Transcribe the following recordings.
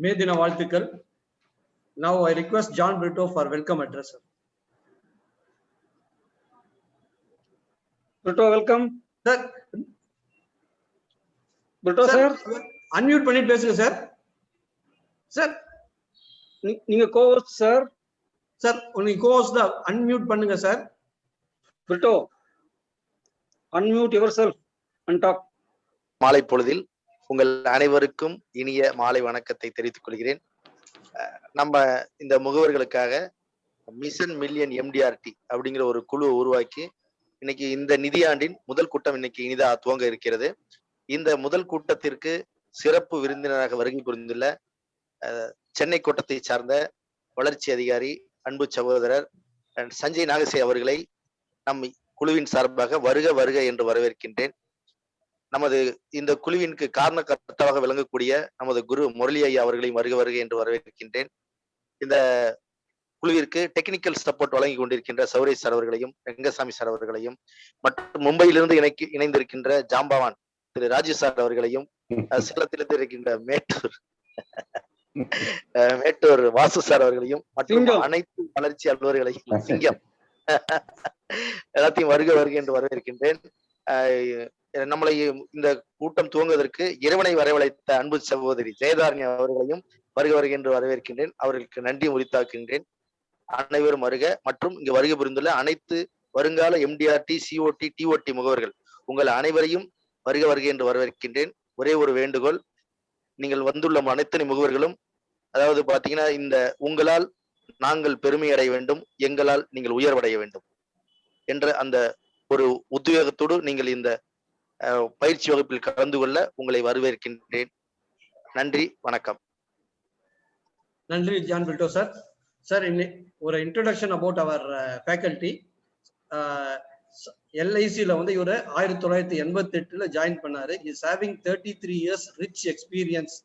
மே தின வாழ்த்துக்கள். Now I request John Brito for welcome address. Brito, welcome. Sir. Brito sir. Unmute பண்ணிட்டு பேசுங்க sir. Sir நீங்க co-host sir. Sir நீங்க co-host தான் unmute பண்ணுங்க sir. Brito, unmute yourself and talk. மாலை பொழுதில் உங்கள் அனைவருக்கும் இனிய மாலை வணக்கத்தை தெரிவித்துக் கொள்கிறேன். நம்ம இந்த முகவர்களுக்காக மிஷன் மில்லியன் எம்டிஆர்டி அப்படிங்கிற ஒரு குழுவை உருவாக்கி இன்னைக்கு இந்த நிதியாண்டின் முதல் கூட்டம் இன்னைக்கு இனிதா துவங்க இருக்கிறது. இந்த முதல் கூட்டத்திற்கு சிறப்பு விருந்தினராக வருகை புரிந்துள்ள சென்னை கோட்டத்தை சார்ந்த வளர்ச்சி அதிகாரி அன்பு சகோதரர் சஞ்சய் நாகசே அவர்களை நம் குழுவின் சார்பாக வருக வருக என்று வரவேற்கின்றேன். நமது இந்த குழுவிற்கு காரணகர்த்தாவாக விளங்கக்கூடிய நமது குரு முரளி ஐயா அவர்களையும் வருக வருக என்று வரவேற்கின்றேன். இந்த குழுவிற்கு டெக்னிக்கல் சப்போர்ட் வழங்கி கொண்டிருக்கின்ற சௌரேஷ் சார் அவர்களையும் ரெங்கசாமி சார் அவர்களையும் மற்றும் மும்பையிலிருந்து இணைந்திருக்கின்ற ஜாம்பவான் திரு ராஜு சார் அவர்களையும் சேலத்திலிருந்து இருக்கின்ற மேட்டூர் வாசு சார் அவர்களையும் மற்றும் அனைத்து வளர்ச்சி அலுவலர்களையும் சிங்கம் எல்லாத்தையும் வருக வருக என்று வரவேற்கின்றேன். நம்மளை இந்த கூட்டம் துவங்குவதற்கு இறைவனை வரவழைத்த அன்பு சகோதரி ஜெயதாரணி அவர்களையும் வருக வருக என்று வரவேற்கின்றேன். அவர்களுக்கு நன்றி உரித்தாக்குகின்றேன். அனைவரும் வருக. மற்றும் இங்கு வருகை புரிந்துள்ள அனைத்து வருங்கால எம்டிஆர்டி சிஓடி டிஓடி முகவர்கள் உங்கள் அனைவரையும் வருக வருக என்று வரவேற்கின்றேன். ஒரே ஒரு வேண்டுகோள், நீங்கள் வந்துள்ள அனைத்து முகவர்களும் அதாவது பாத்தீங்கன்னா இந்த உங்களால் நாங்கள் பெருமை அடைய வேண்டும், எங்களால் நீங்கள் உயர்வடைய வேண்டும் என்ற அந்த ஒரு உத்வேகத்தோடு நீங்கள் இந்த பயிற்சி வகுப்பில் கலந்து கொள்ள உங்களை வரவேற்கின்றேன். நன்றி, வணக்கம். நன்றி ஜான் பில்டோ சார். சார் ஒரு இன்ட்ரோடக்ஷன் அபவுட் அவர் ஃபேக்கல்டி. எல்ஐசியில் வந்து இவர் 1988 ஜாயின் பண்ணாரு. Is having 33 years rich experience.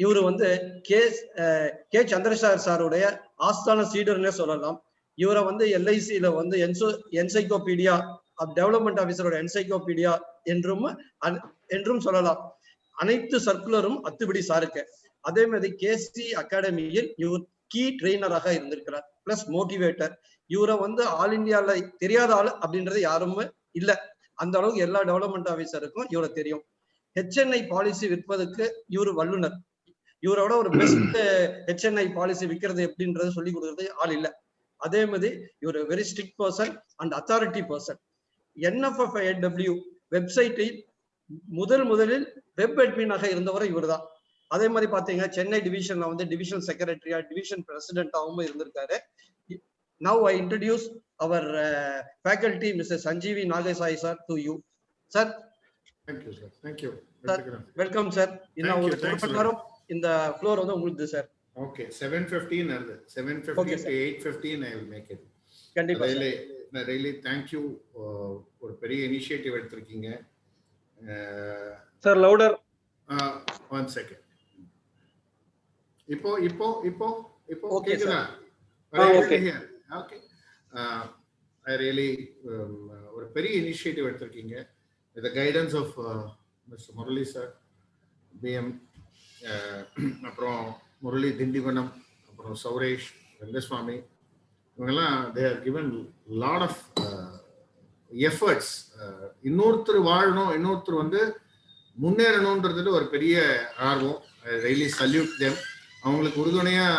இவர் வந்து கே சந்திரசேகர் சாருடைய ஆஸ்தான சீடர்னே சொல்லலாம். இவரை வந்து எல்ஐசியில வந்து என்சைக்ளோபீடியா டெவலப்மெண்ட் ஆபீசரோட என்சைக்ளோபீடியா என்றும் சொல்லலாம். அனைத்து சர்க்குலரும் அத்துபடி சாருக்கு. அதே மாதிரி கேசி அகாடமியில் இவர் கீ ட்ரெயினராக இருந்திருக்கிறார், பிளஸ் மோட்டிவேட்டர். இவரை வந்து ஆல் இந்தியால தெரியாத ஆள் அப்படின்றது யாருமே இல்ல. அந்த அளவுக்கு எல்லா டெவலப்மெண்ட் ஆபீசருக்கும் இவரை தெரியும். ஹெச்என்ஐ பாலிசி விற்பதற்கு இவர் வல்லுனர். இவரோட ஒரு பெஸ்ட் ஹெச்என்ஐ பாலிசி விற்கிறது எப்படின்றது சொல்லி கொடுக்கறது ஆள் இல்ல. அதே மாதிரி இவர் very strict person and authority person. NFFIW வெப்சைட்டில் முதலில் வெப் அட்மினாக இருந்தவரை இவர் தான். அதே மாதிரி பாத்தீங்கன்னா சென்னை டிவிஷன்ல வந்து டிவிஷன் செக்ரட்டரியா டிவிஷன் பிரசிடென்டாகவும் இருந்திருக்காரு. Now I introduce our faculty, Mr. Sanjeevi Nagasai sir, to you. Sir. Thank you, sir. Thank you. Sir, welcome, sir. In the floor of the Muddu, sir. Okay, 7:15 early. 7:15 okay, to 8:15 I will make it. Really thank you for very initiative எடுத்துக்கிங்க. Sir, louder. One second. இப்போ okay, sir. Okay. Okay. I really ஒரு பெரிய initiative எடுத்திருக்கீங்க. With the guidance of Mr. Murali sir, BM, அப்புறம் முரளி திண்டிவனம், அப்புறம் சௌரேஷ் ரங்கஸ்வாமி, இவங்கெல்லாம் they have given lot of efforts. இன்னொருத்தர் வாழணும், இன்னொருத்தர் வந்து முன்னேறணும்ன்றதுல ஒரு பெரிய ஆர்வம். I really salute them. அவங்களுக்கு உறுதுணையா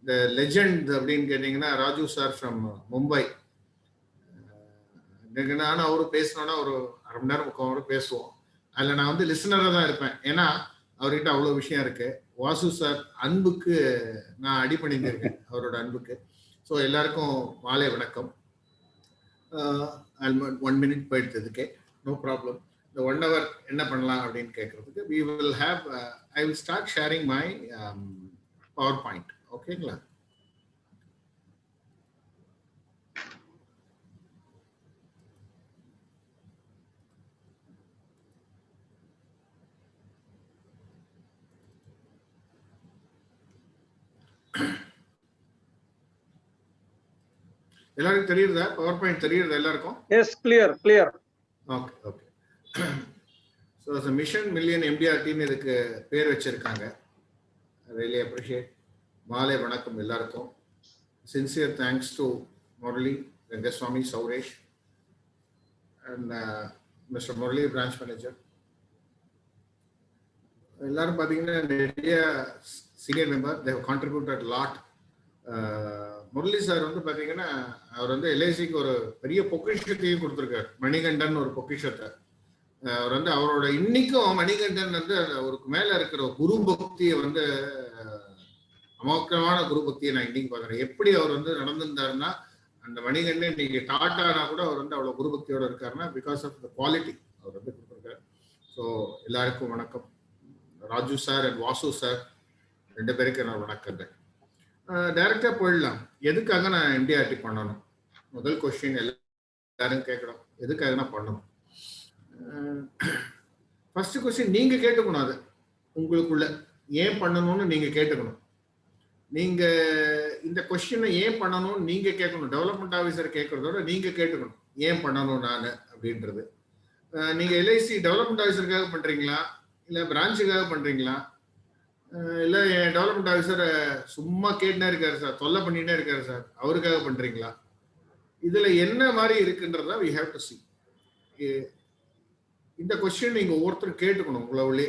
இந்த லெஜெண்ட் அப்படின்னு கேட்டீங்கன்னா ராஜு சார் ஃப்ரம் மும்பை. நானும் அவரு பேசணும்னா ஒரு அரை மணி நேரம் 3/4 hour பேசுவோம். அதில் நான் வந்து லிசனராக தான் இருப்பேன், ஏன்னா அவர்கிட்ட அவ்வளோ விஷயம் இருக்கு. வாசு சார் அன்புக்கு நான் அடிபணிந்திருக்கேன், அவரோட அன்புக்கு. ஸோ எல்லாருக்கும் மாலை வணக்கம். 1 minute போயிடுறதுக்கே நோ ப்ராப்ளம். இந்த 1 hour என்ன பண்ணலாம் அப்படின்னு கேட்கறதுக்கு we will have I will start sharing my PowerPoint. ஓகேங்களா? எல்லாருக்கும் தெரியுதா? PowerPoint தெரியுதா எல்லாருக்கும்? Yes, clear. Okay. So as a Mission Million MDRT இதுக்கு பேர் வச்சிருக்காங்க. Really appreciate. மாலை வணக்கம் எல்லாருக்கும். Sincere thanks to Murali, Rangaswamy, Sauresh and mister Murali, branch manager. எல்லாரும் பார்த்தீங்கன்னா நிறைய senior member, they have contributed lot. Murali sir வந்து பார்த்தீங்கன்னா அவர் வந்து எல்ஐசிக்கு ஒரு பெரிய பொக்கிஷத்தையும் கொடுத்துருக்காரு, மணிகண்டன் ஒரு பொக்கிஷத்தை. அவர் வந்து அவரோட இன்னைக்கும் மணிகண்டன் வந்து அவருக்கு மேல இருக்கிற குரு பக்தியை வந்து அமோக்கமான குரு பக்தியை நான் இன்னைக்கு பார்க்குறேன். எப்படி அவர் வந்து நடந்திருந்தாருன்னா, அந்த மணிகண்டன் இன்னைக்கு டாட்டானா கூட அவர் வந்து அவ்வளோ குரு பக்தியோட இருக்காருன்னா பிகாஸ் ஆஃப் த குவாலிட்டி அவர் வந்து கொடுத்துருக்காரு. ஸோ எல்லாருக்கும் வணக்கம். Raju sir and Vasu sir ரெண்டு பேருக்கு நான் வணக்கங்க. டைரக்டா போயிடலாம். எதுக்காக நான் எம்டிஆர்டி பண்ணணும்? முதல் கொஸ்டின் எல்லாரும் கேட்கணும், எதுக்காக நான் பண்ணணும்? ஃபர்ஸ்ட் கொஸ்டின் நீங்க கேட்டுக்கணும், அது உங்களுக்குள்ள ஏன் பண்ணணும்னு நீங்க கேட்டுக்கணும். நீங்க இந்த கொஸ்டினை ஏன் பண்ணணும்னு நீங்க கேட்கணும். டெவலப்மெண்ட் ஆஃபீஸர் கேட்கறதோட நீங்க கேட்டுக்கணும் ஏன் பண்ணணும் நான் அப்படின்றது. நீங்க எல்ஐசி டெவலப்மெண்ட் ஆஃபீஸருக்காக பண்றீங்களா, இல்லை பிரான்ச்சுக்காக பண்றீங்களா, இல்லை என் டெவலப்மெண்ட் ஆஃபீஸர் சும்மா கேட்டுனே இருக்காரு சார், தொல்லை பண்ணிட்டே இருக்காரு சார், அவருக்காக பண்றீங்களா? இதுல என்ன மாதிரி இருக்குன்றத we have to see. இந்த கொஸ்டின் நீங்க ஒவ்வொருத்தரும் கேட்டுக்கணும் உங்களே.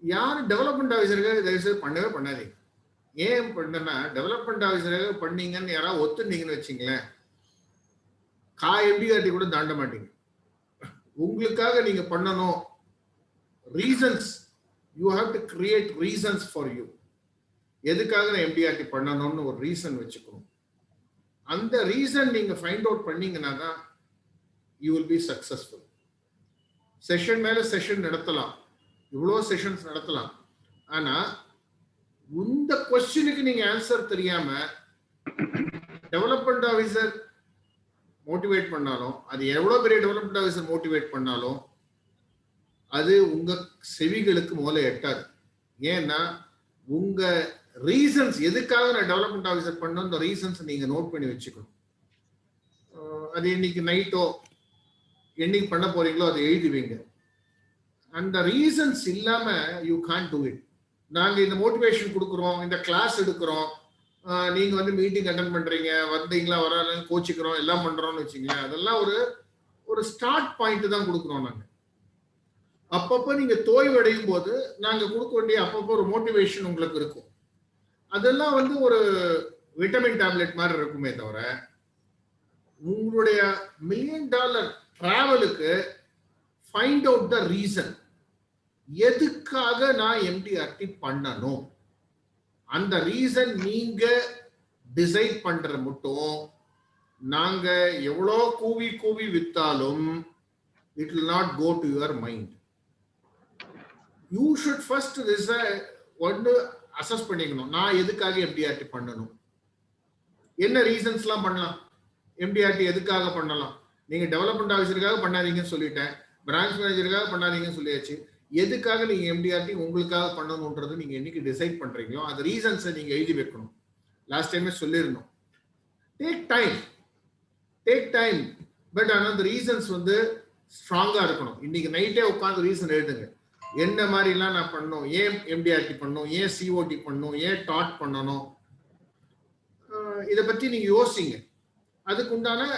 யார் டெவலப்மெண்ட் ஆஃபீஸருக்காக தயவுசெய்து பண்ணவே பண்ணாதீங்க. ஏன் பண்ணனா, டெவலப்மெண்ட் ஆஃபீஸருக்காக பண்ணீங்கன்னு யாராவது ஒத்துனீங்கன்னு வச்சுங்களேன், எம்டிஆர்டி கூட தாண்ட மாட்டீங்க. உங்களுக்காக நீங்க பண்ணணும். Reasons, you have to create reasons for you. எதுக்காக நான் எம்டிஆர்டி பண்ணணும்னு ஒரு ரீசன் வச்சுக்கணும். அந்த ரீசன் நீங்க ஃபைண்ட் அவுட் பண்ணீங்கன்னா தான் you will be successful. Session மேல செஷன் நடத்தலாம், இவ்வளோ செஷன்ஸ் நடத்தலாம். ஆனா இந்த கொஸ்டினுக்கு நீங்க ஆன்சர் தெரியாம டெவலப்மெண்ட் ஆஃபீஸர் மோட்டிவேட் பண்ணாலும், அது எவ்வளவு பெரிய டெவலப்மெண்ட் ஆஃபீஸர் மோட்டிவேட் பண்ணாலும் அது உங்க செவிகளுக்கு முதல்ல எட்டாது. ஏன்னா உங்க ரீசன்ஸ், எதுக்காக நான் டெவலப்மெண்ட் ஆஃபீஸர் பண்ணணும், இந்த ரீசன்ஸ் நீங்க நோட் பண்ணி வச்சுக்கணும். அது இன்னைக்கு நைட்டோ என்னைக்கு பண்ண போறீங்களோ அதை எழுதுவீங்க. அந்த ரீசன்ஸ் இல்லாம யூ கான்ட் டூ இட். நாங்க இந்த மோட்டிவேஷன் கொடுக்குறோம், இந்த கிளாஸ் எடுக்கிறோம், நீங்க வந்து மீட்டிங் அட்டென்ட் பண்றீங்க, வந்தீங்களா வராதுன்னு கோச்சிக்கிறோம், எல்லாம் பண்றோம்னு வச்சுங்களேன், அதெல்லாம் ஒரு ஸ்டார்ட் பாயிண்ட் தான் கொடுக்குறோம் நாங்க. அப்பப்போ நீங்க தோய்வடையும் போது நாங்க கொடுக்க வேண்டிய அப்பப்போ ஒரு மோட்டிவேஷன் உங்களுக்கு இருக்கும். அதெல்லாம் வந்து ஒரு விட்டமின் டேப்லெட் மாதிரி இருக்குமே தவிர, உங்களுடைய $1 million டிராவலுக்கு ஃபைண்ட் அவுட் த ரீசன். எதுக்காக நான் எம்டிஆர்டி பண்ணணும், அந்த ரீசன் நீங்க டிசைட் பண்ற மட்டும் நாங்க எவ்வளோ கூவி கூவி வித்தாலும் it will not go to your mind. You should first ஒன்று அசஸ் பண்ணிக்கணும், நான் எதுக்காக எம்டிஆர்டி பண்ணணும், என்ன ரீசன்ஸ்லாம் பண்ணலாம், எம்டிஆர்டி எதுக்காக பண்ணலாம். நீங்க டெவலப்மெண்ட் ஆஃபீஸருக்காக பண்ணாதீங்கன்னு சொல்லிட்டேன், பிரான்ச் மேனேஜருக்காக பண்ணாதீங்கன்னு சொல்லியாச்சு. எதுக்காக நீங்க எம்டிஆர்டி உங்களுக்காக பண்ணணும்ன்றது நீங்க என்னைக்கு டிசைட் பண்றீங்களோ அந்த ரீசன்ஸை நீங்க எழுதி வைக்கணும். லாஸ்ட் டைமே சொல்லியிருந்தோம், டேக் டைம். பட் ஆனால் அந்த ரீசன்ஸ் வந்து ஸ்ட்ராங்கா இருக்கணும். இன்னைக்கு நைட்டே உட்காந்து ரீசன் எழுதுங்க. என்ன மாதிரிலாம் நான் பண்ணணும், ஏன் எம்டிஆர்டி பண்ணணும், ஏன் சிஓடி பண்ணணும், ஏன் டாட் பண்ணணும், இதை பத்தி நீங்க யோசிங்க. அதுக்கு உண்டான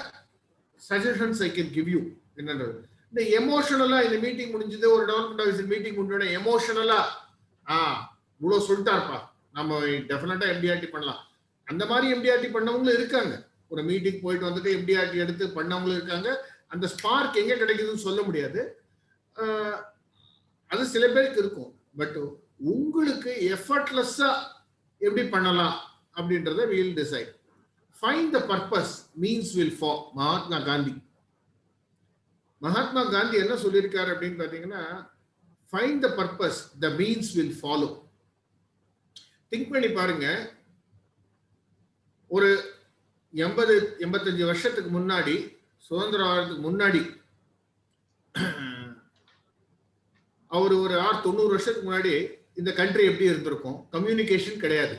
suggestions I can give you. என்னன்றது இந்த எமோஷனலா, இந்த மீட்டிங் முடிஞ்சது, ஒரு டெவலப்மெண்ட் ஆஃபீஸர் மீட்டிங் முடிஞ்சோட எமோஷனலா இவ்வளவு சொல்லிட்டாருப்பா, நம்ம டெஃபினட்டா எம்டிஆர்டி பண்ணலாம், அந்த மாதிரி எம்டிஆர்டி பண்ணவங்களும் இருக்காங்க. ஒரு மீட்டிங் போயிட்டு வந்துட்டு எம்டிஆர்டி எடுத்து பண்ணவங்களும் இருக்காங்க. அந்த ஸ்பார்க் எங்க கிடைக்குதுன்னு சொல்ல முடியாது, அது சில பேருக்கு இருக்கும். பட் உங்களுக்கு எஃபர்ட்லெஸ்ஸா எப்படி பண்ணலாம் அப்படின்றத we will decide. Find the purpose, means will follow. Mahatma Gandhi என்ன சொல்லியிருக்காரு அப்படின்னு பாத்தீங்கன்னா, find the purpose, the means will follow. Think பண்ணி பாருங்க, ஒரு 80-85 வருஷத்துக்கு முன்னாடி, சுதந்திரம் ஆகிறதுக்கு முன்னாடி, அவர் ஒரு 90 வருஷத்துக்கு முன்னாடி இந்த கண்ட்ரி எப்படி இருந்திருக்கும். கம்யூனிகேஷன் கிடையாது,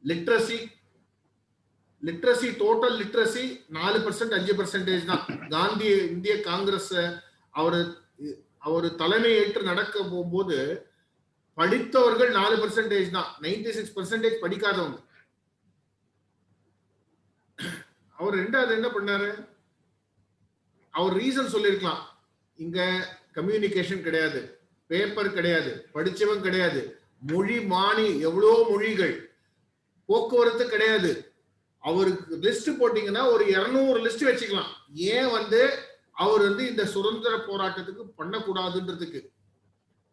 லிட்ரஸி டோட்டல் லிட்ரஸி 4% 5% தான். காந்தி இந்திய காங்கிரஸ் அவர் தலைமை ஏற்று நடக்க போகும்போது படித்தவர்கள் 4% தான், 96% படிக்காதவங்க. அவர் ரெண்டாவது என்ன பண்ணாரு, அவர் ரீசன் சொல்லிருக்கலாம், இங்க கம்யூனிகேஷன் கிடையாது, பேப்பர் கிடையாது, படிச்சவன் கிடையாது, மொழி மானி எவ்வளவு மொழிகள், போக்குவரத்து கிடையாது. அவருக்கு லிஸ்ட் போட்டீங்கன்னா ஒரு 200 லிஸ்ட் வச்சுக்கலாம். ஏன் அவர் இந்த சுதந்திர போராட்டத்துக்கு பண்ணக்கூடாதுன்றதுக்கு.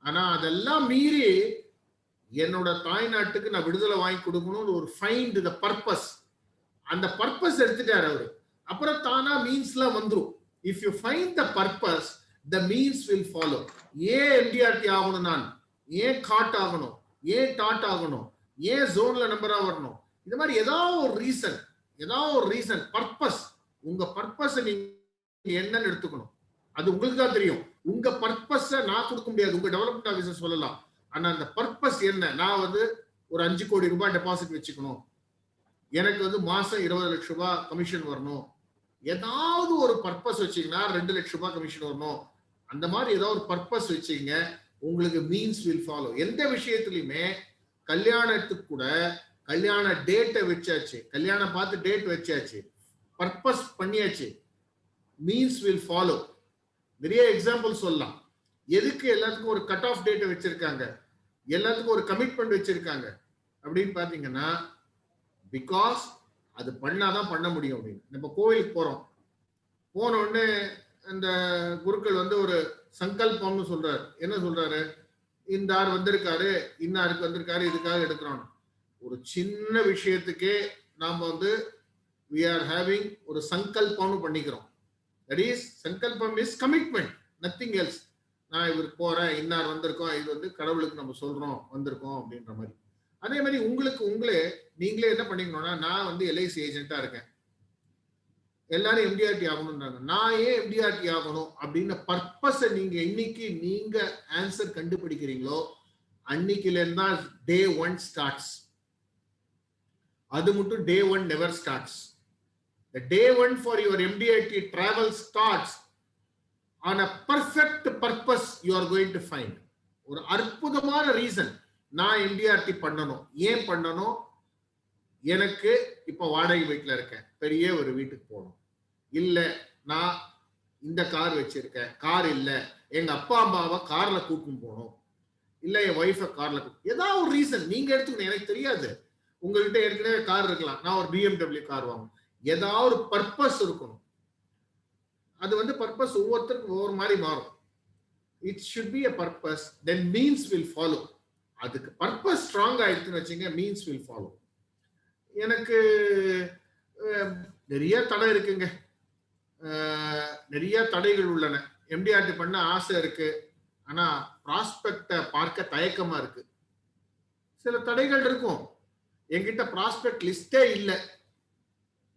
ஆனா அதெல்லாம் மீறி என்னோட தாய்நாட்டுக்கு நான் விடுதலை வாங்கி கொடுக்கணும்னு ஒரு ஃபைண்ட் த பர்பஸ், அந்த பர்பஸ் எடுத்துட்டாரு அவரு. அப்புறம் தானா மீன்ஸ்லாம் வந்துரும். If you find the purpose, the means will follow. ஏன் எம்டிஆர்டி ஆகணும், நான் ஏன் காட் ஆகணும், ஏன் டாட் ஆகணும், ஏன் ஜோன்ல நம்பரா வரணும், இந்த மாதிரி ஏதாவது ஒரு ரீசன் பர்பஸ். உங்க பர்பஸ் நீங்க என்னன்னு எடுத்துக்கணும். அது உங்களுக்கு தான் தெரியும். உங்க பர்பஸ் நான் கொடுக்க முடியாது, உங்க டெவலப்மெண்ட் ஆபீசர் சொல்லலாம். ஆனா அந்த பர்பஸ் என்ன, நான் ஒரு 5 கோடி ரூபாய் டெபாசிட் வச்சுக்கணும், எனக்கு மாசம் 20 லட்சம் ரூபாய் கமிஷன் வரணும், ஏதாவது ஒரு பர்பஸ் வச்சீங்கன்னா 2 லட்சம் ரூபாய் கமிஷன் வரணும். அந்த மாதிரி ஏதாவது ஒரு பர்பஸ் வச்சீங்க, உங்களுக்கு மீன்ஸ் வில் ஃபாலோ. எந்த விஷயத்திலுமே கல்யாணத்துக்கு கூட கல்யாண டேட்டை வச்சாச்சு, கல்யாணம் பார்த்து டேட் வச்சாச்சு, பர்பஸ் பண்ணியாச்சு, மீன்ஸ் வில் ஃபாலோ. நிறைய எக்ஸாம்பிள் சொல்லலாம். எதுக்கு எல்லாத்துக்கும் ஒரு கட் ஆஃப் டேட்டை வச்சிருக்காங்க, எல்லாத்துக்கும் ஒரு கமிட்மெண்ட் வச்சிருக்காங்க அப்படின்னு பாத்தீங்கன்னா, பிகாஸ் அது பண்ணாதான் பண்ண முடியும் அப்படின்னு. நம்ம கோவிலுக்கு போறோம், போன உடனே அந்த குருக்கள் ஒரு சங்கல்பம்னு சொல்றாரு. என்ன சொல்றாரு, இந்த ஆர் வந்திருக்காரு, இன்னாருக்கு வந்திருக்காரு, இதுக்காக எடுக்கிறோம். ஒரு சின்ன விஷயத்துக்கே நாம we are having ஒரு சங்கல்பம்னு பண்ணிக்கிறோம். that is சங்கல்பம் is commitment, nothing else. நான் இவருக்கு போறேன், இன்னார் வந்திருக்கோம், இது கடவுளுக்கு நம்ம சொல்றோம் வந்திருக்கோம் அப்படின்ற மாதிரி. அதே மாதிரி நீங்களே என்ன பண்ணிக்கணும்னா, நான் எல்ஐசி ஏஜென்ட்டா இருக்கேன், எல்லாரும் எம்டிஆர்டி ஆகணும்ன்றாங்க, நான் ஏன் எம்டிஆர்டி ஆகணும் அப்படின்னு பர்பஸ் இன்னைக்கு நீங்க ஆன்சர் கண்டுபிடிக்கிறீங்களோ அன்னைக்குல இருந்தா டே 1 ஸ்டார்ட்ஸ். அது மட்டும் day 1 never starts. The day 1 for your MDRT travel starts on a perfect purpose you are going to find. ஒரு அற்புதமான ரீசன், நான் MDRT பண்ணணும். ஏன் பண்ணணும், எனக்கு இப்ப வாடகை வீட்டுல இருக்கேன், பெரிய ஒரு வீட்டுக்கு போகணும், இல்ல நான் இந்த கார் வச்சிருக்கேன், கார் இல்ல எங்க அப்பா அம்மாவை கார்ல கூட்டின்னு போகணும், இல்ல என் ஒய்ஃபை கார்ல கூட்டு, ஏதாவது ஒரு ரீசன் நீங்க எடுத்துக்கணும். எனக்கு தெரியாது, உங்ககிட்ட ஏற்கனவே கார் இருக்கலாம், நான் ஒரு BMW கார் வாங்கணும், ஏதாவது ஒரு பர்பஸ் இருக்கணும். அது பர்பஸ் ஒவ்வொருத்தருக்கும் ஒவ்வொரு மாதிரி மாறும். It should be a purpose, then means will follow. அதுக்கு பர்பஸ் ஸ்ட்ராங் ஆயிடுச்சுன்னு வச்சுங்க, மீன்ஸ் வில் ஃபாலோ. எனக்கு நிறைய தடை இருக்குங்க, நிறைய தடைகள் உள்ளன. எம்டிஆர்டி பண்ண ஆசை இருக்கு, ஆனா ப்ராஸ்பெக்ட பார்க்க தயக்கமா இருக்கு. சில தடைகள் இருக்கும். என்கிட்ட ப்ராஸ்பெக்ட் லிஸ்டே இல்லை.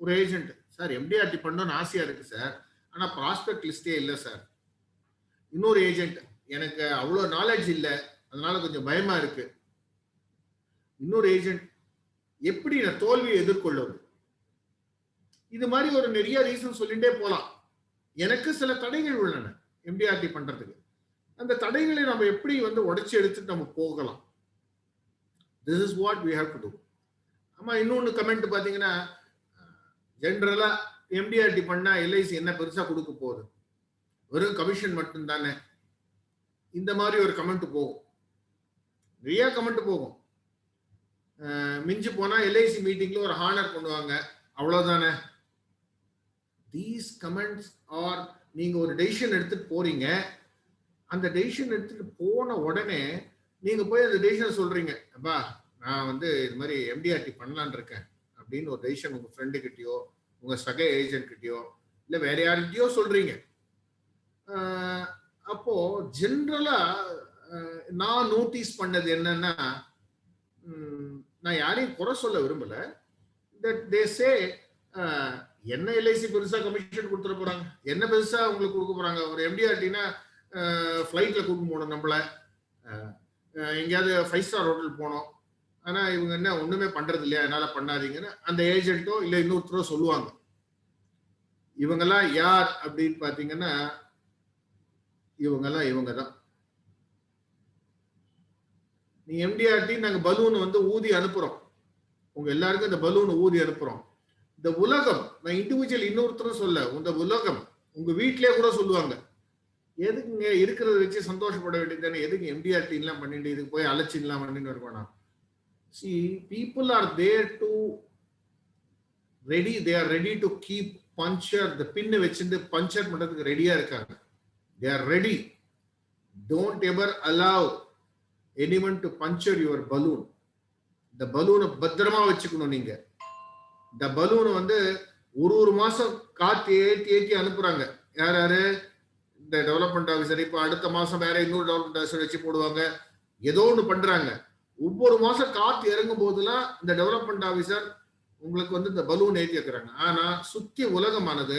ஒரு ஏஜென்ட், சார் எம்டிஆர்டி பண்ணணும்னு ஆசையா இருக்கு சார், ஆனா ப்ராஸ்பெக்ட் லிஸ்டே இல்லை சார். இன்னொரு ஏஜென்ட், எனக்கு அவ்வளோ நாலேஜ் இல்லை, அதனால கொஞ்சம் பயமா இருக்கு. இன்னொரு ஏஜென்ட், எப்படி நான் தோல்வியை எதிர்கொள்வது. இது மாதிரி ஒரு நிறைய ரீசன் சொல்லிட்டே போலாம். எனக்கு சில தடைகள் உள்ளன எம்டிஆர்டி பண்றதுக்கு. அந்த தடைகளை நம்ம எப்படி உடைச்சு எடுத்துட்டு நம்ம போகலாம். This is what we have to do. ஆமா, இன்னொன்னு கமெண்ட் பாத்தீங்கன்னா, ஜெனரலா எம்டிஆர்டி பண்ணா எல்ஐசி என்ன பெருசா கொடுக்க போகுது, வெறும் கமிஷன் மட்டும் தானே, இந்த மாதிரி ஒரு கமெண்ட் போகும், நிறைய கமெண்ட் போகும். மிஞ்சி போனா எல்ஐசி மீட்டிங்ல ஒரு ஹானர் பண்ணுவாங்க, அவ்வளவுதானே. தீஸ் கமெண்ட்ஸ் ஆர், நீங்க ஒரு டெசிஷன் எடுத்துட்டு போறீங்க, அந்த டெசிஷன் எடுத்துட்டு போன உடனே நீங்க போய் அந்த டெசிஷன் சொல்றீங்க, அப்பா நான் இது மாதிரி எம்டிஆர்டி பண்ணலான் இருக்கேன் அப்படின்னு ஒரு டெசிஷன் உங்க ஃப்ரெண்டு கிட்டயோ உங்க சக ஏஜென்ட் கிட்டயோ இல்ல வேற யார்கிட்டயோ சொல்றீங்க. அப்போ ஜென்ரலா நான் நோட்டீஸ் பண்ணது என்னன்னா, நான் யாரையும் குறை சொல்ல விரும்பல, that they say என்ன எல்ஐசி பெருசா கமிஷன் கொடுத்துட போறாங்க, என்ன பெருசா உங்களுக்கு கொடுக்க போறாங்க, ஒரு எம்டிஆர்டினா ஃபிளைட்ல கூட்டிட்டு போகணும், நம்மள எங்கேயாவது 5 ஸ்டார் ஹோட்டல் போனோம், ஆனா இவங்க என்ன ஒண்ணுமே பண்றது இல்லையா, அதனால பண்ணாதீங்கன்னு அந்த ஏஜென்ட்டோ இல்ல இன்னொருத்தரோ சொல்லுவாங்க. இவங்கெல்லாம் யார் அப்படின்னு பாத்தீங்கன்னா, இவங்கெல்லாம் இவங்க தான். நீ எம்டிஆர்டி நாங்க பலூன் வந்து ஊதி அனுப்புறோம், உங்க எல்லாருக்கும் இந்த பலூன் ஊதி அனுப்புறோம். இந்த உலகம், நான் இண்டிவிஜுவல் இன்னொருத்தரும் சொல்ல, இந்த உலகம் உங்க வீட்லயே கூட சொல்லுவாங்க, எதுக்குங்க இருக்கிறத வச்சு சந்தோஷப்பட வேண்டியதானே, எதுக்கு எம்டிஆர்டி எல்லாம் பண்ணிட்டு இதுக்கு போய் அலட்சியெல்லாம் பண்ணிட்டு இருக்கணும். See, people are there to they are ready to keep puncture, the pin வச்சிட்டு பஞ்சர் பண்றதுக்கு ரெடியா இருக்காங்க. They are ready. Don't ever allow anyone to puncture your balloon. இந்த பலூனை பத்திரமா வச்சுக்கணும். நீங்க இந்த பலூன் வந்து ஒரு மாசம் காத்து ஏற்றி ஏற்றி அனுப்புறாங்க. யாரு? இந்த டெவலப்மெண்ட் ஆஃபீஸர். இப்ப அடுத்த மாசம் வேற இன்னொரு டெவலப்மெண்ட் ஆஃபீஸர் வச்சு போடுவாங்க, ஏதோ ஒண்ணு பண்றாங்க. ஒவ்வொரு மாசம் காத்து இறங்கும் போதெல்லாம் இந்த டெவலப்மெண்ட் ஆஃபீஸர் உங்களுக்கு வந்து இந்த பலூன் ஏற்றி வைக்கிறாங்க. ஆனா சுத்தி உலகமானது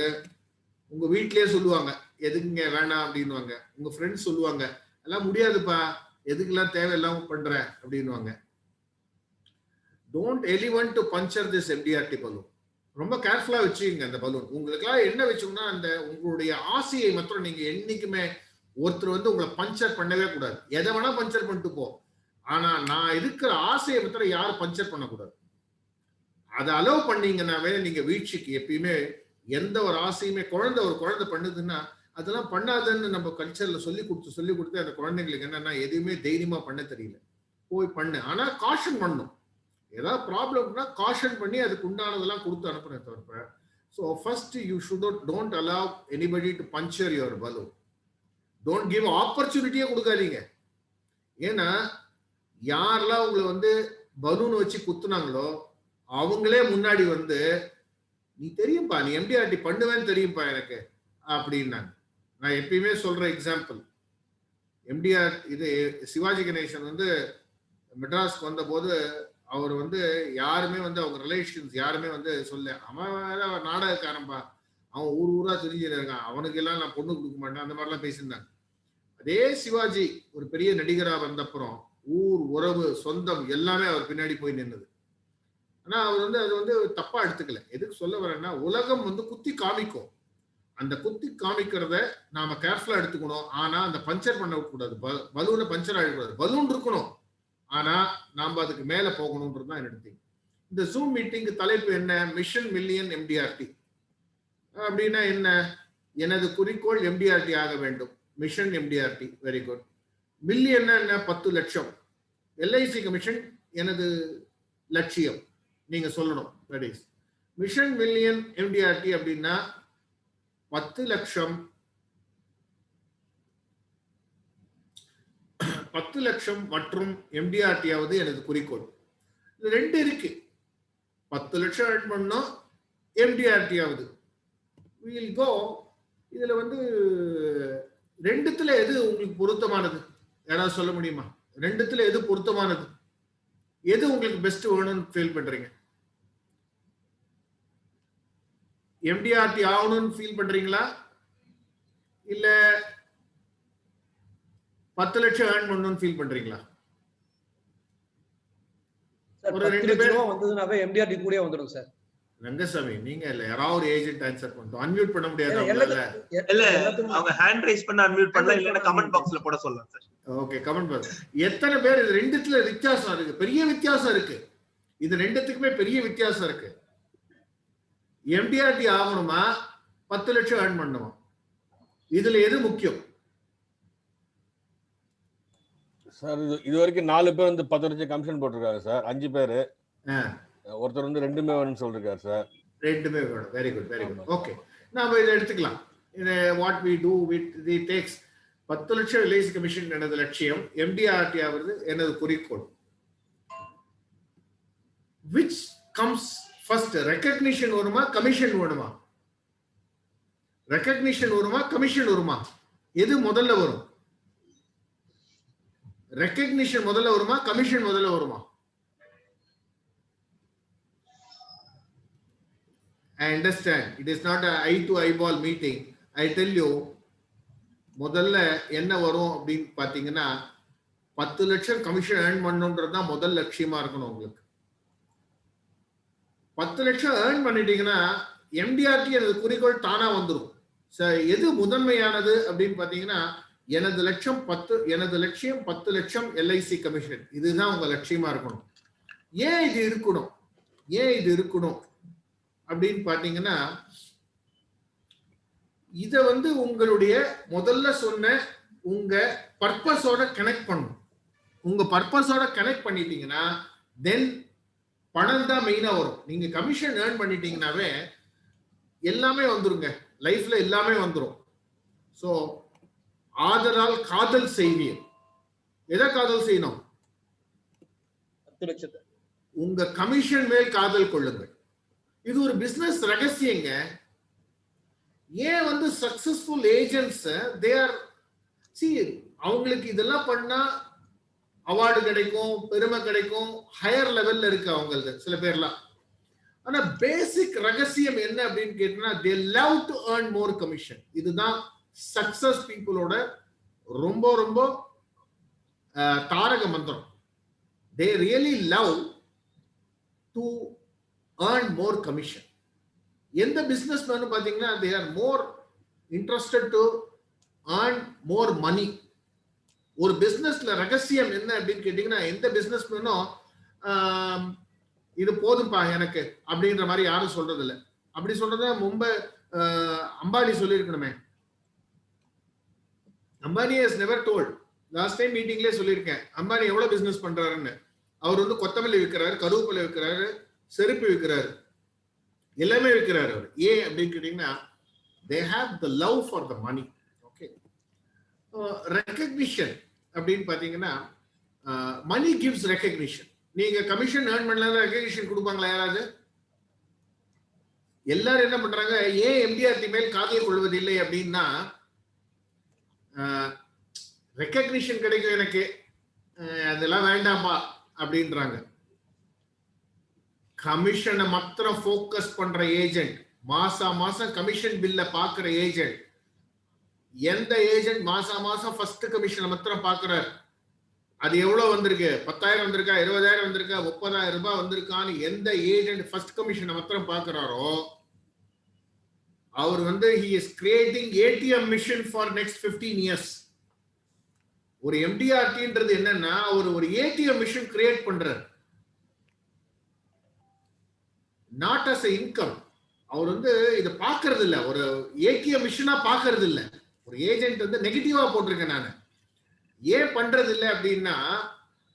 உங்க வீட்லயே சொல்லுவாங்க, எதுக்குங்க வேணாம் அப்படின்வாங்க. உங்க ஃப்ரெண்ட்ஸ் சொல்லுவாங்க, எல்லாம் முடியாதுப்பா, எதுக்கெல்லாம் தேவையில்லாம பண்ற அப்படின்வாங்க. Don't allow one to puncture this MDRT balloon. ரொம்ப கேர்ஃபுல்லா வச்சுக்கோங்க அந்த பலூன். உங்களுக்கெல்லாம் என்ன வச்சோம்னா, அந்த உங்களுடைய ஆசையை மாத்திரம் நீங்க என்னைக்குமே ஒருத்தர் வந்து உங்களை பஞ்சர் பண்ணவே கூடாது. எதை வேணா பஞ்சர் பண்ணிட்டு போ, ஆனா நான் இருக்கிற ஆசையை மாத்திரம் யாரும் பஞ்சர் பண்ணக்கூடாது. அதை அலோவ் பண்ணீங்கன்னாவே நீங்க வீழ்ச்சிக்கு எப்பயுமே எந்த ஒரு ஆசையுமே, ஒரு குழந்தை பண்ணுதுன்னா அதெல்லாம் பண்ணாதுன்னு நம்ம கல்ச்சர்ல சொல்லி கொடுத்து அந்த குழந்தைங்களுக்கு என்னன்னா எதுவுமே தைரியமா பண்ண தெரியல. போய் பண்ணு, ஆனா காஷன் பண்ணும். ஏதாவது ப்ராப்ளம்னா காஷன் பண்ணி அதுக்கு உண்டானதெல்லாம் கொடுத்து அனுப்புறேன் தவிர. So first you don't allow anybody to puncture your balloon. Don't give ஆப்பர்ச்சுனிட்டியே கொடுக்காதீங்க. ஏன்னா யாரெல்லாம் உங்களை வந்து பலூன் வச்சு குத்துனாங்களோ அவங்களே முன்னாடி வந்து, நீ தெரியும்பா, நீ எம்டிஆர்டி பண்ணுவேன்னு தெரியும்பா எனக்கு அப்படின்னாங்க. நான் எப்பயுமே சொல்ற எக்ஸாம்பிள், எம்டிஆர் இது சிவாஜி கணேசன் வந்து மெட்ராஸ்க்கு வந்த போது அவர் வந்து யாருமே வந்து அவங்க ரிலேஷன்ஸ் யாருமே வந்து சொல்ல, அவன் வேற நாடகக்காரன்பா, அவன் ஊரா தெரிஞ்சுட்டு இருக்கான், அவனுக்கு எல்லாம் நான் பொண்ணு கொடுக்க மாட்டேன், அந்த மாதிரிலாம் பேசியிருந்தாங்க. அதே சிவாஜி ஒரு பெரிய நடிகரா வந்தப்புறம் ஊர் உறவு சொந்தம் எல்லாமே அவர் பின்னாடி போய் நின்னுது. ஆனா அவர் வந்து அது வந்து தப்பா எடுத்துக்கல. எதுக்கு சொல்ல வரேன்னா, உலகம் வந்து குத்தி காமிக்கும், அந்த குத்தி காமிக்கிறத நாம கேர்ஃபுல்லா எடுத்துக்கணும். ஆனா அந்த பஞ்சர் பண்ண கூடாது, பலூனை பஞ்சர் ஆகிடக்கூடாது. பலூன் இருக்கணும், ஆனா நாம அதுக்கு மேல போகணும்ன்றது தான் என்னோட. இந்த ஜூம் மீட்டிங் தலைப்பு என்ன? Mission million MDRT. அப்படின்னா என்ன? எனது குறிக்கோள் எம்டிஆர்டி ஆக வேண்டும். Mission MDRT, very good. Million என்ன? 10 லட்சம். எல்ஐசி கமிஷன் எனது லட்சியம் நீங்க சொல்லணும். That is mission million MDRT. அப்படின்னா 10 லட்சம் 10 லட்சம் மற்றும் எம்டிஆர்டி ஆவது எனது குறிக்கோள். இது ரெண்டு இருக்கு. 10 லட்சம் ஏர்ன் பண்ணோம், எம்டிஆர்டி ஆகுது. Will go. இதுல வந்து ரெண்டுத்துல எது உங்களுக்கு பொருத்தமானது? யாராவது சொல்ல முடியுமா? ரெண்டுத்துல எது பொருத்தமானது? எது உங்களுக்கு பெஸ்ட் வேணும்னு ஃபீல் பண்றீங்க? எம்டிஆர்டி ஆகணும்னு ஃபீல் பண்றீங்களா, இல்ல 10 லட்சம் ஏர்ன் பண்ணணும்னு ஃபீல் பண்றீங்களா? ஒரு 2 பேரும் வந்ததுனாவே எம்டிஆர்டி கூடயே வந்துடும் சார். ரங்கசாமி, நீங்க இல்ல யாராவது ஒரு ஏஜென்ட் ஆன்சர் பண்ணிட்டோம். அன்மியூட் பண்ண முடியாது. இல்ல, அவங்க ஹேண்ட் ரைஸ் பண்ண அன்மியூட் பண்ணலாம், இல்லனா கமெண்ட் பாக்ஸ்ல போட சொல்லலாம் சார். Okay, comment box. எத்தனை பேர் இது ரெண்டுத்துல வித்தியாசம் இருக்கு? பெரிய வித்தியாசம் இருக்கு. இது ரெண்டுத்துக்குமே பெரிய வித்தியாசம் இருக்கு. எம்டிஆர்டி ஆகணுமா 10 லட்சம் ஏர்ன் பண்ணணுமா? இதுல எது முக்கியம் சார்? இது வரைக்கும் 4 பேர் வந்து 10 லட்சம் கமிஷன் போட்டிருக்காங்க சார். 5 பேரு. ஒருத்தர் வந்து 2மே வேணும்னு சொல்லிருக்காரு சார். 2மே வேணும். Very good, very good. Okay, நாம இதை எடுத்துக்கலாம். இது what we do with the tax. 10 லட்சம் எல்ஐசி கமிஷன் எனது லட்சியம், எம்டிஆர்டி ஆவது எனது குறிக்கோள். which comes first? ரெகக்னிஷன் வருமா, கமிஷன் வருமா? ரெகக்னிஷன் வருமா, கமிஷன் வருமா? எது முதல்ல வரும்? ரெகக்னிஷன் முதல்ல வருமா, கமிஷன் முதல்ல வருமா? I understand it is not a eye to eyeball meeting. I tell you, முதல்ல என்ன வரும் அப்படின்னு பாத்தீங்கன்னா, 10 லட்சம் கமிஷன் ஏர்ன் பண்ணணும்ன்றது தான் முதல் லட்சியமா இருக்கணும் உங்களுக்கு. 10 லட்சம் ஏர்ன் பண்ணிட்டீங்கன்னா எம்டிஆர்டி எனது குறிக்கோள் தானா வந்துடும். எது முதன்மையானது அப்படின்னு பாத்தீங்கன்னா, எனது லட்சியம் 10 லட்சம் LIC கமிஷன். இதுதான் உங்க லட்சியமா இருக்கணும். ஏன் இது இருக்கணும் அப்படின்னு பாத்தீங்கன்னா, இத உங்களுடைய முதல்ல சொன்ன உங்க பர்பஸோட கனெக்ட் பண்ணணும். உங்க பர்பஸோட கனெக்ட் பண்ணிட்டீங்கன்னா தென் பணம் தான் மெயினா வரும். நீங்க கமிஷன் ஏர்ன் பண்ணிட்டீங்கன்னாவே எல்லாமே வந்துருங்க, லைஃப்ல எல்லாமே வந்துரும். சோ ஆதலால் காதல் செய்வீர். எதை காதல் செய்யணும்? 10 லட்சத்தை. உங்க கமிஷன் மேல் காதல் கொள்ளுங்கள். இது ஒரு பிசினஸ் ரகசியங்க. ஏன் சக்சஸ்ஃபுல் ஏஜென்ட்ஸ் அவங்களுக்கு இதெல்லாம் பண்ணா அவார்டு கிடைக்கும், பெருமை கிடைக்கும், ஹையர் லெவல்ல இருக்கு அவங்களது சில பேர்லாம். ஆனா பேசிக் ரகசியம் என்ன அப்படின்னு கேட்டீங்கன்னா, they love to earn more commission. இதுதான் சக்சஸ் பீப்புளோட ரொம்ப ரொம்ப தாரக மந்திரம். they really love to earn more commission. எந்த பிசினஸ் மேனும் பாத்தீங்கன்னா they are more interested to earn more money. ஒரு பிசினஸ்ல ரகசியம் என்ன அப்படின்னு கேட்டீங்கன்னா, எந்த பிசினஸ் மேனும் இது போதும்பா எனக்கு அப்படின்ற மாதிரி யாரும் சொல்றது இல்லை. அப்படி சொல்றத மும்பை அம்பானி சொல்லியிருக்கணுமே. Ambani has never told. Last time மீட்டிங்லயே சொல்லியிருக்கேன், அம்பானி எவ்வளவு பிசினஸ் பண்றாருன்னு. அவர் கொத்தமல்லி விற்கிறாரு, கருவேப்பிலை விற்கிறாரு, செருப்பு விற்கிறாரு, எல்லாமே விற்கிறாரு அவர். ஏன் அப்படின்னு கேட்டீங்கன்னா, they have the love for the money. Okay. Recognition அப்படின்னு பாத்தீங்கன்னா, money gives recognition. நீங்க கமிஷன் ஏர்ன் பண்ணலாம், ரெகக்னிஷன் கொடுப்பாங்களா யாராவது? எல்லாரும் என்ன பண்றாங்க, ஏன் MDRT மேல் காதல் கொள்வதில்லை அப்படின்னா, ரெகக்னிஷன் கிடைக்கும் எனக்கு, அதெல்லாம் வேண்டாம்பா அப்படின்றாங்க. கமிஷனை மாத்திரம் ஃபோக்கஸ் பண்ற ஏஜென்ட், மாசம் கமிஷன் பில்ல பாக்குற ஏஜென்ட், எந்த ஏஜென்ட் மாசம் ஃபர்ஸ்ட் கமிஷனை மாத்திரம் பாக்குறாரு, அது எவ்வளவு வந்திருக்கு, 10,000 வந்திருக்கா, 20,000 வந்திருக்கா, 30,000 ரூபாய் வந்திருக்கான்னு எந்த ஏஜென்ட் ஃபர்ஸ்ட் கமிஷனை மாத்திரம் பாக்குறாரோ, அவர் he is creating ATM mission for next 15 years. ஒரு MDRTன்றது என்னன்னா, அவர் ஒரு ATM mission கிரியேட் பண்றார். not as a income. அவர் இத பாக்குறது இல்ல, ஒரு ATM மிஷனா பாக்குறது இல்ல. ஒரு ஏஜென்ட் நெகட்டிவா போட்டிருக்கேன் நான். ஏன் பண்றது இல்ல அப்படின்னா,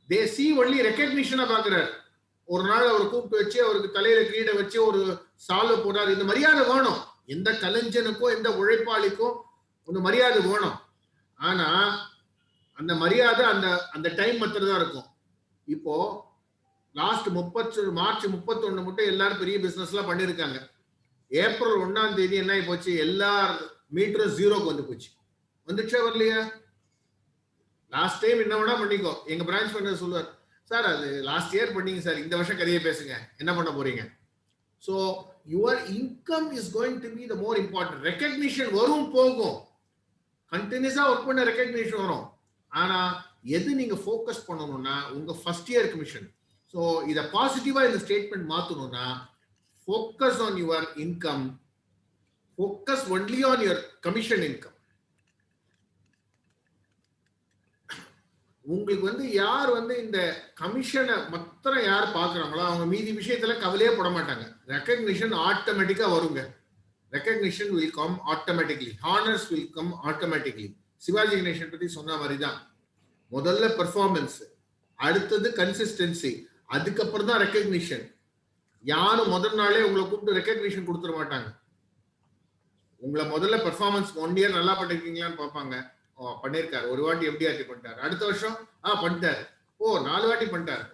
they see only recognition பாக்குறார். ஒரு நாள் அவர் கூப்பிட்டு வச்சு அவருக்கு தலையில கிரீட வச்சு ஒரு சால்வை போடுறாரு. இந்த மரியாதை வேணும், எந்த கலைஞனுக்கோ எந்த உழைப்பாளிக்கும் ஒரு மரியாதை வேணும். ஆனா அந்த மரியாதை அந்த டைம் மட்டும் தான் இருக்கும். இப்போ லாஸ்ட் மார்ச் 31 மட்டும் எல்லாரும் பெரிய பிசினஸ் எல்லாம் பண்ணிருக்காங்க. ஏப்ரல் 1ஆம் தேதி என்ன ஆகி போச்சு, எல்லா மீட்டரும் ஜீரோக்கு வந்து போச்சு. வந்துச்சா வரலையா? லாஸ்ட் டைம் என்ன வேணா பண்ணிக்கோ. எங்க பிரான்ச் மேனேஜர் சொல்லுவார், சார் அது லாஸ்ட் இயர் பண்ணீங்க சார், இந்த வருஷம் கதையை பேசுங்க, என்ன பண்ண போறீங்க? So your income is going to be the more important. Recognition வரும் போகும், கண்டினியூஸா ஒர்க் பண்ண ரெகக்னிஷன் வரும். ஆனா எது நீங்க ஃபோக்கஸ் பண்ணணும்னா உங்க ஃபர்ஸ்ட் இயர் கமிஷன். ஸோ இதை பாசிட்டிவா இந்த statement மாத்தணும்னா, focus on your income, focus only on your commission income. உங்களுக்கு யார் இந்த கமிஷனை மாத்திரம் யார் பாக்குறாங்களோ அவங்க மீதி விஷயத்துல கவலையே பட மாட்டாங்க. ரெகக்னிஷன் ஆட்டோமேட்டிக்கா வருங்க. Recognition will come automatically, honors will come automatically. Sivaji Ganesan பத்தி சொன்ன மாதிரி தான், முதல்ல பெர்ஃபார்மன்ஸ், அடுத்தது கன்சிஸ்டன்சி, அதுக்கப்புறம் தான் ரெகக்னிஷன். யாரும் முதல் நாளே உங்களை கூப்பிட்டு ரெகக்னிஷன் கொடுத்துட மாட்டாங்க. உங்களை முதல்ல பெர்ஃபார்மன்ஸ் 1 இயர் நல்லா பண்ணிருக்கீங்களான்னு பார்ப்பாங்க. பண்ணிருக்காரு, ஒரு வாட்டி MDRT பண்ணிட்டாரு, அடுத்த வருஷம் பண்ணிட்டாரு, 4 வாட்டி பண்ணிட்டாரு,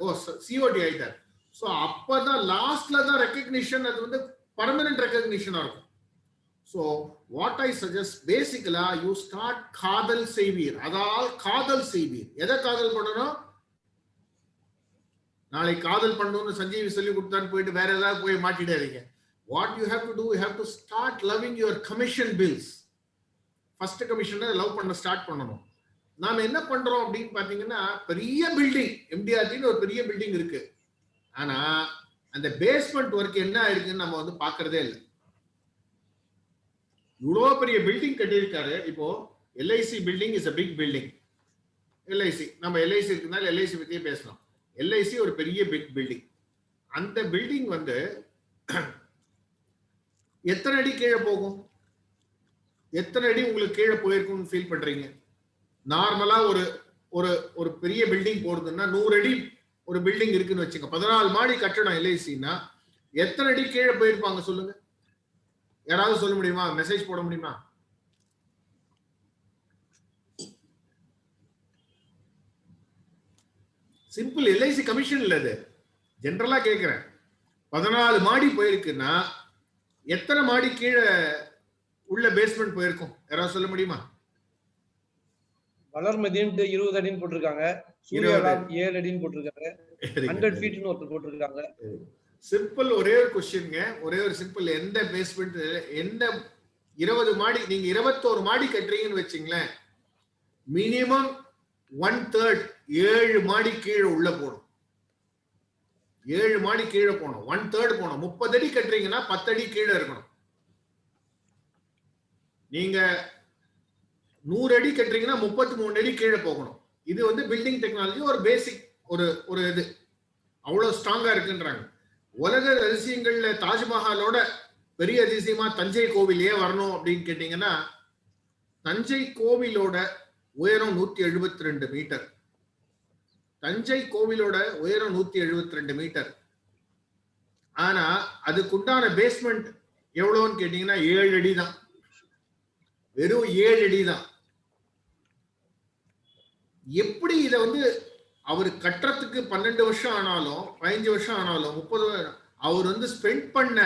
COT ஆயிட்டாரு. ஸோ அப்பதான் லாஸ்ட்ல தான் ரெகக்னிஷன், அது பர்மனன்ட் ரெகக்னிஷனா இருக்கும். ஸோ வாட் ஐ சஜஸ்ட், பேசிக்கலா யூ ஸ்டார்ட் காதல் செய்வீர். அதால் காதல் செய்வீர். எதை காதல் பண்ணணும்? நாளை காதல் பண்ணணும்னு சஞ்சீவி சொல்லி கொடுத்தான்னு போயிட்டு வேற ஏதாவது போய் மாட்டிடாதீங்க. What you have to do, you have to start loving your commission bills. First கமிஷனை லவ் பண்ண ஸ்டார்ட் பண்ணணும். நாம என்ன பண்றோம் அப்படின்னு பாத்தீங்கன்னா, பெரிய பில்டிங், MDRTன்னு ஒரு பெரிய பில்டிங் இருக்கு. ஆனா அந்த பேஸ்மெண்ட் ஒர்க் என்ன ஆயிருக்குன்னு நம்ம பாக்குறதே இல்லை. இவ்வளோ பெரிய பில்டிங் கட்டியிருக்காரு. இப்போ LIC building is a big building. LIC நம்ம LIC இருக்குனால LIC பத்தியே பேசலாம். LIC ஒரு பெரிய பிக் பில்டிங். அந்த பில்டிங் வந்து எத்தனை அடி கீழே போகும்? எத்தனை அடி உங்களுக்கு கீழே போயிருக்கும்னு ஃபீல் பண்றீங்க? நார்மலா ஒரு ஒரு ஒரு பெரிய பில்டிங் போடுதுன்னா 100 அடி ஒரு பில்டிங் இருக்குன்னு வச்சுங்க. 14 மாடி கட்டடம் LICனா எத்தனை அடி கீழே போயிருப்பாங்க சொல்லுங்க? யாராவது சொல்ல முடியுமா? மெசேஜ் போட முடியுமா? சிம்பிள். LIC கமிஷன் இல்ல, அது ஜெனரலா கேக்குறேன். 14 மாடி போயிருக்குன்னா எத்தனை மாடி கீழே உள்ள பேஸ்மெண்ட் போயிருக்கும்? யாராவது சொல்ல முடியுமா? வளர்மதின்ட்டு 20 அடின்னு போட்டிருக்காங்க. சூர்யாலாம் 7 அடின்னு போட்டிருக்காங்க. 100 ஃபீட்னு ஒருத்தர் போட்டிருக்காங்க. சிம்பிள். ஒரே ஒரு கொஸ்டின்ங்க, ஒரே ஒரு சிம்பிள். எந்த பேஸ்மெண்ட், எந்த 20 மாடி, நீங்க 21 மாடி கட்டுறீங்கன்னு வச்சுங்களேன், மினிமம் 1/3 7 மாடி கீழே உள்ள போடும். 7 மாடி கீழே போகணும், 1/3 போகணும். 30 அடி கட்டுறீங்கன்னா 10 அடி கீழே இருக்கணும். நீங்க 100 அடி கட்டுறீங்கன்னா 33 அடி கீழே போகணும். இது வந்து பில்டிங் டெக்னாலஜி ஒரு பேசிக் ஒரு இது அவ்வளவு ஸ்ட்ராங்கா இருக்குன்றாங்க. உலக அதிசயங்கள்ல தாஜ்மஹாலோட பெரிய அதிசயமா தஞ்சை கோவில் ஏன் வரணும் அப்படின்னு கேட்டீங்கன்னா, தஞ்சை கோவிலோட உயரம் 172 மீட்டர். தஞ்சை கோவிலோட உயரம் 172 மீட்டர். ஆனா அதுக்குண்டான பேஸ்மெண்ட் எவ்வளவுன்னு கேட்டீங்கன்னா 7 அடி தான். வெறும் 7 அடி தான். எப்படி இத வந்து அவர் கட்டுறதுக்கு 12 வருஷம் ஆனாலும் 15 வருஷம் ஆனாலும் 30 அவர் வந்து ஸ்பெண்ட் பண்ண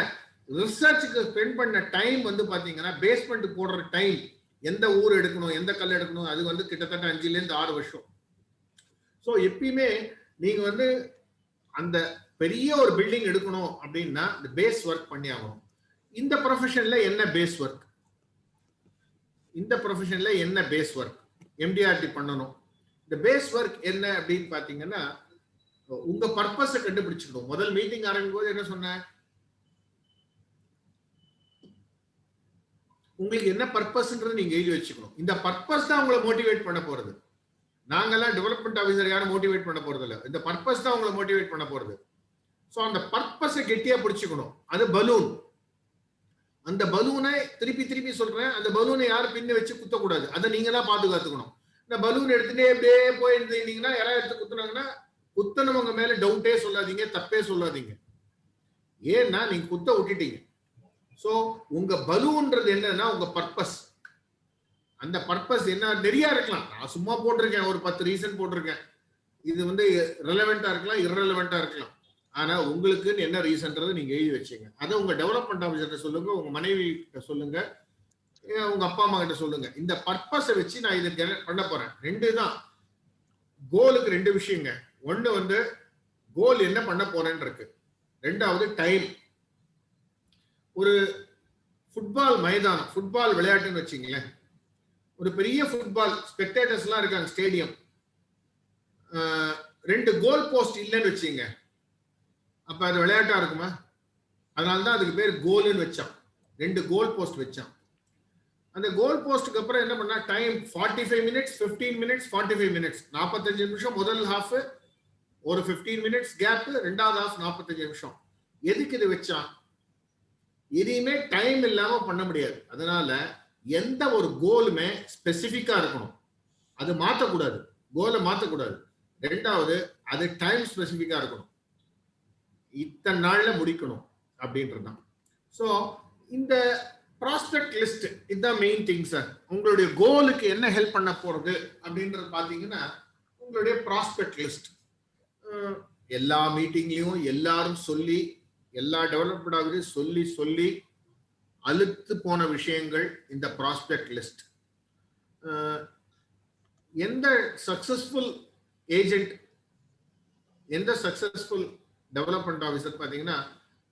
ரிசர்ச்சுக்கு ஸ்பெண்ட் பண்ண டைம் வந்து பாத்தீங்கன்னா, பேஸ்மெண்ட் போடுற டைம், எந்த ஊர் எடுக்கணும், எந்த கல் எடுக்கணும், அது வந்து கிட்டத்தட்ட 5 இருந்து 6 வருஷம். ஸோ எப்பயுமே நீங்க வந்து அந்த பெரிய ஒரு பில்டிங் எடுக்கணும் அப்படின்னா இந்த பேஸ் ஒர்க் பண்ணி ஆகணும். இந்த ப்ரொஃபஷன்ல என்ன பேஸ் ஒர்க்? இந்த ப்ரொஃபஷன்ல என்ன பேஸ் ஒர்க் MDRT பண்ணணும்? இந்த பேஸ் ஒர்க் என்ன அப்படின்னு பாத்தீங்கன்னா, உங்க பர்பஸை கண்டுபிடிச்சுக்கணும். முதல் மீட்டிங் ஆரம்பிக்கும் போது என்ன சொன்னேன், உங்களுக்கு என்ன பர்பஸ்ன்றது நீங்க எழுதி வச்சுக்கணும். இந்த பர்பஸ் தான் உங்களை மோட்டிவேட் பண்ண போறது. நாங்கெல்லாம் டெவலப்மெண்ட் ஆஃபீஸர் யாரும் மோட்டிவேட் பண்ண போறது இல்லை. இந்த பர்பஸ் தான் உங்களை மோட்டிவேட் பண்ண போறது. ஸோ அந்த பர்பஸை கெட்டியா பிடிச்சுக்கணும். அது பலூன். அந்த பலூனை திருப்பி திருப்பி சொல்றேன், அந்த பலூனை யாரும் பின்ன வச்சு குத்தக்கூடாது. அதை நீங்க தான் பாதுகாத்துக்கணும். இந்த பலூன் எடுத்துட்டே அப்படியே போயிருந்தீங்கன்னா, யாராவது எடுத்து குத்துனாங்கன்னா, குத்தனவங்க மேல டவுட்டே சொல்லாதீங்க, தப்பே சொல்லாதீங்க. ஏன்னா நீங்க குத்த விட்டுட்டீங்க. ஸோ உங்க பலூன்றது என்னன்னா உங்க பர்பஸ். அந்த பர்பஸ் என்ன நிறைய இருக்கலாம். நான் சும்மா போட்டிருக்கேன், ஒரு 10 ரீசன் போட்டிருக்கேன். இது வந்து ரெலவெண்டா இருக்கலாம், இரலவெண்டா இருக்கலாம். ஆனா உங்களுக்கு என்ன ரீசன்றது நீங்க எழுதி வச்சீங்க. அதை உங்க டெவலப்மெண்ட் ஆஃபீஸர்கிட்ட சொல்லுங்க, உங்க மனைவி கிட்ட சொல்லுங்க, உங்க அப்பா அம்மா கிட்ட சொல்லுங்க. இந்த பர்பஸை வச்சு நான் இதை பண்ண போறேன். 2 தான் கோலுக்கு. 2 விஷயங்க. ஒண்ணு வந்து கோல் என்ன பண்ண போறேன்னு இருக்கு. 2வது டைம். ஒரு ஃபுட்பால் மைதானம், ஃபுட்பால் விளையாட்டுன்னு வச்சுங்களேன், ஒரு பெரிய ஃபுட்பால் ஸ்பெக்டேட்டர்ஸ் எல்லாம் இருக்காங்க ஸ்டேடியம். 2 கோல் போஸ்ட் இல்லைன்னு வச்சுங்க, அப்ப அது விளையாட்டா இருக்குமா? அதனாலதான் அதுக்கு பேர் கோல்னு வச்சான். 2 கோல் போஸ்ட் வச்சான். அந்த கோல் போஸ்டுக்கு அப்புறம் என்ன பண்ணா, டைம் 45 மினிட்ஸ், 15 மினிட்ஸ், 45 மினிட்ஸ், 45 நிமிஷம் முதல் ஹாஃப், ஒரு 15 மினிட்ஸ் கேப், 2வது ஹாஃப் 45 நிமிஷம். எதுக்கு இது வச்சான்? எதையுமே டைம் இல்லாம பண்ண முடியாது. அதனால எந்த ஒரு கோலுமே ஸ்பெசிபிக்கா இருக்கணும். அது மாத்தக்கூடாது, கோலை மாத்தக்கூடாது. 2வது அது டைம் ஸ்பெசிபிக்கா இருக்கணும். இத்தனை நாள்ல முடிக்கணும் அப்படின்றதுதான். ஸோ இந்த ப்ராஸ்பெக்ட் லிஸ்ட் இதுதான் மெயின் திங் சார். உங்களுடைய கோலுக்கு என்ன ஹெல்ப் பண்ண போறது அப்படின்றது பாத்தீங்கன்னா, உங்களுடைய ப்ராஸ்பெக்ட் லிஸ்ட். எல்லா மீட்டிங்லயும் எல்லாரும் சொல்லி, எல்லா டெவலப்மெண்ட் ஆகுது சொல்லி சொல்லி அழுத்து போன விஷயங்கள் இந்த ப்ராஸ்பெக்ட் லிஸ்ட். எந்த சக்சஸ்ஃபுல் ஏஜென்ட், எந்த சக்சஸ்ஃபுல் டெவலப்மெண்ட் ஆஃபீஸர் பாத்தீங்கன்னா,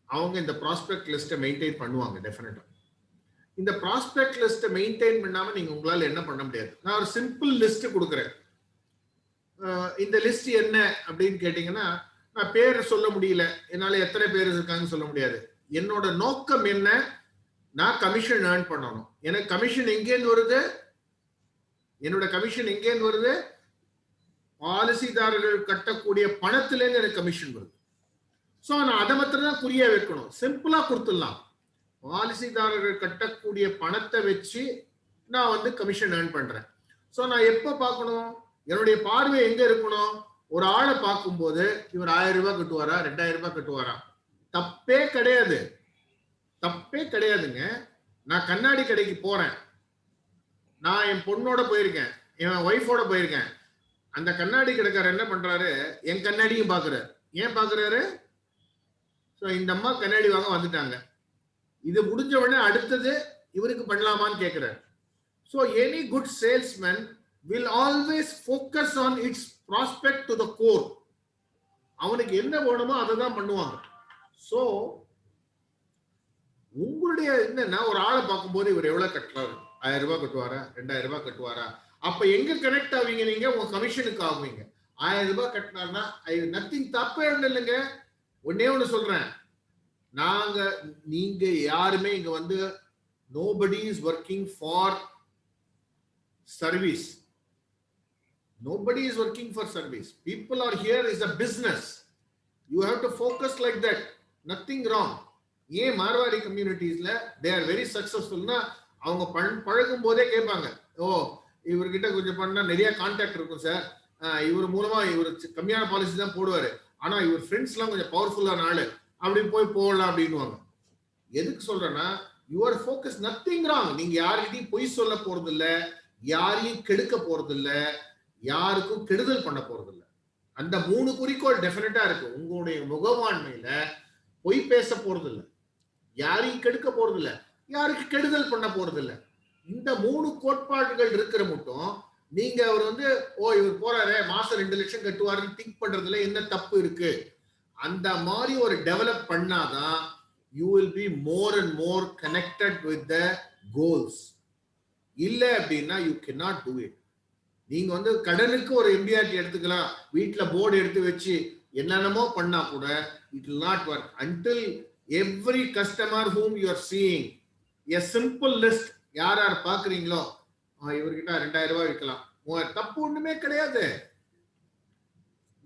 அவங்க இந்த ப்ராஸ்பெக்ட் லிஸ்ட்டை மெயின்டைன் பண்ணுவாங்க டெஃபினட்டா. இந்த ப்ராஸ்பெக்ட் லிஸ்ட்டை மெயின்டைன் பண்ணாம நீங்க உங்களால என்ன பண்ண முடியாது. நான் ஒரு சிம்பிள் லிஸ்ட் கொடுக்குறேன். இந்த லிஸ்ட் என்ன அப்படின்னு கேட்டீங்கன்னா, நான் பேர் சொல்ல முடியல, என்னால எத்தனை பேர் இருக்காங்கன்னு சொல்ல முடியாது. என்னோட நோக்கம் என்ன, நான் கமிஷன் ஏர்ன் பண்ணணும். எனக்கு கமிஷன் எங்கேருந்து வருது? என்னோட கமிஷன் எங்கேருந்து வருது? பாலிசிதாரர்கள் கட்டக்கூடிய பணத்திலேருந்து எனக்கு கமிஷன் வருது. சோ நான் அதை மாத்திரம் தான் குறியா வைக்கணும். சிம்பிளா கொடுத்துடலாம். பாலிசிதாரர்கள் கட்டக்கூடிய பணத்தை வச்சு நான் வந்து கமிஷன் ஏர்ன் பண்றேன். சோ நான் எப்ப பார்க்கணும்? என்னுடைய பார்வை எங்க இருக்கணும்? ஒரு ஆளை பார்க்கும்போது இவர் 1000 ரூபாய் கட்டுவாரா, 2000 ரூபாய் கட்டுவாரா? தப்பே கிடையாது, தப்பே கிடையாதுங்க. நான் கண்ணாடி கடைக்கு போறேன், நான் என் பொண்ணோட போயிருக்கேன், என் ஒய்ஃபோட போயிருக்கேன். அந்த கண்ணாடி கடைக்காரர் என்ன பண்றாரு? என் கண்ணாடியும் பாக்குறாரு. ஏன் பாக்குறாரு? சோ இந்த அம்மா கண்ணாடி வாங்க வந்துட்டாங்க, இது முடிஞ்ச உடனே அடுத்தது இவருக்கு பண்ணலாமான்னு கேட்கிறார். So any good salesman will always focus on its prospect to the core. அவனுக்கு என்ன வேணுமோ அதை தான் பண்ணுவாங்க. சோ உங்களுடைய என்னன்னா, ஒரு ஆளை பார்க்கும்போது இவர் எவ்வளவு கட்டுறாரு, 1000 ரூபாய் கட்டுவாரா, 2000 ரூபாய் கட்டுவாரா, அப்ப எங்க கனெக்ட் ஆவீங்க? நீங்க உங்க கமிஷனுக்கு ஆகுவீங்க. 1000 ரூபாய் கட்டினார்னா நத்திங், தப்பே இல்லைங்க. ஒன்னே ஒண்ணு சொல்றேன், நீங்க யாருமே இங்க வந்து nobody is working for service. Nobody is working for service. People are here is a business. You have to focus like that. Nothing wrong. ஏன் Marwari கம்யூனிட்டிஸ்ல they are very successful னா அவங்க பழகும் போதே கேட்பாங்க, ஓ இவர்கிட்ட கொஞ்சம் பண்ணா நிறைய கான்டாக்ட் இருக்கும் சார், இவர் மூலமா இவர் கம்மியான பாலிசி தான் போடுவாரு, ஆனா இவர் ஃப்ரெண்ட்ஸ் எல்லாம் கொஞ்சம் பவர்ஃபுல்லான ஆளு, அப்படி போடலாம் அப்படின்னுவாங்க. எதுக்கு சொல்றேன்னா, யுவர் ஃபோக்கஸ், நத்திங் ராங். நீங்க யாருக்கிட்டையும் பொய் சொல்ல போறது இல்ல, யாரையும் கெடுக்க போறது இல்ல, யாருக்கும் கெடுதல் பண்ண போறது இல்ல. அந்த 3 குறிக்கோள் டெஃபினட்டா இருக்கு. உங்களுடைய முகவாண்மையில பொய் பேச போறது இல்ல, யாரையும் கெடுக்க போறது இல்ல, யாருக்கு கெடுதல் பண்ண போறது இல்ல. இந்த 3 கோட்பாடுகள் இருக்கிற மட்டும் நீங்க அவர் வந்து இவர் போறாரு மாசம் 2 லட்சம் கட்டுவாருன்னு திங்க் பண்றதுல என்ன தப்பு இருக்கு? அந்த மாதிரி ஒரு டெவலப் பண்ணாதான் you will be more and more connected with the goals. இல்ல அப்படின்னா you cannot do it. நீங்க வந்து கடனுக்கு ஒரு MDRT எடுத்துக்கலாம், வீட்டுல போர்டு எடுத்து வச்சு என்னென்னமோ பண்ணா கூட it will not work until every customer whom you are seeing a simple list, யார் யார் பாக்குறீங்களோ இவர்கிட்ட 2000 ரூபாய் விற்கலாம், 3000, தப்பு ஒண்ணுமே கிடையாது.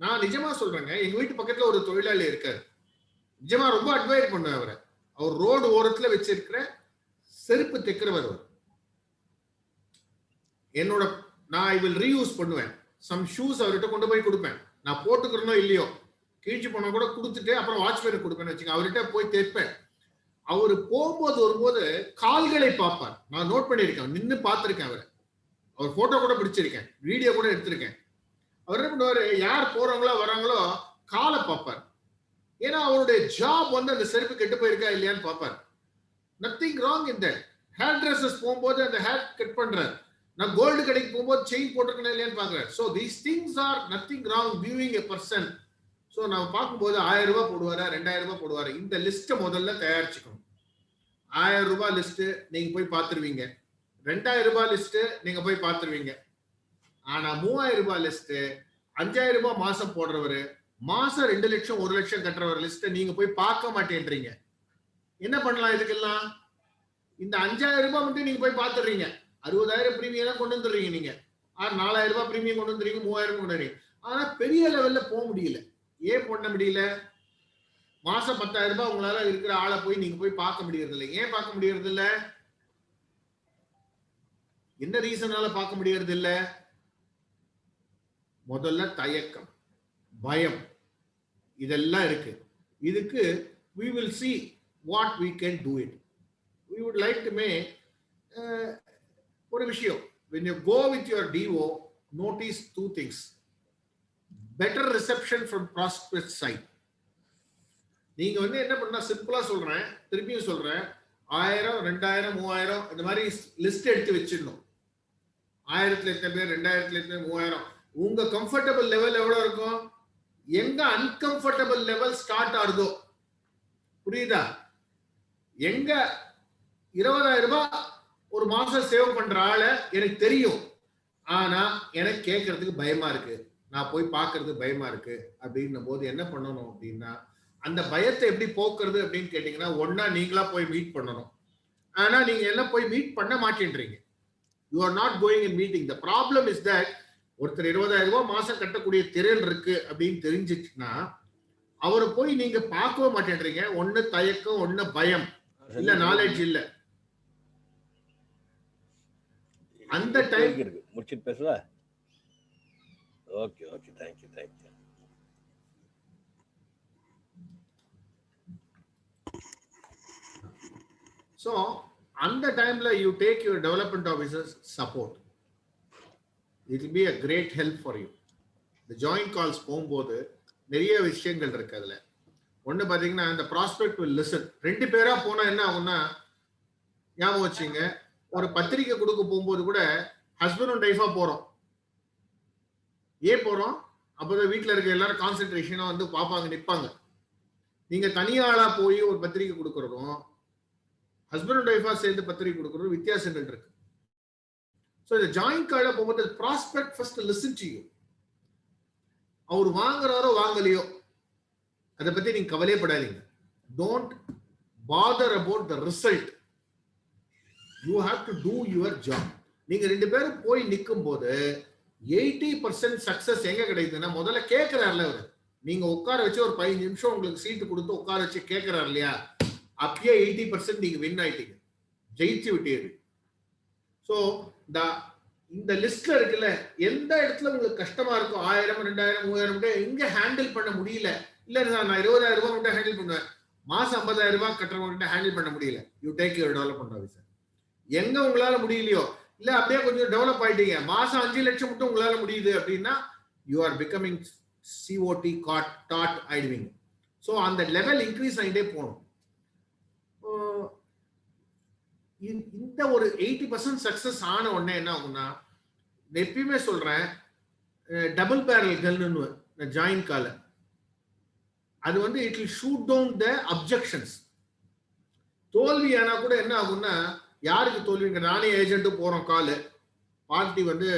நான் நிஜமா சொல்றேங்க, எங்க வீட்டு பக்கத்துல ஒரு தொழிலாளி இருக்காரு, நிஜமா ரொம்ப அட்வைர் பண்ணுவேன் அவரை. அவர் ரோடு ஓரத்துல வச்சிருக்கிற செருப்பு தைக்கிறவர். என்னோட நான் ஐ வில் ரீயூஸ் பண்ணுவேன். சம் ஷூஸ் அவர்கிட்ட கொண்டு போய் கொடுப்பேன், நான் போட்டுக்கிறனோ இல்லையோ, கீழ்ச்சி போன கூட கொடுத்துட்டு அப்புறம் வாட்ச்மேனுக்கு கொடுப்பேன்னு வச்சுக்கோங்க. அவர்கிட்ட போய் தைப்பேன். அவரு போகும்போது வரும்போது கால்களை பார்ப்பார். நான் நோட் பண்ணியிருக்கேன், நின்று பார்த்திருக்கேன் அவரை. அவர் போட்டோ கூட பிடிச்சிருக்கேன், வீடியோ கூட எடுத்திருக்கேன். அவர் என்ன பண்ணுவாரு, யார் போறவங்களோ வராங்களோ காலை பார்ப்பார். ஏன்னா அவருடைய ஜாப் வந்து அந்த செருப்பு கெட்டு போயிருக்கா இல்லையான்னு பார்ப்பார். Nothing wrong in that. Hair dresses போகும்போது அந்த ஹேர் கட் பண்றாரு, நான் கோல்டு கடைக்கு போகும்போது செயின் போட்டிருக்கேன் இல்லையான்னு பாக்குறாரு. So these things are nothing wrong viewing a person. So நம்ம பார்க்கும்போது 1000 ரூபாய் போடுவாரா, 2000 ரூபாய் போடுவாரு, இந்த லிஸ்ட்டை முதல்ல தயாரிச்சுக்கணும். 1000 ரூபாய் லிஸ்ட் நீங்க போய் பார்த்துருவீங்க, 2000 ரூபாய் லிஸ்ட் நீங்க போய் பார்த்துருவீங்க. ஆனா 3000 ரூபாய் லிஸ்ட், 5000 ரூபாய் மாசம் போடுறவரு, மாசம் 2 லட்சம் 1 லட்சம் கட்டுறவர் லிஸ்ட் நீங்க போய் பார்க்க மாட்டேன்றீங்க. என்ன பண்ணலாம் இதுக்கெல்லாம்? இந்த 5000 ரூபாய் மட்டும் நீங்க போய் பார்த்துடுறீங்க, 60000 பிரீமியம் தான் கொண்டு வந்துடுறீங்க. நீங்க 4000 ரூபாய் பிரீமியம் கொண்டு வந்துடுறீங்க, 3000 கொண்டு வந்துடுறீங்க. ஆனா பெரிய லெவல்ல போக முடியல. ஏன் பண்ண முடியல? மாசம் 10000 ரூபாய் உங்களால இருக்கிற ஆளை போய் நீங்க போய் பார்க்க முடியறது இல்லை. ஏன் பார்க்க முடியறது இல்ல? என்ன ரீசனால பார்க்க முடியறது இல்ல? முதல்ல தயக்கம், பயம், இதெல்லாம் இருக்கு. இதுக்கு we will see what we can do it. We would like to make ஒரு விஷயம், when you go with your DO, notice 2 things. Better reception from prospect side. நீங்க வந்து என்ன பண்ணா, சிம்பிளா சொல்றேன், திருப்பியும் சொல்றேன், 1000, 2000, 3000 இந்த மாதிரி லிஸ்ட் எடுத்து வச்சிடணும். 1000ல எத்தனை பேர், 2000ல எத்தனை, 3000. உங்க கம்ஃபர்டபிள் லெவல் எவ்வளவு இருக்கும்? எங்க அன்கம்ஃபர்டபிள் லெவல் ஸ்டார்ட் ஆகுதோ, புரியுதா? எங்க 20000 ரூபாய் ஒரு மாசம் சேவ் பண்ற ஆளை எனக்கு தெரியும், ஆனா எனக்கு கேட்கறதுக்கு பயமா இருக்கு, நான் போய் பார்க்கறது பயமா இருக்கு அப்படின்னும் போது என்ன பண்ணணும் அப்படின்னா, அந்த பயத்தை எப்படி போக்குறது அப்படின்னு கேட்டீங்கன்னா, ஒன்னா நீங்களா போய் மீட் பண்ணணும். ஆனா நீங்க எல்லாம் போய் மீட் பண்ண மாட்டேன்றீங்க. You are not going and meeting. The problem is that ஒருத்தர் 20,000 ரூபாய் மாசம் கட்டக்கூடிய திறன் இருக்கு அப்படின்னு தெரிஞ்சிச்சுன்னா அவரை போய் நீங்க பார்க்கவே மாட்டேன்றீங்க. ஒண்ணு தயக்கம், ஒண்ணு பயம், இல்ல நாலேஜ் இல்ல. அந்த டைம் இருக்கு. முடிச்சிட்டு பேசவா? Okay okay, thank you thank you. So அந்த டைம்ல you take your development officers support. It will be a great help for you. The joint calls போகும்போது நிறைய விஷயங்கள் இருக்கு அதுல. ஒண்ணு பாத்தீங்கன்னா இந்த ப்ராஸ்பெக்ட் will listen. ரெண்டு பேரா போனா என்ன ஆகும்னா, ஞாபகம் வச்சுங்க, ஒரு பத்திரிக்கை கொடுக்க போகும்போது கூட ஹஸ்பண்ட் அண்ட் ஒய்ஃபா போறோம். ஏன் போறோம்? அப்பதான் வீட்டுல இருக்க எல்லாரும் கான்சென்ட்ரேஷனா வந்து பாப்பாங்க, நிப்பாங்க. நீங்க தனியாளா போய் ஒரு பத்திரிக்கை கொடுக்கறதும் ஹஸ்பண்ட் அண்ட் ஒய்ஃபா சேர்ந்து பத்திரிக்கை கொடுக்கறதும் வித்தியாசங்கள் இருக்கு. ஸோ இந்த ஜாயிண்ட் கார்ல போகும்போது prospect first listen to you. அவர் வாங்குறாரோ வாங்கலையோ அதை பத்தி நீங்க கவலைப்படாதீங்க. Don't bother about the result. You have to do your job. நீங்க ரெண்டு பேரும் போய் நிற்கும் போது 80% சக்சஸ் எங்க கிடைக்குதுன்னா, முதல்ல கேட்கிறாருல அவரு, நீங்க உட்கார வச்சு ஒரு 15 நிமிஷம் உங்களுக்கு சீட்டு கொடுத்து உட்கார வச்சு கேட்கிறாரு இல்லையா, அப்பயே 80% நீங்க வின் ஆயிட்டீங்க, ஜெயிச்சு விட்டீர்கள். ஸோ இந்த லிஸ்ட்ல இருக்குல்ல, எந்த இடத்துல உங்களுக்கு கஷ்டமா இருக்கும், 1000, 2000, 3000 எங்க ஹேண்டில் பண்ண முடியல, இல்ல நான் 20,000 ரூபாய் மட்டும் ஹேண்டில் பண்ணுவேன், மாசம் 50,000 ரூபாய் கட்டுறவங்க ஹேண்டில் பண்ண முடியல, you take your development officer. எங்க உங்களால முடியலையோ, இல்ல அப்படியே கொஞ்சம் டெவலப் ஆயிட்டீங்க, மாசம் 5 லட்சம் மட்டும் உங்களால முடியுது அப்படின்னா, you are becoming COT dot ஆயிடுவீங்க. ஸோ அந்த லெவல் இன்க்ரீஸ் ஆகிட்டே போகணும். இந்த ஒரு 80% சக்சஸ் ஆன உடனே என்ன ஆகும்னா, எப்பயுமே சொல்றேன், டபுள் பேரல் கன்னு ஜாயிண்ட் கால, அது வந்து it will shoot down the objections. தோல்வி ஆனா கூட என்ன ஆகும்னா, யாருக்கு தோல்விங்க, நானே ஏஜென்ட்டும் போறோம், காலு பார்ட்டி வந்து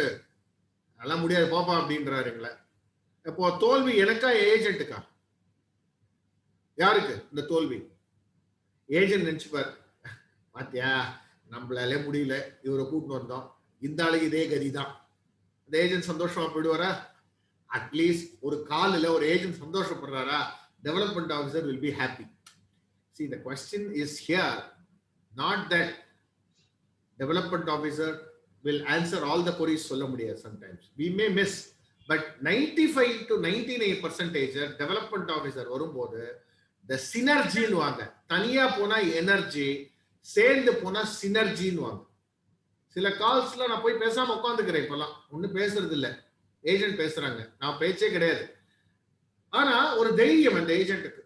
அதெல்லாம் முடியாது பாப்பா அப்படின்றாருங்களே. இப்போ தோல்வி எனக்கா ஏஜென்ட்டுக்கா? யாருக்கு இந்த தோல்வி? ஏஜென்ட் நினைச்சுப்பாரு, பாத்தியா நம்மளாலே முடியல, இவரை கூட்டிட்டு வந்தோம், இந்த ஆளுக்கு இதே கதி தான். அந்த ஏஜென்ட் சந்தோஷமா போயிடுவாரா? அட்லீஸ்ட் ஒரு காலில் ஒரு ஏஜென்ட் சந்தோஷப்படுறாரா? Development officer will be happy. See, the question is here, not that development officer will answer all the queries சொல்ல முடியாது. Sometimes we may miss, but 95 to 99% development officer வரும்போது the synergy வாங்க. தனியா போனா எனர்ஜி, சேர்ந்து போனா சினர்ஜின்னு வாங்க. சில கால்ஸ்ல நான் போய் பேசாம உட்காந்துக்கிறேன், இப்பெல்லாம் ஒன்னும் பேசுறது இல்ல, ஏஜென்ட் பேசுறாங்க, நான் பேச்சே கிடையாது. ஆனா ஒரு தைரியம் அந்த ஏஜென்ட்டுக்கு,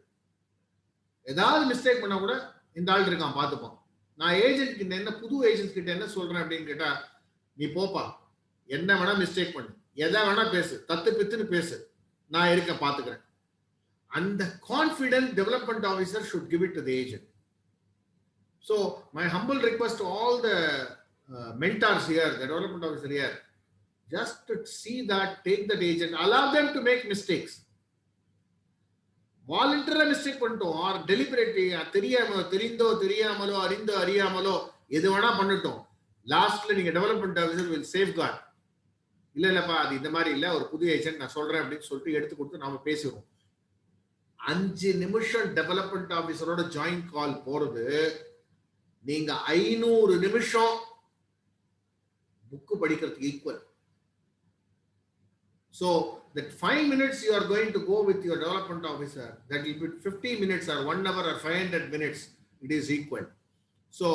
ஏதாவது மிஸ்டேக் பண்ணா கூட இந்த ஆள் இருக்கான் பார்த்துப்போம். நான் ஏஜென்ட் கிட்ட என்ன, புது ஏஜென்ட் கிட்ட என்ன சொல்றேன் அப்படின்னு கேட்டா, நீ போப்பா, என்ன வேணா மிஸ்டேக் பண்ணு, எதை வேணா பேசு, தத்து பித்துன்னு பேசு, நான் இருக்கேன் பாத்துக்கிறேன். அந்த confident development officer should give it to the agent. So my humble request to all the mentors here, the development officer here, just to see that, take that agent, allow them to make mistakes. வாலண்டரா mistake பண்ணிட்டோம், or deliberately, தெரியாம, தெரிந்தோ தெரியாமலோ, அறிந்தோ அறியாமலோ, எது வேணா பண்ணிட்டோம், லாஸ்ட்ல நீங்க development officer will safe card. இல்ல இல்லப்பா அது இந்த மாதிரி இல்ல, ஒரு புது ஏஜென்ட் நான் சொல்றேன் அப்படின்னு சொல்லிட்டு எடுத்து கொடுத்து நாம பேசிடுவோம். 5 நிமிஷம் டெவலப்மெண்ட் ஆஃபீஸரோட ஜாயிண்ட் கால் போறது, நீங்க 500 நிமிஷம் புக்கு படிக்கிறதுக்கு equal. So that 5 minutes you are going to go with your development officer, that will be 50 minutes or 1 hour or 500 minutes, it is equal. So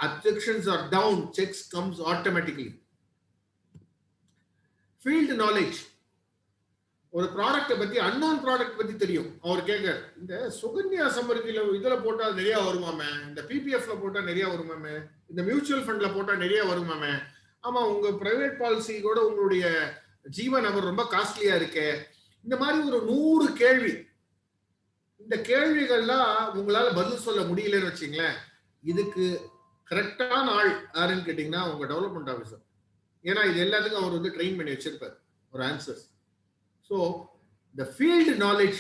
objections are down, checks comes automatically. Field knowledge, ஒரு ப்ராடக்ட்டை பத்தி, unknown product பத்தி தெரியும், அவர் கேட்கார், இந்த சுகன்யா சமரிதியில இதுல போட்டா நிறைய வருமாமே, இந்த பிபிஎஃப்ல போட்டா நிறைய வருமாமே, இந்த மியூச்சுவல் ஃபண்ட்ல போட்டா நிறைய வருமாமே, ஆமா உங்க பிரைவேட் பாலிசி கூட உங்களுடைய ஜீவன் அவர் ரொம்ப காஸ்ட்லியா இருக்கு, இந்த மாதிரி ஒரு 100 கேள்வி. இந்த கேள்விகள்லாம் உங்களால பதில் சொல்ல முடியலன்னு வச்சுங்களேன், இதுக்கு கரெக்டான ஆள் யாருன்னு கேட்டீங்கன்னா உங்க டெவலப்மெண்ட் ஆஃபீஸர். ஏன்னா இது எல்லாத்துக்கும் அவர் வந்து ட்ரெயின் பண்ணி வச்சிருப்பார் ஒரு answers. So the field knowledge,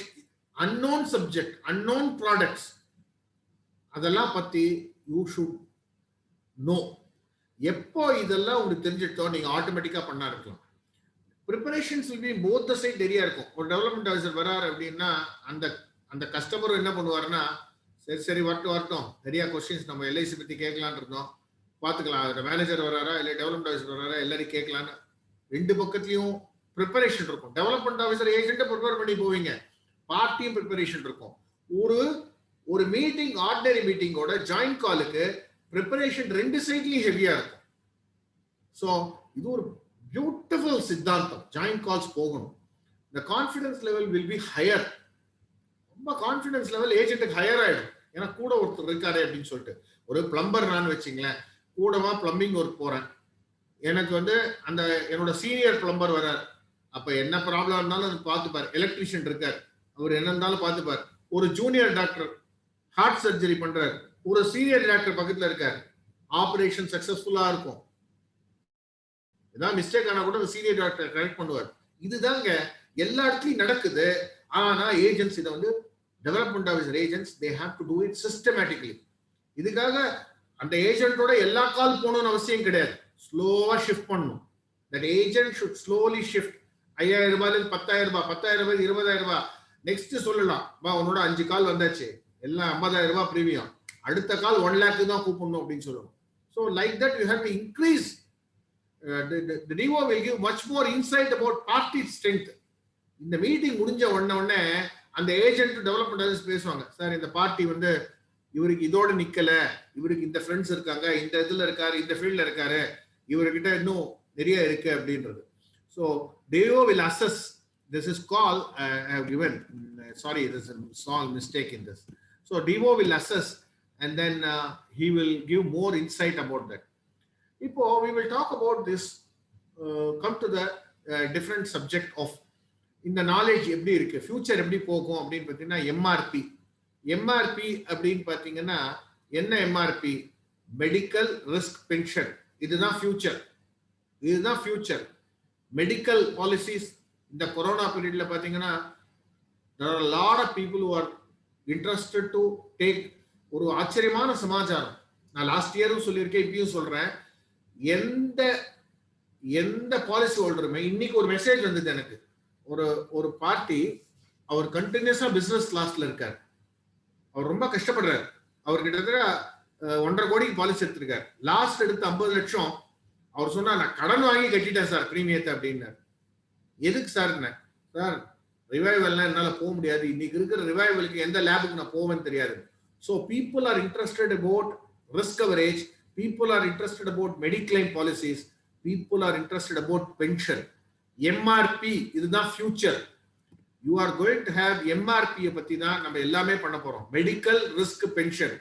unknown subject, unknown products, அதெல்லாம் பத்தி யூ ஷுட் நோ. எப்போ இதெல்லாம் உங்களுக்கு தெரிஞ்சிட்டோ நீங்க ஆட்டோமேட்டிக்கா பண்ண இருக்கலாம். Preparations will be both the side நிறைய இருக்கும். ஒரு டெவலப்மெண்ட் ஆஃபீஸர் வராரு அப்படின்னா அந்த அந்த கஸ்டமரும் என்ன பண்ணுவாருன்னா, சரி வரட்டும் நிறைய கொஸ்டின்ஸ் நம்ம எல்ஐசி பத்தி கேட்கலான்னு இருந்தோம், பார்த்துக்கலாம். அந்த மேனேஜர் வராரா இல்லை டெவலப்மெண்ட் ஆஃபீஸர் வராரா எல்லாரையும் கேட்கலான்னு ரெண்டு பக்கத்துலயும் ப்ரிப்பரேஷன் இருக்கும். டெவலப்மெண்ட் ஆஃபீஸர் ஏஜென்ட்டை ப்ரிப்பேர் பண்ணி போவீங்க, பார்ட்டியும் ப்ரிப்பரேஷன் இருக்கும். ஒரு மீட்டிங் ஆர்டினரி மீட்டிங்கோட ஜாயிண்ட் காலுக்கு ப்ரிப்பரேஷன் ரெண்டு சைட்லயும் ஹெவியா இருக்கும். ஸோ இது ஒரு பியூட்டிஃபுல் சித்தாந்தம். ஜாயிண்ட் கால்ஸ் போகணும். இந்த confidence level will be higher. ரொம்ப கான்ஃபிடன்ஸ் லெவல் ஏஜென்ட்டுக்கு ஹையர் ஆயிடும். ஏன்னா கூட ஒருத்தர் இருக்காரு அப்படின்னு சொல்லிட்டு. ஒரு பிளம்பர் நான் வச்சுங்களேன், கூடவா பிளம்பிங் ஒர்க் போறேன், எனக்கு வந்து அந்த என்னோட சீனியர் பிளம்பர் வர்றார், அப்ப என்ன ப்ராப்ளம் இருந்தாலும் அது பார்த்துப்பார். எலக்ட்ரீஷியன் இருக்கார், அவர் என்ன இருந்தாலும் பார்த்துப்பார். ஒரு ஜூனியர் டாக்டர் ஹார்ட் சர்ஜரி பண்றாரு, ஒரு சீனியர் டாக்டர் பக்கத்துல இருக்காரு, ஆபரேஷன் சக்சஸ்ஃபுல்லா இருக்கும். ஏதாவது மிஸ்டேக் ஆனா கூட சீனியர் டாக்டர் கரெக்ட் பண்ணுவார். இதுதாங்க எல்லா இடத்துலயும் நடக்குது. ஆனா ஏஜென்ட்ஸ் இதை வந்து development officer agents they have to do it systematically. இதுக்காக அந்த ஏஜென்ட்டோட எல்லா கால் போகணும்னு அவசியம் கிடையாது. ஸ்லோவா ஷிஃப்ட் பண்ணணும். That agent should slowly shift. 5000 ரூபாயிலிருந்து 10,000 ரூபாய், 10,000 ரூபாய், 20,000 ரூபாய். நெக்ஸ்ட் சொல்லலாம், உன்னோட 5 கால் வந்தாச்சு, எல்லாம் 50,000 ரூபாய் பிரீமியம், அடுத்த கால் 1 lakh தான் கூப்பிடணும் அப்படின்னு சொல்லணும். So like that you have to increase. The DO will give much more insight about party strength. இந்த மீட்டிங் முடிஞ்ச உடனே அந்த ஏஜென்ட் டெவலப்மெண்ட் பேசுவாங்க, சார் இந்த பார்ட்டி வந்து இவருக்கு இதோட நிக்கல, இவருக்கு இந்த ஃப்ரெண்ட்ஸ் இருக்காங்க, இந்த இதுல இருக்காரு, இந்த ஃபீல்ட்ல இருக்காரு, இவர்கிட்ட இன்னும் நிறைய இருக்கு அப்படின்றது. So DO will assess. This is called I have given sorry, there is a small mistake in this. So DO will assess and then he will give more insight about that. Ipo we will talk about this, come to the different subject of இந்த knowledge எப்படி இருக்கு, future எப்படி போகும் அப்படின்னு பார்த்தீங்கன்னா MRP அப்படின்னு பார்த்தீங்கன்னா என்ன? MRP medical risk pension. இதுதான் ஃபியூச்சர். மெடிக்கல் பாலிசிஸ் இந்த கொரோனா பீரியட்ல பார்த்தீங்கன்னா there are a lot of people who are interested to take. ஒரு ஆச்சரியமான சமாச்சாரம் நான் லாஸ்ட் இயரும் சொல்லியிருக்கேன், இப்பயும் சொல்றேன். எந்த பாலிசி ஹோல்டருமே இன்னைக்கு ஒரு மெசேஜ் வந்தது எனக்கு. ஒரு பார்ட்டி, அவர் கண்டினியூஸா பிசினஸ் கிளாஸ்ல இருக்காரு, அவர் ரொம்ப கஷ்டப்படுறாரு. அவர் கிட்டத்தட்ட 1.5 கோடிக்கு பாலிசி எடுத்திருக்காரு. லாஸ்ட் எடுத்து 50 லட்சம் அவர் சொன்னா, நான் கடன் வாங்கி கட்டிட்டேன் சார் பிரீமியத்தை அப்படின்னாரு. எதுக்கு சார்? சார் ரிவைவல்லாம் என்னால போக முடியாது, இன்னைக்கு இருக்கிற ரிவைவலுக்கு எந்த லேபுக்கு நான் போவேன்னு தெரியாது. So people are interested about risk coverage, people are interested about mediclaim policies, people are interested about pension. MRP இதுதான் future. You are going to have எம்ஆர்பியை பத்தி தான் நம்ம எல்லாமே பண்ண போறோம். மெடிக்கல் ரிஸ்க் பென்ஷன்,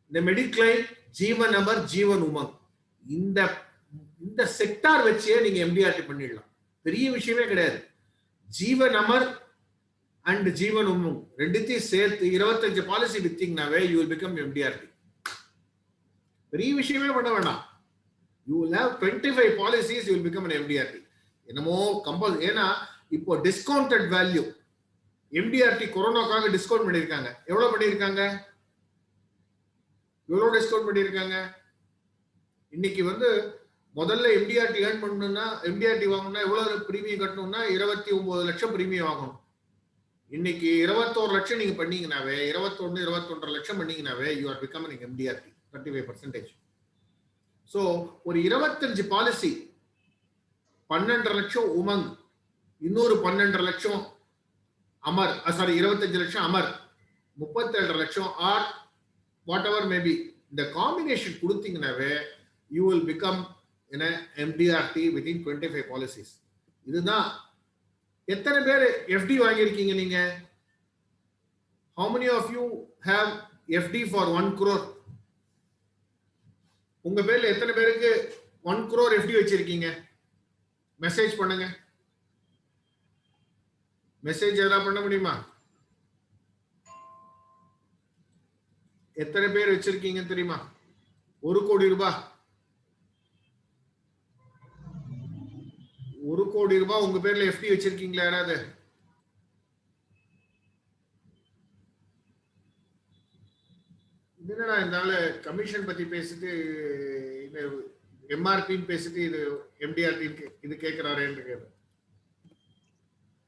இந்த மெடிக்ளைம், ஜீவன் அமர், ஜீவன் உமங், இந்த செக்டார் வச்சே நீங்க எம்டிஆர்டி பண்ணிடலாம். பெரிய விஷயமே கிடையாது. ஜீவன் அமர் அண்ட் ஜீவன் உமங் ரெண்டுத்தையும் சேர்த்து 25 பாலிசி வித்தீங்கன்னாவே யூ வில் பிகம் எம்டிஆர்டி. பெரிய விஷயமே பண்ண வேண்டாம். You will have 25 policies, you will become an MDRT. என்னமோ கம்பல். ஏன்னா இப்போ டிஸ்கவுண்டட் வேல்யூ எம்டிஆர்டி கொரோனாக்காக டிஸ்கவுண்ட் பண்ணியிருக்காங்க. எவ்வளவு பண்ணியிருக்காங்க? டிஸ்கவுண்ட் பண்ணியிருக்காங்க? இன்னைக்கு வந்து முதல்ல எம்டிஆர்டி ஏர்ன் பண்ணணும்னா, எம்டிஆர்டி வாங்கணும்னா எவ்வளவு பிரீமியம் கட்டணும்னா 29 லட்சம் பிரீமியம் வாங்கணும். இன்னைக்கு 21 லட்சம் நீங்க பண்ணீங்கன்னாவே, 21.5 லட்சம் பண்ணீங்கன்னாவே you are becoming MDRT 35%. So ஒரு 25 பாலிசி, 12.5 லட்சம் உமங், இன்னொரு 12.5 லட்சம் அமர், 25 லட்சம் அமர், 37 லட்சம் ஆர் வாட் எவர் மேபி, இந்த காம்பினேஷன் கொடுத்தீங்கன்னாவே you will become MDRT within 25 policies. இதுதான். எத்தனை பேர் FD வாங்கியிருக்கீங்க நீங்க? How many of you have FD for 1 crore? உங்க பேர்ல எத்தனை பேருக்கு 1 crore FD வச்சிருக்கீங்க? மெசேஜ் பண்ணுங்க. மெசேஜ் எல்லாம் பண்ண முடியுமா? எத்தனை பேர் வச்சிருக்கீங்க தெரியுமா? 1 கோடி ரூபாய், 1 கோடி ரூபாய் உங்க பேர்ல FD வச்சிருக்கீங்களா யாராவது? என்னடா இந்த கமிஷன் பத்தி பேசிட்டு எம்ஆர்பின்னு பேசிட்டு இது எம்டிஆர்டி இது கேட்கிறாரேன்னு கேட்கிறேன்.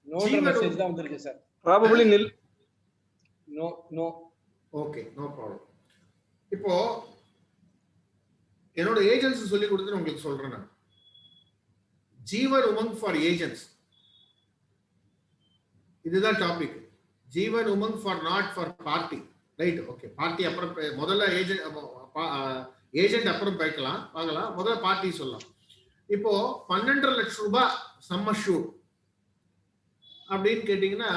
நோன்ற மெசேஜ் தான் வந்திருக்கு sir. Probably nil. No. Okay, no problem. இப்போ என்னோட ஏஜென்ட்ஸ் சொல்லி கொடுத்து உங்களுக்கு சொல்றேன் நான். ஜீவன் உமங் ஃபார் ஏஜென்ட்ஸ், இதுதான் topic. Jeevan Umang for not for party, right? Okay, party அப்புறம் முதல்ல ஏஜென்ட் அப்புறம் பார்க்கலாம். முதல்ல பார்ட்டி சொல்லலாம். இப்போ 12.5 லட்சம் ரூபாய் சம்ம ஷூட் அப்படின்னு கேட்டீங்கன்னா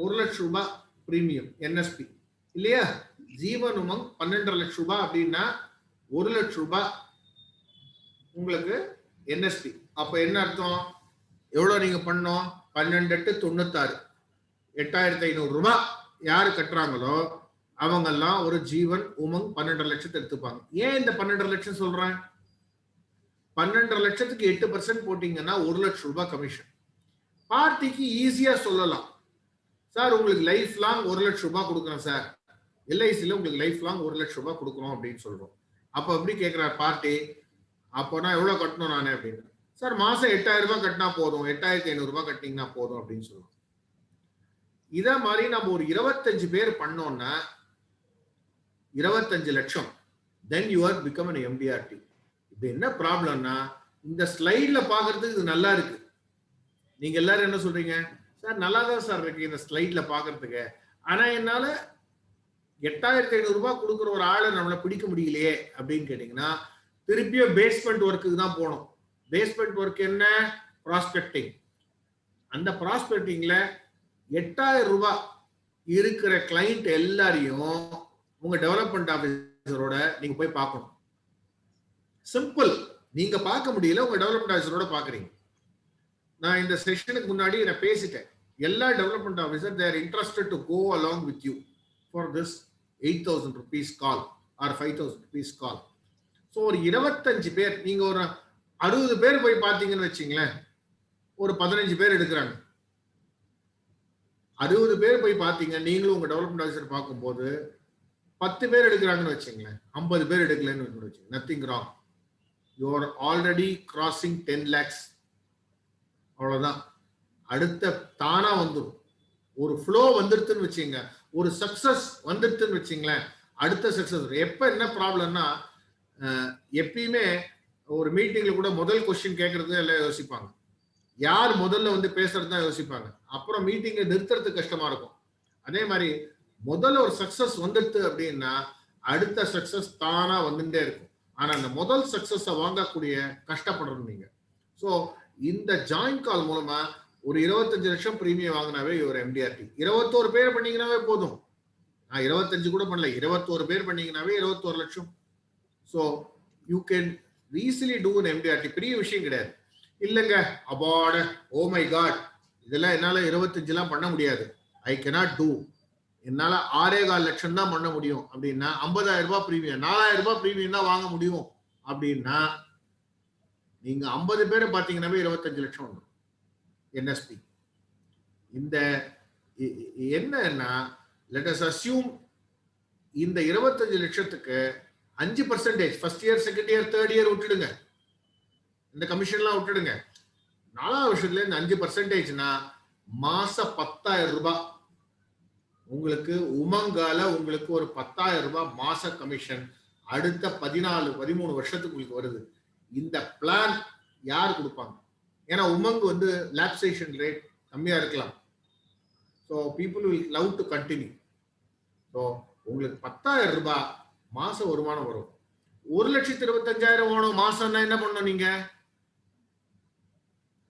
1 லட்சம் ரூபாய் பிரீமியம் என்எஸ்பி இல்லையா? ஜீவன் உமங் 12.5 லட்சம் ரூபாய் அப்படின்னா 1 லட்சம் ரூபாய் உங்களுக்கு என்எஸ்பி. அப்ப என்ன அர்த்தம்? எவ்வளவு நீங்க பண்ணோம்? 12/8 96, 8,500 ரூபாய் யாரு கட்டுறாங்களோ அவங்க எல்லாம் ஒரு ஜீவன் உமங் 12.5 லட்சத்தை எடுத்துப்பாங்க. ஏன் இந்த 12.5 லட்சம் சொல்றேன்? 12.5 லட்சத்துக்கு 8% போட்டீங்கன்னா 1 லட்சம் ரூபாய் கமிஷன். பார்ட்டிக்கு ஈஸியா சொல்லலாம், சார் உங்களுக்கு லைஃப் லாங் 1 லட்சம் ரூபாய் கொடுக்குறேன் சார், எல்ஐசில உங்களுக்கு லைஃப் லாங் 1 லட்சம் ரூபாய் கொடுக்குறோம் அப்படின்னு சொல்றோம். அப்ப எப்படி கேட்கிறார் பார்ட்டி, அப்போ நான் எவ்வளவு கட்டணும் நானே அப்படின்னு. சார் மாசம் 8,000 ரூபாய் கட்டினா போதும், 8,500 ரூபாய் கட்டினீங்கன்னா போதும் அப்படின்னு சொல்லுவோம். இதே மாதிரி நம்ம ஒரு 25 பேர் பண்ணோம்னா 25 லட்சம், then you are become an MDRT. இது என்ன ப்ராப்ளம்னா, இந்த ஸ்லைட்ல பாக்குறதுக்கு இது நல்லா இருக்கு. நீங்க எல்லாரும் என்ன சொல்றீங்க? சார் நல்லா தான் சார் இருக்கு இந்த ஸ்லைட்ல பாக்குறதுக்கு, ஆனா என்னால 8,500 ரூபாய் கொடுக்குற ஒரு ஆளை நம்மள பிடிக்க முடியலையே அப்படின்னு கேட்டீங்கன்னா, திருப்பியும் பேஸ்மெண்ட் ஒர்க்குக்கு தான் போகணும். பேஸ்மெண்ட் ஒர்க் என்ன? ப்ராஸ்பெக்டிங். அந்த ப்ராஸ்பெக்டிங்ல 8,000 ரூபாய் இருக்கிற கிளைண்ட் எல்லாரையும் உங்க டெவலப்மெண்ட் ஆபீசரோட நீங்க போய் பார்க்கணும். சிம்பிள். நீங்க பார்க்க முடியல, உங்க டெவலப்மெண்ட் ஆபீசரோட பாக்குறீங்க. நான் இந்த செஷனுக்கு முன்னாடி நான் பேசிட்டேன். எல்லா development officer they are interested to go along with you for this 8,000 rupees call or 5,000 rupees call. So ஒரு 25 பேர், நீங்க ஒரு 60 பேர் போய் பார்த்தீங்கன்னு வச்சுங்களேன், ஒரு 15 பேர் எடுக்கிறாங்க. 60 பேர் போய் பார்த்தீங்க, நீங்களும் உங்க டெவலப்மெண்ட் ஆஃபீஸர் பார்க்கும்போது 10 பேர் எடுக்கிறாங்கன்னு வச்சுங்களேன், 50 பேர் எடுக்கலன்னு வச்சுங்க, nothing wrong. You are already crossing 10 lakhs. அவ்வளவுதான். அடுத்த தானா வந்துடும். ஒரு ஃப்ளோ வந்துருதுன்னு வச்சுங்க, ஒரு சக்சஸ் வந்துருதுன்னு வச்சுங்களேன், அடுத்த சக்சஸ். எப்ப என்ன ப்ராப்ளம்னா, எப்பயுமே ஒரு மீட்டிங்ல கூட முதல் கொஸ்டின் கேட்கறது எல்லாம் யோசிப்பாங்க. யார் முதல்ல வந்து பேசுறது தான் யோசிப்பாங்க. அப்புறம் மீட்டிங்கை நிறுத்துறதுக்கு கஷ்டமா இருக்கும். அதே மாதிரி முதல்ல ஒரு சக்சஸ் வந்துடுது அப்படின்னா அடுத்த சக்சஸ் தானா வந்துட்டே இருக்கும். ஆனா அந்த முதல் சக்சஸ வாங்கக்கூடிய கஷ்டப்படுறது நீங்க. ஸோ இந்த ஜாயின் கால் மூலமா ஒரு 25 லட்சம் பிரீமியம் வாங்கினாவே ஒரு எம்டிஆர்டி. 21 பேர் பண்ணீங்கன்னாவே போதும். நான் 25 கூட பண்ணல, 21 பேர் பண்ணீங்கன்னாவே 21 லட்சம். So you can easily do an MDRT. பெரிய விஷயம் கிடையாது. இல்லைங்க அபார்ட், ஓ மை காட், இதெல்லாம் என்னால 25 பண்ண முடியாது, ஐ கேனாட் டூ, என்னால 6.25 லட்சம் தான் பண்ண முடியும் அப்படின்னா 50,000 ரூபாய் பிரீமியம், 4,000 ரூபாய் பிரீமியம் தான் வாங்க முடியும் அப்படின்னா நீங்க 50 பேரை பார்த்தீங்கன்னாவே 25 லட்சம் வந்துடும் என்எஸ்பி. இந்த என்னன்னா, லெட் அஸ் அஸ்யூம் இந்த 25 லட்சத்துக்கு 5% first year, second year, third year விட்டுடுங்க, இந்த கமிஷன்லாம் விட்டுடுங்க. 4ஆவது வருஷத்துல இந்த 5%னா மாசம் 10,000 ரூபாய் உங்களுக்கு உமங்கால உங்களுக்கு ஒரு 10,000 ரூபாய் மாச கமிஷன் அடுத்த 14-13 வருஷத்துக்கு உங்களுக்கு வருது. இந்த பிளான் யார் கொடுப்பாங்க? ஏன்னா உமங் வந்து லாப்சேஷன் ரேட் கம்மியா இருக்கலாம். So people will love to continue. So உங்களுக்கு 10,000 ரூபாய் மாச வருமானம் வரும். 1,25,000 வேணும் மாசம்னா என்ன பண்ணணும்? நீங்க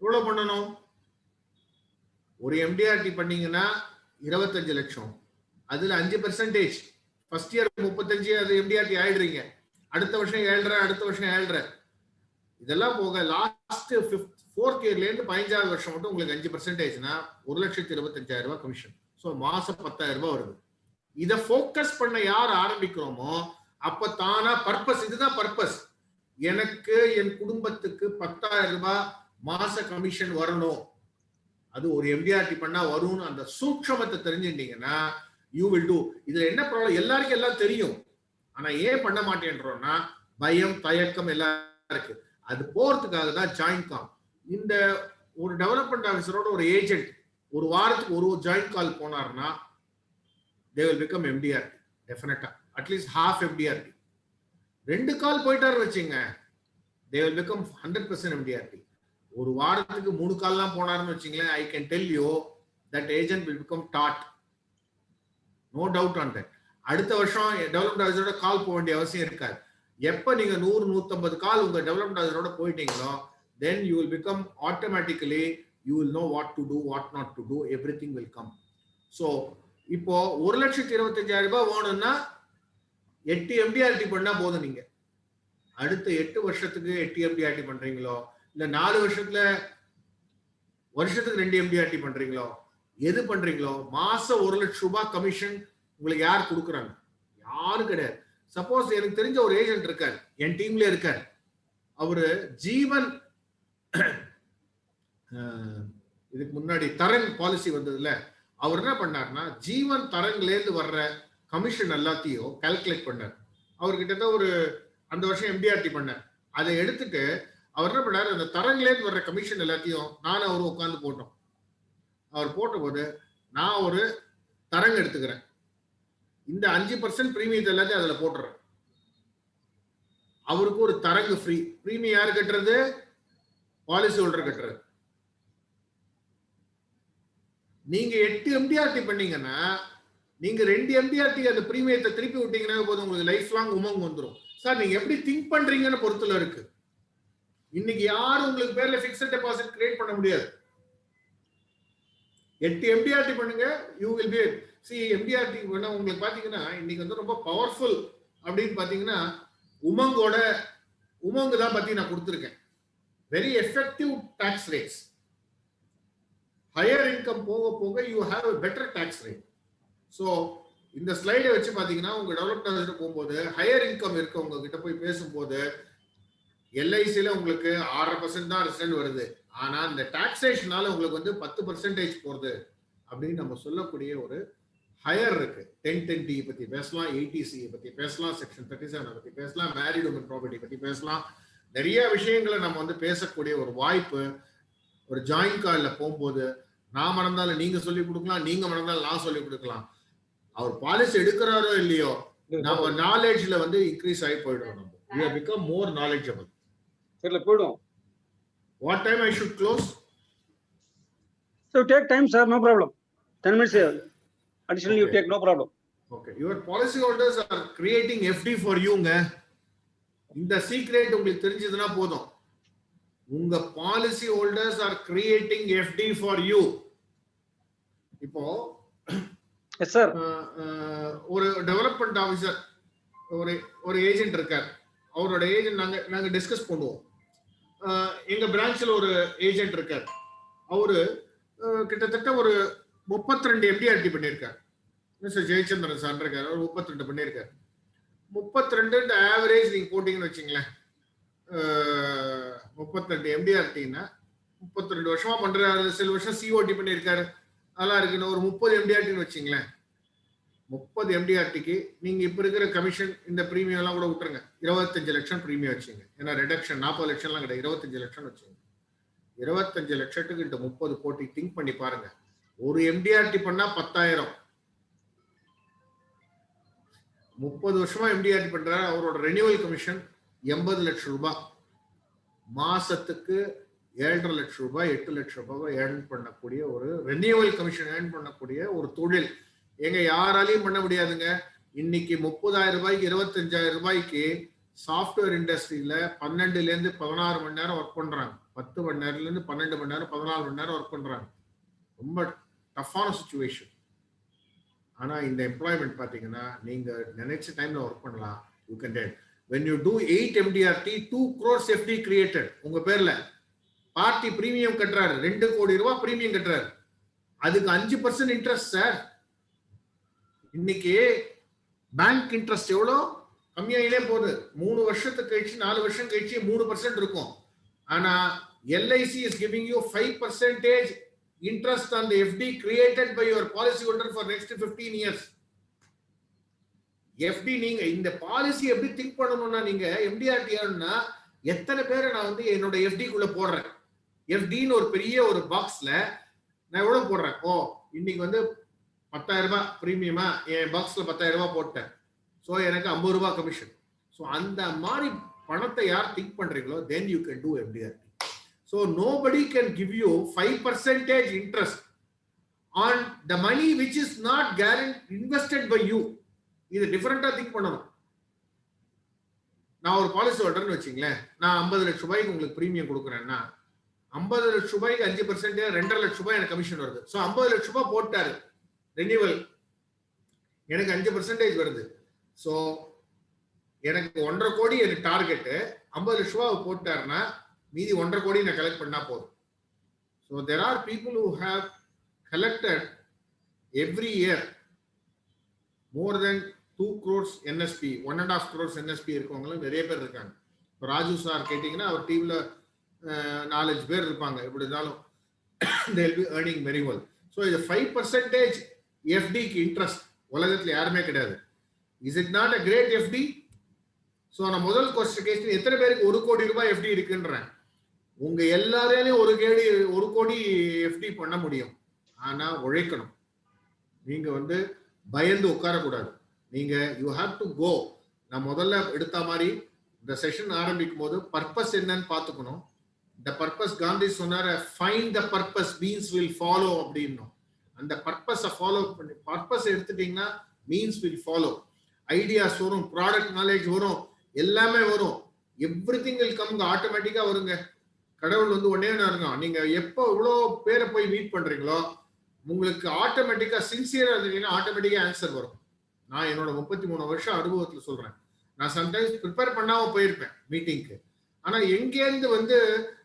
எவ்வளவு பண்ணணும்? ஒரு எம்டிஆர்டி பண்ணீங்கன்னா 25 லட்சம், அதுல 5%, ஃபர்ஸ்ட் இயர் 35, அது எம்டிஆர்டி ஆயிடுறீங்க. அடுத்த வருஷம் 7.5, அடுத்த வருஷம் 7.5, இதெல்லாம் போக லாஸ்ட் 4th இயர்ல இருந்து 15வது வருஷம் மட்டும் உங்களுக்கு 5%னா 1,25,000 ரூபாய் கமிஷன். ஸோ மாசம் 10,000 ரூபாய் வருது. இதை ஃபோக்கஸ் பண்ண யார் ஆரம்பிக்கிறோமோ அப்ப தானா பர்பஸ், இதுதான் பர்பஸ், எனக்கு என் குடும்பத்துக்கு 10,000 ரூபாய் மாச கமிஷன் வரணும், அது ஒரு எம்டிஆர்டி பண்ணா வரும்னு அந்த சூட்சமத்தை தெரிஞ்சுட்டீங்கன்னா யூ வில் டூ. இதுல என்ன ப்ராப்ளம்? எல்லாருக்கும் எல்லாம் தெரியும், ஆனா ஏன் பண்ண மாட்டேன்றோம்னா பயம், தயக்கம் எல்லாருக்கும் இருக்கு. அது போறதுக்காக தான் ஜாயிண்ட் கால். இந்த ஒரு டெவலப்மெண்ட் ஆஃபீஸரோட ஒரு ஏஜென்ட் ஒரு வாரத்துக்கு ஒரு ஜாயிண்ட் கால் போனார்னா they will become MDRT definitely, at least half MDRT. 2 கால் போயிட்டாரு வச்சுங்க, they will become 100% MDRT. ஒரு வாரத்துக்கு 3 கால்லாம் போனாருன்னு வச்சுங்களேன், I can tell you that agent will become taught, no doubt on that. அடுத்த வருஷம் டெவலப்மெண்ட் ஆஃபீஸரோட கால் போக வேண்டிய அவசியம் இருக்காது. எப்ப நீங்க 100-150 கால் உங்க development ஆஃபீஸரோட போயிட்டீங்களோ, then you will become automatically, you will know what to do, what not to do, everything will come. So இப்போ 1,25,000 ரூபாய் வேணும்னா 8 MDRT பண்ணா போதும். நீங்க அடுத்த 8 வருஷத்துக்கு 8 MDRT பண்றீங்களோ இல்ல 4 வருஷத்துக்கு 2 MDRT பண்றீங்களோ, எது பண்றீங்களோ, மாசம் 1 லட்சம் ரூபாய் கமிஷன் உங்களுக்கு யார் கொடுக்குறாங்க? யாரும் கிடையாது. சப்போஸ் எனக்கு தெரிஞ்ச ஒரு ஏஜென்ட் இருக்காரு, என் டீம்ல இருக்காரு, அவரு ஜீவன் இதுக்கு முன்னாடி தரன் பாலிசி வந்ததுல அவர் என்ன பண்ணார்னா, ஜீவன் தரன்ல இருந்து வர்ற கமிஷன் எல்லாத்தையும் கால்குலேட் பண்ணார். அவர்கிட்ட ஒரு அந்த வருஷம் MDRT பண்ணார். அதை எடுத்துட்டு அவர் என்ன பண்ணாரு, அந்த தரன்ல இருந்து வர்ற கமிஷன் எல்லாத்தையும் நானும் அவரும் உட்காந்து போட்டோம். அவர் போட்ட போது நான் ஒரு தரங்கு எடுத்துக்கிறேன், இந்த 5% பிரீமியத்தை எல்லாத்தையும் அதுல போட்டுறேன். அவருக்கு ஒரு தரங்கு ஃப்ரீ. பிரீமியம் யாரு கட்டுறது? பாலிசி ஹோல்டர் கட்டுறது. நீங்க 8 MDRT பண்ணீங்கன்னா நீங்க 2 MDRT அந்த பிரீமியத்தை திருப்பி விட்டீங்கன்னா போதும், உங்களுக்கு லைஃப் லாங் உமங் வந்துடும். சார் நீங்க எப்படி திங்க் பண்றீங்கன்னு பொறுத்துல இருக்கு. இன்னைக்கு யாரும் உங்களுக்கு பேர்ல பிக்ஸட் டெபாசிட் கிரியேட் பண்ண முடியாது. 8 MDRT பண்ணுங்க, யூ வில் பி MDRT பண்ண உங்களுக்கு பாத்தீங்கன்னா இன்னைக்கு வந்து ரொம்ப பவர்ஃபுல் அப்படின்னு பாத்தீங்கன்னா உமங்கு தான் பத்தி நான் கொடுத்துருக்கேன். Very effective tax rates. Higher income போக போக you have a better tax rate. So இந்த ஸ்லைடை வச்சு பாத்தீங்கன்னா உங்க டெவலப்மெண்ட் போகும்போது ஹையர் இன்கம் இருக்கவங்க கிட்ட போய் பேசும்போது LICல உங்களுக்கு 6% தான் ரிட்டர்ன் வருது, ஆனா இந்த டாக்ஸேஷனால உங்களுக்கு வந்து 10% போறது அப்படின்னு நம்ம சொல்லக்கூடிய ஒரு ஹையர் இருக்கு. 1010T பத்தி பேசலாம், 80C பத்தி பேசலாம், செக்ஷன் 37 பத்தி பேசலாம், மேரிட் உமன் ப்ராப்பர்ட்டி பத்தி பேசலாம். நிறைய விஷயங்களை நம்ம வந்து பேசக்கூடிய ஒரு வாய்ப்பு ஒரு ஜாயிண்ட் கால்ல போகும்போது, நான் மறந்தாலும் நீங்க சொல்லி கொடுக்கலாம், நீங்க மறந்தாலும் நான் சொல்லி கொடுக்கலாம். அவர் பாலிசி எடுக்கிறாரோ இல்லையோ, நம்ம நாலேஜ்ல வந்து இன்க்ரீஸ் ஆகி போயிடும். நம்ம we have become more knowledgeable. சரில போய்டும். What time I should close? So take time sir, no problem. 10 minutes here. Additionally you take, no problem. Okay, your policy holders are creating FD for you ங்க. இந்த secret உங்களுக்கு தெரிஞ்சதுன்னா போதும். உங்க policy holders are creating FD for you. இப்போ yes sir, ஒரு development officer ஒரு agent இருக்கார். அவரோட ஏஜென்ட் நாங்க டிஸ்கஸ் பண்ணுவோம். எங்க பிரான்ச்ல ஒரு ஏஜென்ட் இருக்கார். அவரு கிட்டத்தட்ட ஒரு 32 MDRT பண்ணியிருக்காரு. மிஸ்டர் ஜெயச்சந்திரன் சார் இருக்காரு, அவர் 32 பண்ணியிருக்காரு. 32 ஆவரேஜ் நீங்க போட்டீங்கன்னு வச்சுங்களேன், 32 MDRTன்னா 32 வருஷமா பண்றாரு. சில வருஷம் COT பண்ணியிருக்காரு, அதெல்லாம் இருக்குன்னு ஒரு 30 MDRTன்னு வச்சுங்களேன். 30 MDRTக்கு நீங்க இப்ப இருக்கிற கமிஷன் இந்த பிரீமியம் எல்லாம் கூட விட்டுருங்க, 25 லட்சம் பிரீமியம் வச்சுங்க. ஏன்னா ரிடக்ஷன் 40 லட்சம் எல்லாம் கிடையாது, 25 லட்சம் வச்சுங்க. 25 லட்சத்துக்கு இந்த 30 போட்டி திங்க் பண்ணி பாருங்க. ஒரு MDRT பண்ணா 10,000. 30 வருஷமா MDRT பண்றாரு. அவரோட ரெனியூவல் கமிஷன் 80 லட்சம் ரூபாய். மாசத்துக்கு 7.5 லட்சம் ரூபாய் 8 லட்சம் ரூபாய் ஏர்ன் பண்ணக்கூடிய ஒரு ரெனியூவல் கமிஷன் ஏர்ன் பண்ணக்கூடிய ஒரு தொழில் எங்க யாராலையும் பண்ண முடியாதுங்க. இன்னைக்கு 30,000 ரூபாய்க்கு 25,000 ரூபாய்க்கு சாஃப்ட்வேர் இண்டஸ்ட்ரியில 12ல இருந்து 16 மணி நேரம் ஒர்க் பண்றாங்க. 10 மணி நேரத்துல இருந்து 12 மணி நேரம் 14 மணி நேரம் ஒர்க் பண்றாங்க. ரொம்ப டஃப்பான சிச்சுவேஷன். ஆனா இந்த எம்ப்ளாய்மெண்ட் பாத்தீங்கன்னா நீங்க நினைச்ச டைம்ல ஒர்க் பண்ணலாம். You can dead when you do 8 MDRT 2 crores FD created. உங்க பேர்ல பார்ட்டி பிரீமியம் கட்டுறாரு, 2 கோடி ரூபாய் பிரீமியம் கட்டுறாரு, அதுக்கு 5% இன்ட்ரெஸ்ட் சார். இன்னைக்கு பேங்க் இன்ட்ரெஸ்ட் எவ்வளோ கம்மியாயிலே போகுது. 3 வருஷத்துக்கு கழிச்சு 4 வருஷம் கழிச்சு 3% இருக்கும். ஆனா LIC is giving you 5% interest on the FD created by your policy holder for next 15 years. FD நீங்க இந்த பாலிசி எப்படி திங்க் பண்ணணும்னா, நீங்க MDRT ஆனா எத்தனை பேரை நான் வந்து என்னோட எஃப்டிக்குள்ள போடுறேன். எஃப்டின்னு ஒரு பெரிய ஒரு பாக்ஸ்ல நான் எவ்வளவு போடுறேன். ஓ இன்னைக்கு வந்து 10,000 ரூபாய் பிரீமியமா என் பாக்ஸ்ல 10,000 ரூபாய் போட்டேன். ஸோ எனக்கு 50 ரூபாய் கமிஷன். ஸோ அந்த மாதிரி பணத்தை யார் திங்க் பண்றீங்களோ then you can do FDRT. So nobody can give you 5% interest on the money which is not guaranteed invested by you. இது டிஃபரெண்டா திங்க் பண்ணணும். நான் ஒரு பாலிசி ஹோல்டர்னு வச்சுங்களேன், நான் 50 லட்சம் ரூபாய்க்கு உங்களுக்கு பிரீமியம் கொடுக்குறேன்னா 50 லட்சம் ரூபாய்க்கு 5% 2.5 லட்சம் ரூபாய் எனக்கு கமிஷன் வருது. ஸோ 50 லட்சம் ரூபாய் போட்டாரு ரெனியூவல், எனக்கு 5% வருது. ஸோ எனக்கு 1.5 கோடி எனக்கு டார்கெட், 50 லட்சம் ரூபாய் போட்டாருன்னா மீதி 1.5 கோடி நான் கலெக்ட் பண்ணா போதும். So there are people who have collected every year more than 2 crores NSP, 1.5 crores NSP இருக்கவங்களும் நிறைய பேர் இருக்காங்க. இப்போ ராஜு சார் கேட்டீங்கன்னா அவர் டீம்ல 4-5 பேர் இருப்பாங்க. எப்படி இருந்தாலும் they will be earning very well. So இது 5% FD-க்கு இன்ட்ரெஸ்ட் உலகத்துல யாருமே கிடையாது. Is it not a great FD? So நான் முதல் கொஸ்டின் எத்தனை பேருக்கு 1 கோடி ரூபாய் FD இருக்குன்றேன். உங்க எல்லாரையும் 1 கோடி FD பண்ண முடியும். ஆனா உழைக்கணும். நீங்க வந்து பயந்து உட்காரக்கூடாது. நீங்க யூ ஹாவ் டு கோ. நான் முதல்ல எடுத்த மாதிரி இந்த செஷன் ஆரம்பிக்கும் போது பர்பஸ் என்னன்னு பார்த்துக்கணும். இந்த பர்பஸ் காந்தி சொன்னார find the purpose means will follow அப்படின்னும். அந்த பர்பஸை ஃபாலோ பண்ணி பர்பஸ் எடுத்துட்டீங்கன்னா மீன்ஸ் வில் ஃபாலோ. ஐடியாஸ் வரும், ப்ராடக்ட் நாலேஜ் வரும், எல்லாமே வரும். எவ்ரிதிங் வில் கம் ஆட்டோமேட்டிக்கா வருங்க. கடவுள் வந்து ஒன்னே இருங்க. நீங்க எப்போ இவ்வளோ பேரை போய் மீட் பண்றீங்களோ உங்களுக்கு ஆட்டோமேட்டிக்கா சின்சியரா இருந்தீங்கன்னா ஆட்டோமேட்டிக்கா ஆன்சர் வரும். நான் என்னோட 33 வருஷம் அனுபவத்துல சொல்றேன். நான் சம்டைம்ஸ் ப்ரிப்பேர் பண்ணாம போயிருப்பேன் மீட்டிங்க்கு. ஆனா எங்கேருந்து வந்து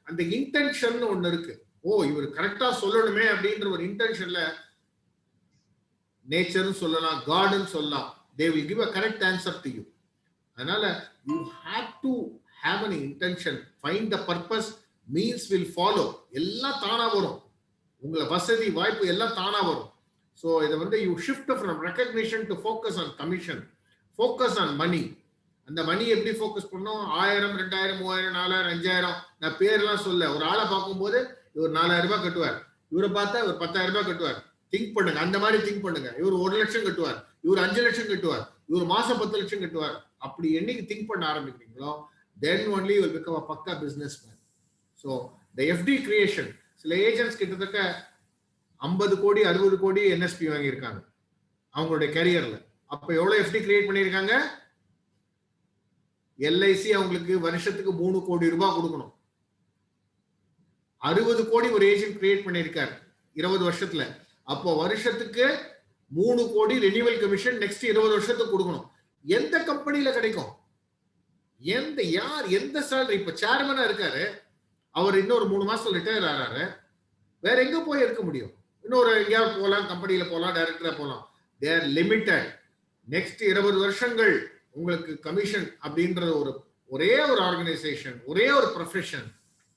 அந்த இன்டென்ஷன் ஒண்ணு இருக்கு. ஓ இவர் கரெக்டா சொல்லணுமே அப்படின்ற ஒரு இன்டென்ஷன்ல நேச்சர்னு சொல்லலாம், காட்னு சொல்லலாம். they will give a correct answer to you. அதனால you have to have an intention, find the purpose, means will follow. எல்லாம் தானா வரும். உங்களை வசதி வாய்ப்பு எல்லாம் தானா வரும். ஸோ இதை வந்து you shift from recognition to focus on commission, focus on money. அந்த மணி எப்படி ஃபோக்கஸ் பண்ணோம்? 1000, 2000, 3000, 4000, 5000 நான் பேர்லாம் சொல்ல. ஒரு ஆளை பார்க்கும்போது இவர் 4000 ரூபாய் கட்டுவார், இவரை பார்த்தா இவர் 10,000 ரூபாய் கட்டுவார். திங்க் பண்ணுங்க, அந்த மாதிரி திங்க் பண்ணுங்க. இவர் 1 லட்சம் கட்டுவார், இவர் 5 லட்சம் கட்டுவார், இவர் மாசம் 10 லட்சம் கட்டுவார். அப்படி என்னைக்கு திங்க் பண்ண ஆரம்பிக்கிறீங்களோ then only you will become a பக்கா businessman. So the FD creation, சில ஏஜென்ட்ஸ் கிட்டத்தட்ட 50 கோடி 60 கோடி NSP வாங்கியிருக்காங்க அவங்களுடைய கரியர்ல. அப்ப எவ்வளவு FD கிரியேட் பண்ணியிருக்காங்க? LIC அவங்களுக்கு வருஷத்துக்கு 3 கோடி ரூபாய் கொடுக்கணும். 60 கோடி ஒரு ஏஜென்ட் கிரியேட் பண்ணியிருக்காரு 20 வருஷத்துல. அப்போ வருஷத்துக்கு 3 கோடி ரெனியூவல் கமிஷன் நெக்ஸ்ட் 20 வருஷத்துக்கு கொடுக்கணும். எந்த கம்பெனில கிடைக்கும்? எந்த சேலரி? இப்ப சேர்மனா இருக்காரு, அவர் இன்னொரு 3 மாசத்துல ரிட்டையர் ஆறாரு, வேற எங்க போய் இருக்க முடியும்? இன்னொரு எங்கேயாவது போகலாம், கம்பெனியில போகலாம், டைரக்டரா போகலாம். They are limited. நெக்ஸ்ட் 20 வருஷங்கள் உங்களுக்கு கமிஷன் அப்படின்ற ஒரே ஒரு ஆர்கனைசேஷன், ஒரே ஒரு profession,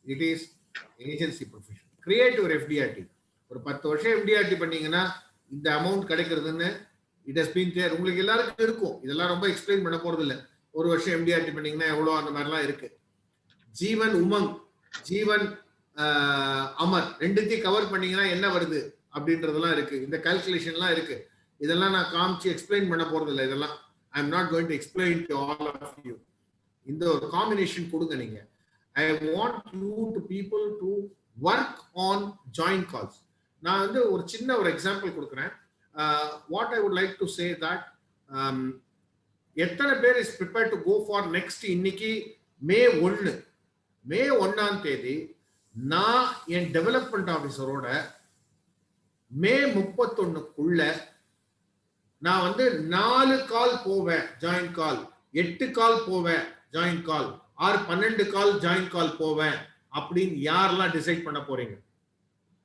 it is agency profession. Create ஒரு FDRT. ஒரு 10 வருஷம் FDRT பண்ணீங்கன்னா இந்த அமௌண்ட் கிடைக்கிறதுன்னு இட் ஹஸ் பீன் தேர். உங்களுக்கு எல்லாருக்கும் இருக்கும். இதெல்லாம் ரொம்ப எக்ஸ்பிளைன் பண்ண போறது இல்லை. ஒரு வருஷம் MDRT பண்ணீங்கன்னா எவ்வளோ, அந்த மாதிரிலாம் இருக்கு. ஜீவன் உமங், ஜீவன் அமர் ரெண்டுத்தையும் கவர் பண்ணீங்கன்னா என்ன வருது அப்படின்றதெல்லாம் இருக்கு. இந்த கால்குலேஷன்லாம் இருக்கு. இதெல்லாம் நான் காமிச்சு எக்ஸ்பிளைன் பண்ண போறது இல்லை. இதெல்லாம் I am not going to explain to all of you. இந்த ஒரு காம்பினேஷன் கொடுங்க நீங்க. I want you to people to work on joint calls. நான் வந்து ஒரு சின்ன ஒரு எக்ஸாம்பிள் கொடுக்குறேன். What I would like to say that எத்தனை பேர் is prepare to go for next இன்னைக்கு மே 1ஆம் தேதி நான் என் டெவலப்மெண்ட் ஆபீசரோட மே 31க்குள்ள நான் வந்து 4 கால் போவேன் ஜாயின்ட் கால், 8 கால் போவேன் ஜாயின்ட் கால், 12 கால் ஜாயின்ட் கால் போவேன் அப்படின்னு யாரெல்லாம் டிசைட் பண்ண போறீங்க?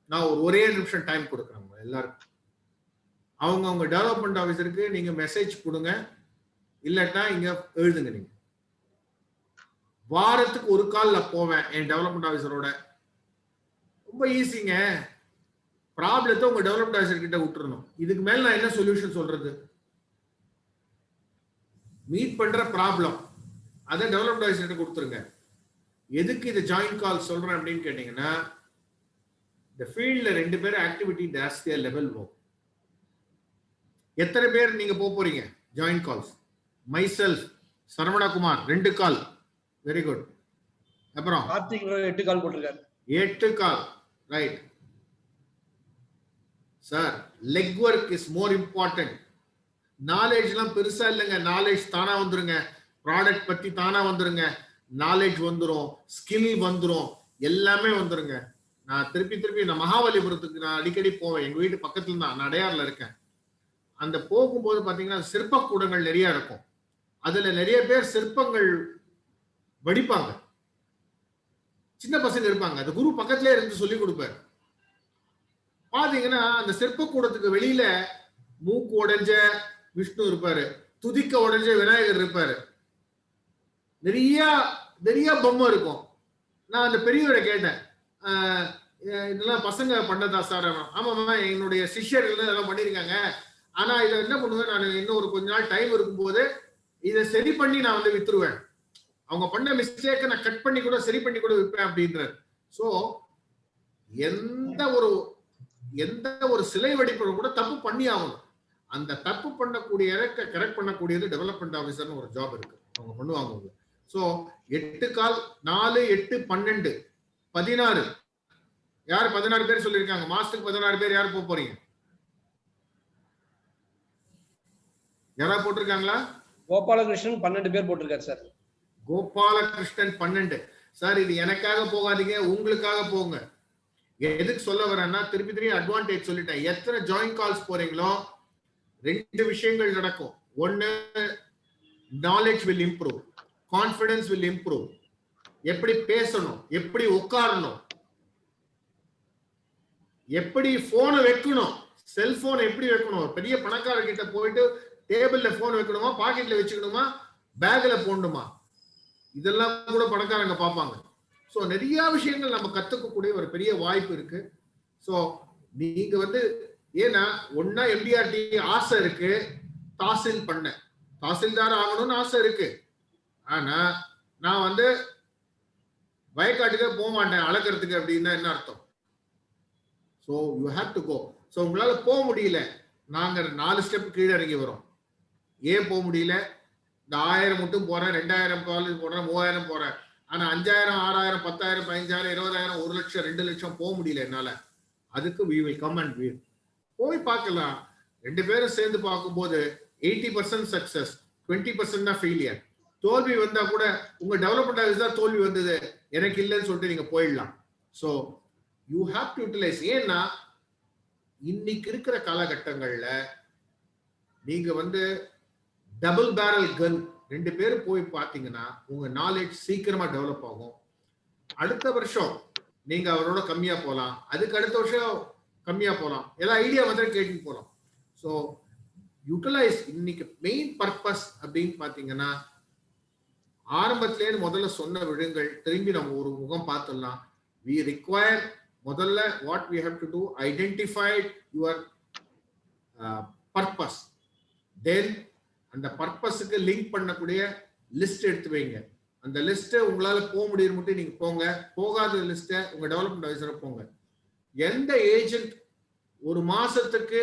நான் ஒரே நிமிஷம் டைம் கொடுக்குறேன் எல்லாருக்கும். அவங்க டெவலப்மெண்ட் ஆபீசருக்கு நீங்க மெசேஜ் கொடுங்க, இல்லட்டா இங்க எழுதுங்க. நீங்க வாரத்துக்கு 1 கால் நான் போவேன் என் டெவலப்மெண்ட் ஆபீசரோட. ரொம்ப ஈஸிங்க. ப்ராப்ளத்தை உங்க டெவலப்மெண்ட் ஆபீசர் கிட்ட விட்டுறணும். இதுக்கு மேல நான் என்ன சொல்யூஷன் சொல்றது? மீட் பண்ற ப்ராப்ளம் அதை டெவலப்மெண்ட் ஆபீசர் கிட்ட கொடுத்துருங்க. எதுக்கு இது ஜாயிண்ட் கால் சொல்றேன் அப்படின்னு கேட்டீங்கன்னா, இந்த ஃபீல்ட்ல 2 பேர் ஆக்டிவிட்டி ஜாஸ்தியா லெவல் போகும். எத்தனை பேர் நீங்க போறீங்க joint calls? Myself Saravanakumar 2 call, very good. அப்புறம் கார்த்திக் 8 கால் போட்டிருக்காரு. 8 call, right sir. Leg work is more important. Knowledge எல்லாம் பெருசா இல்லைங்க, நாலேஜ் தானா வந்துருங்க. ப்ராடக்ட் பத்தி தானா வந்துருங்க, நாலேஜ் வந்துரும், ஸ்கில் வந்துரும், எல்லாமே வந்துருங்க. நான் திருப்பி நான் மகாபலிபுரத்துக்கு நான் அடிக்கடி போவேன். எங்க வீட்டு பக்கத்துல தான், நான் அடையாறுல இருக்கேன். அந்த போகும்போது பாத்தீங்கன்னா சிற்ப கூடங்கள் நிறைய இருக்கும். அதுல நிறைய பேர் சிற்பங்கள் வடிப்பாங்க, சின்ன பசங்க இருப்பாங்க. அந்த குரு பக்கத்திலே இருந்து சொல்லி கொடுப்பாரு. பாத்தீங்கன்னா அந்த சிற்ப கூடத்துக்கு வெளியில மூக்கு உடைஞ்ச விஷ்ணு இருப்பாரு, துதிக்க உடைஞ்ச விநாயகர் இருப்பாரு, நிறைய பொம்மை இருக்கும். நான் அந்த பெரியவரை கேட்டேன், இதெல்லாம் பசங்க பண்ணதா சார்? ஆமாம்மா, என்னுடைய சிஷ்யர்கள் இதெல்லாம் பண்ணியிருக்காங்க. ஆனா இதை என்ன பண்ணுவேன், நான் இன்னும் ஒரு கொஞ்ச நாள் டைம் இருக்கும்போது இதை சரி பண்ணி நான் வந்து வித்துருவேன். அவங்க பண்ண மிஸ்டேக்கை நான் கட் பண்ணி கூட சரி பண்ணி கூட விற்பேன் அப்படின்றார். ஸோ எந்த ஒரு சிலை வடிப்பதும் கூட தப்பு பண்ணி ஆகணும். அந்த தப்பு பண்ணக்கூடிய கரெக்ட் பண்ணக்கூடியது டெவலப்மெண்ட் ஆஃபீஸர்னு ஒரு ஜாப் இருக்கு, அவங்க பண்ணுவாங்க. ஸோ 8 கால், 4, 8, 12, 16. யார் 16 பேர் சொல்லியிருக்காங்க? மாசத்துக்கு 16 பேர் யார் போறீங்க? யாரா போட்டிருக்காங்களா? கோபாலகிருஷ்ணன் 12 பேர் போட்டிருக்காரு சார். கோபாலகிருஷ்ணன் 12. சார் இது எனக்காக போகாதீங்க, உங்களுக்காக போங்க. எதுக்கு சொல்ல வரேன்னா, திருப்பி அட்வான்டேஜ் சொல்லிட்டேன். எத்தனை ஜாயிண்ட் கால்ஸ் போறீங்களோ 2 விஷயங்கள் நடக்கும். ஒன்னு, knowledge will improve, confidence will improve. எப்படி பேசணும், எப்படி உட்காரணும், எப்படி போனை வைக்கணும், செல்போன் எப்படி வைக்கணும். பெரிய பணக்காரர்கிட்ட போயிட்டு டேபிள்ல போன் வைக்கணுமா, பாக்கெட்ல வச்சுக்கணுமா, பேக்ல போடணுமா, இதெல்லாம் கூட பணக்காரங்க பார்ப்பாங்க. ஸோ நிறைய விஷயங்கள் நம்ம கத்துக்கக்கூடிய ஒரு பெரிய வாய்ப்பு இருக்கு. ஸோ நீங்க வந்து ஏன்னா ஒன்னா எம்டிஆர்டி ஆசை இருக்கு, தாசில்தார் ஆகணும்னு ஆசை இருக்கு. ஆனா நான் வந்து வயக்காட்டுக்கே போக மாட்டேன் அளக்கிறதுக்கு அப்படின்னா என்ன அர்த்தம்? So you have to go. So உங்களால போக முடியல, நாங்க 4 ஸ்டெப் கீழே இறங்கி வரோம். ஏன் போக முடியல? இந்த 1000 மட்டும் போறேன், 2000 காலேஜ் போறேன், 3000 போறேன். ஆனா 5000, 6000, 10000, 15000, 20000, 1 லட்சம், 2 லட்சம் போக முடியல என்னால. அதுக்கு we will come and we போய் பார்க்கலாம். 2 பேரும் சேர்ந்து பார்க்கும்போது 80% சக்சஸ், 20% தான் ஃபெயிலியர். தோல்வி வந்தா கூட உங்க டெவலப்மெண்ட் ஆஃபீஸ் தான் தோல்வி வந்தது, எனக்கு இல்லைன்னு சொல்லிட்டு நீங்க போயிடலாம். So you have to utilise. ஏன்னா இன்னைக்கு இருக்கிற காலகட்டங்கள்ல நீங்க வந்து டபுள் பேரல் கன் 2 பேரும் போய் பார்த்தீங்கன்னா உங்க நாலேஜ் சீக்கிரமா டெவலப் ஆகும். அடுத்த வருஷம் நீங்க அவரோட கம்மியா போகலாம், அதுக்கு அடுத்த வருஷம் கம்மியா போகலாம், ஏதாவது ஐடியா வந்து கேட்டு போகலாம். So utilise. இன்னைக்கு மெயின் பர்பஸ் அப்படின்னு பார்த்தீங்கன்னா, ஆரம்பத்திலேயே முதல்ல சொன்ன விடுங்கள், திரும்பி நம்ம ஒரு முகம் பார்த்துடலாம். we require முதல்ல what we have to do, identify your purpose. then அந்த பர்பஸுக்கு லிங்க் பண்ணக்கூடிய லிஸ்ட் எடுத்து வைங்க. அந்த லிஸ்ட் உங்களால போக முடியும் மட்டும் நீங்க போங்க, போகாத லிஸ்ட உங்க டெவலப்மெண்ட் ஆஃபீஸரை போங்க. எந்த ஏஜென்ட் ஒரு மாசத்துக்கு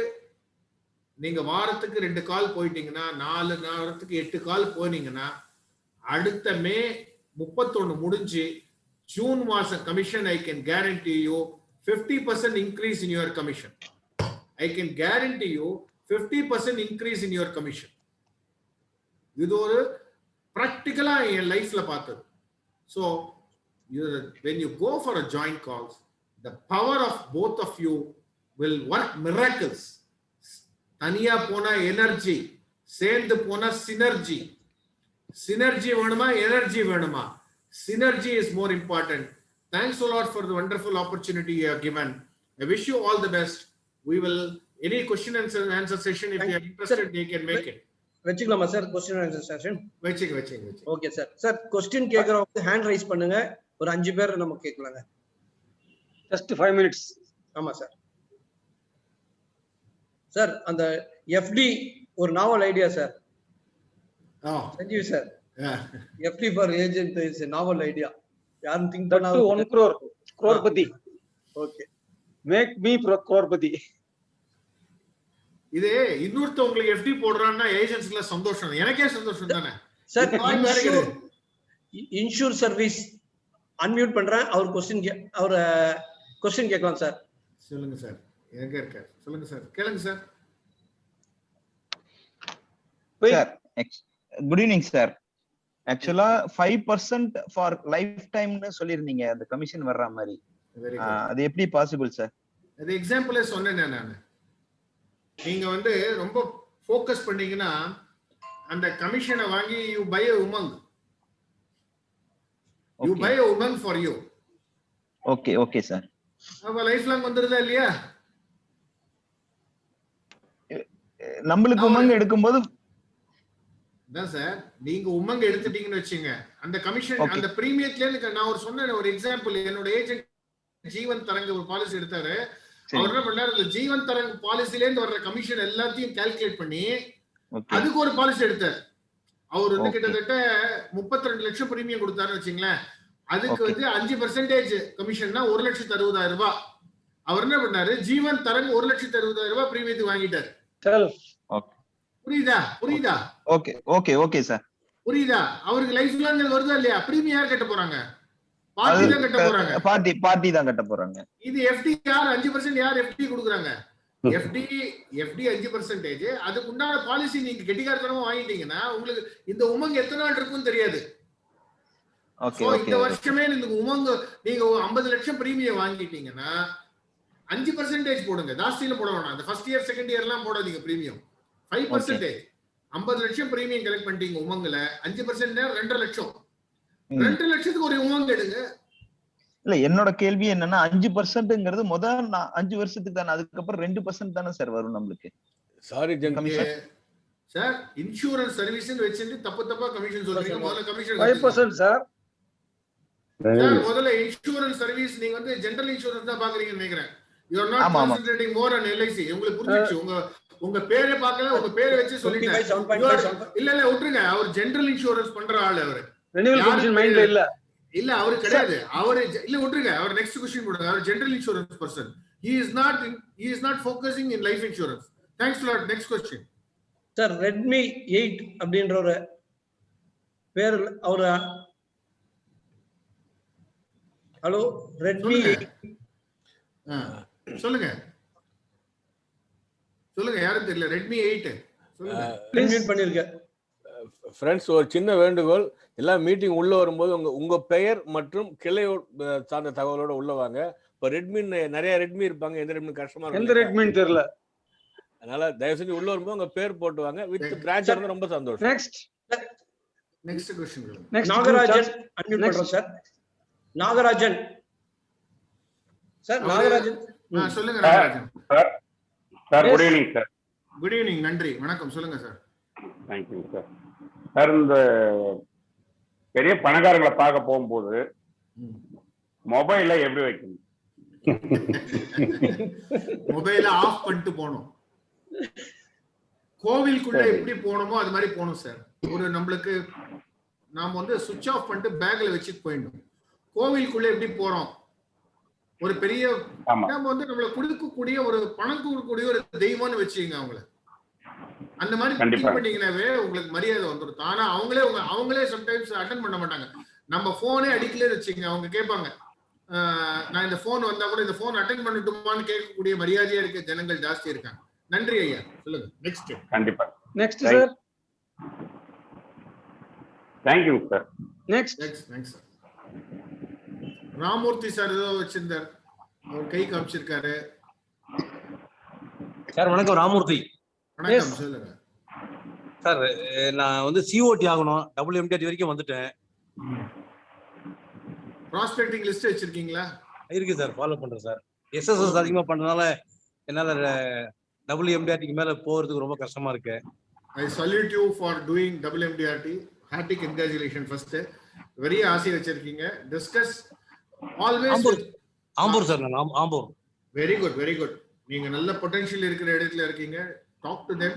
நீங்க வாரத்துக்கு 2 கால் போயிட்டீங்கன்னா, 4 வாரத்துக்கு 8 கால் போனீங்கன்னா, அடுத்த மே 31 முடிஞ்சு ஜூன் மாசம் commission I can guarantee you 50% increase in your commission. I can guarantee you 50% increase in your commission. இது ஒரு practically என் லைஃப்ல பார்த்தது. So when you go for a joint calls, the power of both of you will work miracles. தனியா போனா energy, சேர்ந்து போனா synergy. Synergy வேணுமா, energy வேணுமா? Synergy is more important. Thanks a lot for the wonderful opportunity you have given. I wish you all the best. We will, any question and answer session, if you are interested, they can make it. வெச்சுக்கலாமா sir? Question and answer session வெச்சுங்க. Okay sir. Sir question கேக்குறவங்க hand raise பண்ணுங்க, ஒரு 5 பேர் நம்ம கேட்கலாங்க. just 5 minutes. ஆமா sir. Sir அந்த FD ஒரு novel idea sir. Sanjeev sir, FD for agent is a novel idea. யாரும் think That too 1 crore. Crorepati. ஓகே. Make me crorepati. இது இன்னொருத்தவங்களுக்கு எஃப்டி போடுறான்னா ஏஜென்ட்ஸ்ல சந்தோஷம், எனக்கே சந்தோஷம் தானே sir sir. Insure service unmute பண்றேன். அவர் கொஸ்டின் கேட்கலாம் சார். சொல்லுங்க சார், எங்க இருக்கார் சொல்லுங்க சார், கேளுங்க sir. Sir good evening sir. ஆக்சுவலா 5% ஃபார் லைஃப் டைம்னு சொல்லிருந்தீங்க அந்த கமிஷன் வர்ற மாதிரி. அது எப்படி பாசிபிள் சார்? அது எக்ஸாம்பிளே சொன்னேன் நான். நீங்க வந்து ரொம்ப ஃபோக்கஸ் பண்ணீங்கன்னா அந்த கமிஷனை வாங்கி you buy a umang. You buy a umang for you. Okay sir. அப்ப லைஃப் லாங் வந்துருதா இல்லையா? நம்மளுக்கு உமங்க எடுக்கும்போது தான் சார், நீங்க உமங்க எடுத்துட்டீங்கன்னு வச்சுங்க, அந்த கமிஷன் அந்த பிரீமியத்துல இருந்து நான் சொன்ன ஒரு எக்ஸாம்பிள், என்னோட ஏஜென்ட் ஜீவன் தரங்க ஒரு பாலிசி எடுத்தாரு. அவர் என்ன பண்ணாரு, அந்த ஜீவன் தரங்க பாலிசில இருந்து வர்ற கமிஷன் எல்லாத்தையும் கால்குலேட் பண்ணி அதுக்கு ஒரு பாலிசி எடுத்தார். அவர் வந்து கிட்டத்தட்ட 32 லட்சம் பிரீமியம் கொடுத்தாருன்னு வச்சுங்களேன். அதுக்கு வந்து 5% கமிஷன்னா 1,60,60,000 ரூபாய். அவர் என்ன பண்ணாரு, ஜீவன் தரங்க 1,60,60,000 ரூபாய் பிரீமியத்துக்கு வாங்கிட்டாரு. புரியுதா? Okay sir. புரியுதா? அவருக்கு லைஃப் லாங் வருதா இல்லையா? பிரீமியம் யார் கட்ட போறாங்க? பார்ட்டி தான் கட்ட போறாங்க. பார்ட்டி தான் கட்ட போறாங்க. இது எஃப்டி யார் 5% யார் எஃப்டி கொடுக்குறாங்க? எஃப்டி 5%. அதுக்கு உண்டான பாலிசி நீங்க கெட்டிக்காரத்தனமா வாங்கிட்டீங்கன்னா உங்களுக்கு இந்த உமங் எத்தனை நாள் இருக்குன்னு தெரியாது. இந்த வருஷமே இந்த உமங் நீங்க 50 லட்சம் பிரீமியம் வாங்கிட்டீங்கன்னா 5% போடுங்க, ஜாஸ்தியில போட வேணாம். அந்த ஃபர்ஸ்ட் இயர் செகண்ட் இயர் எல்லாம் போடாதீங்க பிரீமியம். 5%. 50 லட்சம் பிரீமியம் கலெக்ட் பண்ணிட்டீங்க உமங்ல, 5% 2 லட்சம். 2 லட்சத்துக்கு ஒரு உமங் எடுங்க. இல்ல என்னோட கேள்வி என்னன்னா 5%ங்கிறது முதல் 5 வருஷத்துக்கு தானே, அதுக்கப்புறம் 2% தானே சார் வரும் நம்மளுக்கு. சாரி சார், இன்சூரன்ஸ் சர்வீஸ் வச்சுட்டு தப்பா கமிஷன் சொல்றீங்க. முதல்ல கமிஷன் 5% சார். முதல்ல இன்சூரன்ஸ் சர்வீஸ் நீங்க வந்து ஜெனரல் இன்சூரன்ஸ் தான் பாக்குறீங்கன்னு நினைக்கிறேன். You are not concentrating more on LIC. உங்களுக்கு புரிஞ்சிச்சு. உங்க பேரை பார்க்கல, உங்க பேரை வச்சு சொல்லிட்டேன். இல்ல விட்டுருங்க, அவர் ஜெனரல் இன்சூரன்ஸ் பண்ற ஆளு. அவரு ரெனிவல் கமிஷன் மைண்ட்ல இல்ல அவரு கிடையாது. அவரு இல்ல விட்டுருங்க, அவர் நெக்ஸ்ட் क्वेश्चन போடுங்க. அவர் general insurance person. He is not focusing in life insurance. Thanks a lot. Next question. Sir Redmi 8 அப்படின்ற ஒரு பேர் அவரு. ஹலோ ரெட்மி சொல்லுங்க யாரும் தெரியல. ரெட்மி 8 சொல்லுங்க. மியூட் பண்ணிருக்கேன். ஃப்ரெண்ட்ஸ், ஒரு சின்ன வேண்டுகோள், எல்லாம் மீட்டிங் உள்ள வரும்போது உங்க பெயர் மற்றும் கிளை சார்ந்த தகவலோட உள்ள வாங்க. இப்ப ரெட்மி நிறைய ரெட்மி இருப்பாங்க, எந்த ரெட்மி கஷ்டமா இருக்கும், எந்த ரெட்மி தெரியல. அதனால தயவு செஞ்சு உள்ள வரும்போது உங்க பேர் போட்டு வாங்க. வித் பிரான்ச் இருந்தா ரொம்ப சந்தோஷம். Next question. நாகராஜன் அன்மியூட் பண்றோம் சார். நாகராஜன் சார், நாகராஜன் சொல்லுங்க. Nagarajan sir good evening sir. Good evening, நன்றி, வணக்கம். சொல்லுங்க சார். Thank you sir. சார், இந்த பெரிய பணக்காரங்களை பார்க்க போகும்போது மொபைல எப்படி வைக்கணும்? மொபைல ஆஃப் பண்ணிட்டு போகணும். கோவிலுக்குள்ள எப்படி போகணுமோ அது மாதிரி போகணும் சார். ஒரு நம்மளுக்கு நாம வந்து சுவிட்ச் ஆஃப் பண்ணிட்டு பேக்ல வச்சுட்டு போயிடணும். கோவிலுக்குள்ள எப்படி போறோம், ஒரு பெரிய நம்ம வந்து நம்மள கொடுக்கக்கூடிய ஒரு பணம் கொடுக்கக்கூடிய ஒரு தெய்வம்னு வச்சுங்க அவங்கள. அந்த மாதிரி திங்க் பண்ணீங்கன்னாவே உங்களுக்கு மரியாதை வந்துடும். ஆனா அவங்களே சம்டைம்ஸ் அட்டென்ட் பண்ண மாட்டாங்க. நம்ம போனே அடிக்கல வச்சுங்க, அவங்க கேட்பாங்க, நான் இந்த போன் வந்தா கூட இந்த போன் அட்டென்ட் பண்ணட்டுமான்னு கேட்கக்கூடிய மரியாதையா இருக்க ஜனங்கள் ஜாஸ்தி இருக்காங்க. நன்றி ஐயா. சொல்லுங்க. நெக்ஸ்ட். கண்டிப்பா. Next sir. Thank you sir. Next sir. Ramurthy sir ஏதோ வச்சிருந்தார், அவர் கை காமிச்சிருக்காரு. சார் வணக்கம். ராமூர்த்தி. வணக்கம், சொல்லுங்க சார். நான் வந்து சிஓடி ஆகணும், WMDRT வரைக்கும் வந்துட்டேன். ப்ராஸ்பெக்டிங் லிஸ்ட் வச்சிருக்கீங்களா? இருக்கு சார், ஃபாலோ பண்றேன் சார். SSS அதிகமா பண்றதுனால என்னால WMDRTக்கு மேல போறதுக்கு ரொம்ப கஷ்டமா இருக்கு. I salute you for doing WMDRT. Hearty congratulations first. very ஆசை வச்சிருக்கீங்க. Discuss always. ஆம்பூர் சார். நான் ஆம்பூர். Very good. நீங்க நல்ல பொட்டன்ஷியல் இருக்கிற இடத்துல இருக்கீங்க. Talk to them.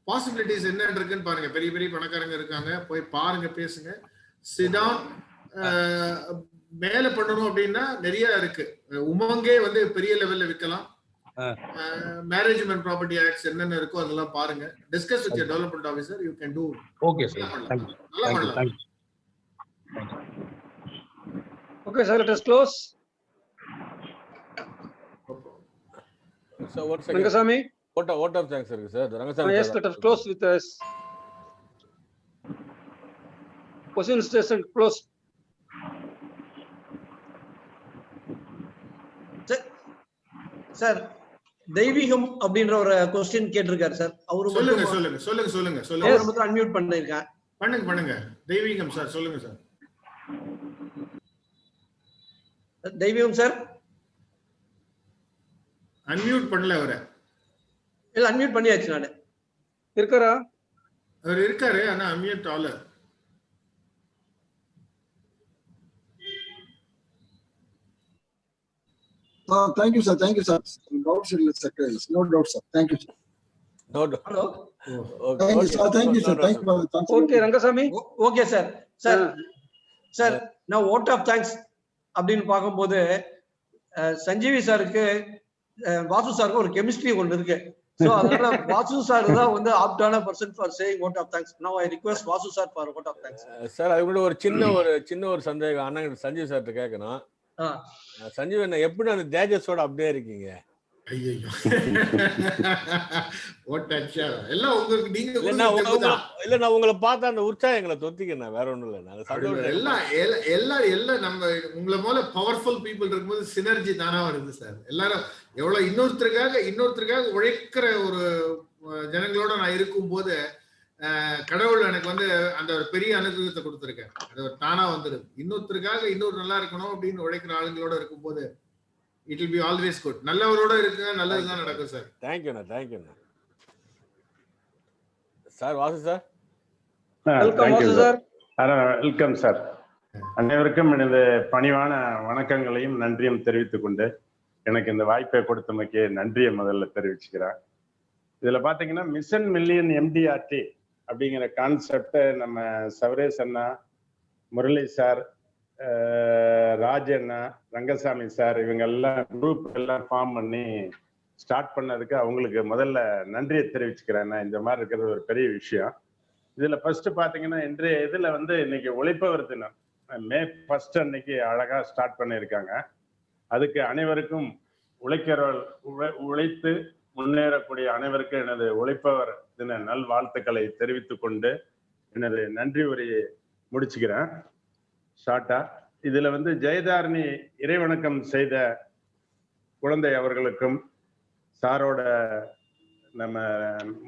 பாசிபிலிட்டிஸ் என்ன இருக்குன்னு பாருங்க. பெரிய பெரிய பணக்காரங்க இருக்காங்க, போய் பாருங்க, பேசுங்க. Sit down, மேல பண்ணணும் அப்படின்னா நிறைய இருக்கு. உமங்கே வந்து பெரிய லெவல்ல விற்கலாம். மேனேஜ்மெண்ட் ப்ராப்பர்ட்டி ஆக்ட்ஸ் என்னென்ன இருக்கோ அதெல்லாம் பாருங்க. Discuss with your development officer. You can to. Okay sir. நல்லா பண்ணலாம். Okay, sir, let us close. So one second. Rangasamy. Vote of thanks, sir. Rangasamy. Yes, let us close with us. Question station close. Sir தெய்வீகம் அப்படின்ற ஒரு question கேட்டிருக்காரு sir. அவரு மட்டும் unmute பண்ணிருக்கேன். பண்ணுங்க. தெய்வீகம் sir சொல்லுங்க சார். தெய்வீகம் சார் அன்மியூட் பண்ணல அவரை. இல்ல அன்மியூட் பண்ணியாச்சு நானு. இருக்காரா? அவர் இருக்காரு ஆனா அன்மியூட் ஆகல. Thank you, sir. Thank you, sir. Doubts, secretary. No doubt, sir. Thank you, sir. No doubt. Hello. Thank you, sir. Thank you, sir. Thank you for the thanks. Okay, Rangasamy. Okay, sir. Sir, now vote of thanks அப்படின்னு பார்க்கும்போது சஞ்சீவி சாருக்கு வாசு சாருக்கு ஒரு chemistry ஒன்று இருக்கு. So அதனால Vasu sir தான் வந்து ஆப்டான person for saying vote of thanks. Now I request Vasu sir for vote of thanks. Sir அது கூட ஒரு சின்ன ஒரு சந்தேகம் அண்ணன் சஞ்சீவ் சார்ட்ட கேட்கணும். சஞ்சீவ் என்ன எப்படி அந்த தேஜஸோட அப்படியே இருக்கீங்க? ஐயோ எல்லாம் உங்களுக்கு நீங்க இல்ல நான் உங்களை பார்த்தா அந்த உற்சாகம் எங்களை தொத்திக்கணும், வேற ஒண்ணும் இல்ல. எல்லாம் நம்ம உங்களை போல பவர்ஃபுல் பீப்புள் இருக்கும்போது சினர்ஜி தானா வருது சார். எல்லாரும் எவ்வளவு இன்னொருத்தருக்காக உழைக்கிற ஒரு ஜனங்களோட நான் இருக்கும் போது கடவுள் எனக்கு வந்து அந்த ஒரு பெரிய அனுகிரகத்தை கொடுத்துருக்கேன். அது ஒரு தானா வந்துடுது. இன்னொருத்தருக்காக இன்னொரு நல்லா இருக்கணும் அப்படின்னு உழைக்கிற ஆளுங்களோட இருக்கும் போது it will be always good. நல்லவரோட இருக்க நல்லதுதான் நடக்கும் sir. Thank you sir. Vasu sir welcome. Vasu sir welcome sir. அனைவருக்கும் எனது பணிவான வணக்கங்களையும் நன்றியும் தெரிவித்துக் கொண்டு எனக்கு இந்த வாய்ப்பை கொடுத்தமைக்கு நன்றியை முதல்ல தெரிவிச்சுக்கிறேன். இதுல பாத்தீங்கன்னா மிஷன் மில்லியன் எம்டிஆர்டி அப்படிங்கிற கான்செப்டை நம்ம சவரேஷ் அண்ணா, முரளி சார், ராஜ் அண்ணா, ரங்கசாமி சார் இவங்க எல்லாம் குரூப் எல்லாம் ஃபார்ம் பண்ணி ஸ்டார்ட் பண்ணதுக்கு அவங்களுக்கு முதல்ல நன்றியை தெரிவிச்சுக்கிறேன். இந்த மாதிரி இருக்கிறது ஒரு பெரிய விஷயம். இதுல ஃபர்ஸ்ட் பாத்தீங்கன்னா இன்றைய இதுல வந்து இன்னைக்கு உழைப்பவர் தினம் மே 1 அன்னைக்கு அழகா ஸ்டார்ட் பண்ணியிருக்காங்க. அதுக்கு அனைவருக்கும் உழைத்து முன்னேறக்கூடிய அனைவருக்கும் எனது உழைப்பவர் தின நல் வாழ்த்துக்களை தெரிவித்துக் கொண்டு எனது நன்றி உரையை முடிச்சுக்கிறேன் ஷார்ட்டா. இதுல வந்து ஜெயதாரணி இறைவணக்கம் செய்த குழந்தை அவர்களுக்கும் சாரோட நம்ம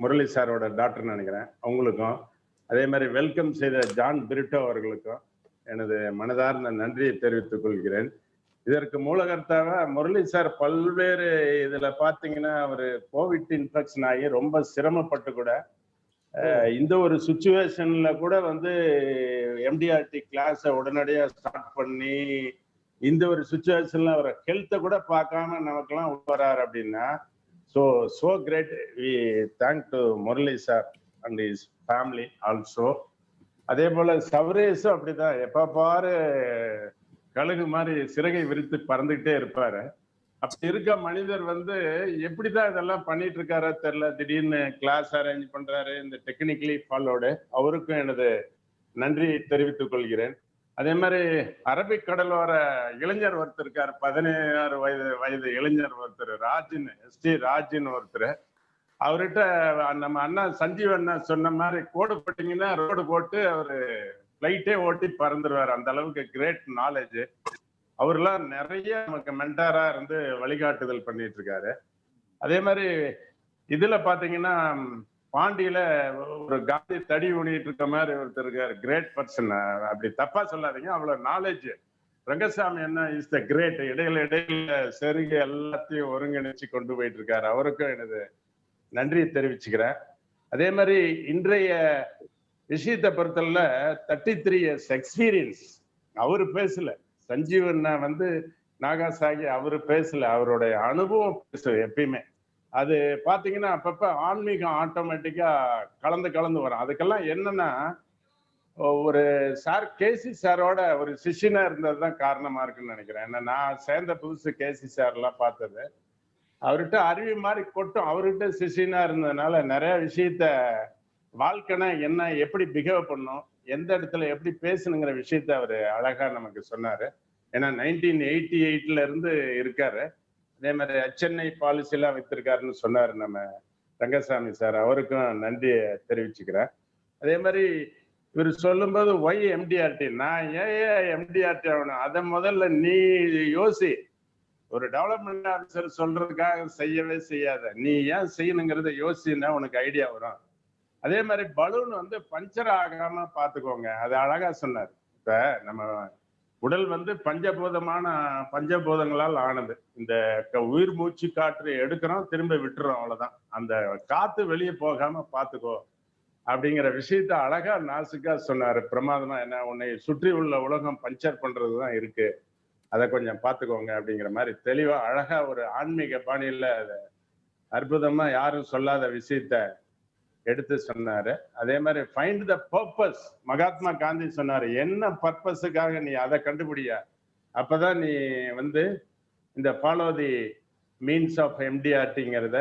முரளி சாரோட டாக்டர் நினைக்கிறேன் அவங்களுக்கும், அதே மாதிரி வெல்கம் செய்த ஜான் பிரிட்டோ அவர்களுக்கும் எனது மனதார்ந்த நன்றியை தெரிவித்துக் கொள்கிறேன். இதற்கு மூலகர்த்தாக முரளி சார் பல்வேறு இதுல பாத்தீங்கன்னா அவரு கோவிட் இன்ஃபெக்ஷன் ஆகி ரொம்ப சிரமப்பட்டு கூட இந்த ஒரு சுச்சுவேஷன்ல கூட வந்து எம்டிஆர்டி கிளாஸை உடனடியா ஸ்டார்ட் பண்ணி இந்த ஒரு சுச்சுவேஷன்ல அவரை ஹெல்த்தை கூட பார்க்காம நமக்கெல்லாம் வராரு அப்படின்னா so great. We thank to Murali sir and his family also. அதே போல சவரேஷும் அப்படிதான் எப்ப பாரு கழுகு மாதிரி சிறகை விரித்து பறந்துகிட்டே இருப்பாரு. அப்படி இருக்க மனிதர் வந்து எப்படிதான் இதெல்லாம் பண்ணிட்டு இருக்காரோ தெரியல. திடீர்னு கிளாஸ் அரேஞ்ச் பண்றாரு. இந்த டெக்னிக்கலி ஃபாலோடு அவருக்கும் எனது நன்றியை தெரிவித்துக் கொள்கிறேன். அதே மாதிரி அரபிக் கடலோர இளைஞர் ஒருத்தர் இருக்காரு, 16 வயது இளைஞர் ஒருத்தர், எஸ்டி ராஜின்னு ஒருத்தர். அவர்கிட்ட நம்ம அண்ணா சஞ்சீவ் அண்ணா சொன்ன மாதிரி கோடு போட்டீங்கன்னா ரோடு போட்டு அவரு பிளைட்டே ஓட்டி பறந்துருவாரு. அந்த அளவுக்கு கிரேட் நாலேஜ். அவர்லாம் நிறைய நமக்கு மென்டாரா இருந்து வழிகாட்டுதல் பண்ணிட்டு இருக்காரு. அதே மாதிரி இதுல பாத்தீங்கன்னா பாண்டியில ஒரு காந்தி தடி ஊனிட்டு இருக்க மாதிரி ஒருத்தர் இருக்காரு, கிரேட் பர்சன். அப்படி தப்பா சொல்லாதீங்க, அவ்வளவு நாலேஜ். ரங்கசாமி என்ன இஸ் த கிரேட். இடையில செருகு எல்லாத்தையும் ஒருங்கிணைச்சு கொண்டு போயிட்டு இருக்காரு. அவருக்கும் எனது நன்றியை தெரிவிச்சுக்கிறேன். அதே மாதிரி இன்றைய விஷயத்தை பொறுத்தல 33 years எக்ஸ்பீரியன்ஸ் அவரு பேசல. சஞ்சீவண்ணா வந்து நாகாசாகி அவரு பேசல, அவருடைய அனுபவம் பேச எப்பயுமே. அது பாத்தீங்கன்னா அப்பப்ப ஆன்மீகம் ஆட்டோமேட்டிக்கா கலந்து வரும். அதுக்கெல்லாம் என்னன்னா ஒரு சார் கேசி சாரோட ஒரு சிஷியனா இருந்ததுதான் காரணமா இருக்குன்னு நினைக்கிறேன். ஏன்னா நான் சேர்ந்த புதுசு கேசி சார் எல்லாம் பார்த்தது, அவர்கிட்ட அருவி மாதிரி கொட்டும். அவர்கிட்ட சிஷியனா இருந்ததுனால நிறைய விஷயத்த வாழ்க்கைனா என்ன, எப்படி பிஹேவ் பண்ணும், எந்த இடத்துல எப்படி பேசணுங்கிற விஷயத்த அவரு அழகா நமக்கு சொன்னாரு. ஏன்னா 1988ல இருந்து இருக்காரு. அதே மாதிரி சென்னை பாலிசி எல்லாம் வைத்திருக்காருன்னு சொன்னாரு நம்ம ரங்கசாமி சார். அவருக்கும் நன்றியை தெரிவிச்சுக்கிறேன். அதே மாதிரி இவர் சொல்லும்போது ஒய் எம்டிஆர்டி, நான் ஏன் எம்டிஆர்டி ஆகணும், அதை முதல்ல நீ யோசி. ஒரு டெவலப்மெண்ட் ஆஃபீஸர் சொல்றதுக்காக செய்யவே செய்யாத, நீ ஏன் செய்யணுங்கிறத யோசின்னா உனக்கு ஐடியா வரும். அதே மாதிரி பலூன் வந்து பஞ்சர் ஆகாம பாத்துக்கோங்க, அது அழகா சொன்னார். இப்ப நம்ம உடல் வந்து பஞ்சபூதங்களால் ஆனது. இந்த உயிர் மூச்சு காற்று எடுக்கிறோம், திரும்ப விட்டுறோம், அவ்வளவுதான். அந்த காத்து வெளியே போகாம பாத்துக்கோ அப்படிங்கிற விஷயத்த அழகா நாசுக்கா சொன்னாரு. பிரமாதமா. என்ன, உன்னை சுற்றி உள்ள உலகம் பஞ்சர் பண்றதுதான் இருக்கு, அதை கொஞ்சம் பாத்துக்கோங்க அப்படிங்கிற மாதிரி தெளிவா அழகா ஒரு ஆன்மீக பாணியில அற்புதமா யாரும் சொல்லாத விஷயத்த எடுத்து சொன்னாரு. அதே மாதிரி find the purpose, Mahatma Gandhi சொன்னாரு, என்ன பர்பஸுக்காக நீ அதை கண்டுபிடியா, அப்பதான் நீ வந்து இந்த ஃபாலோ தி மீன்ஸ் ஆஃப் எம்டிஆர்டிங்கிறத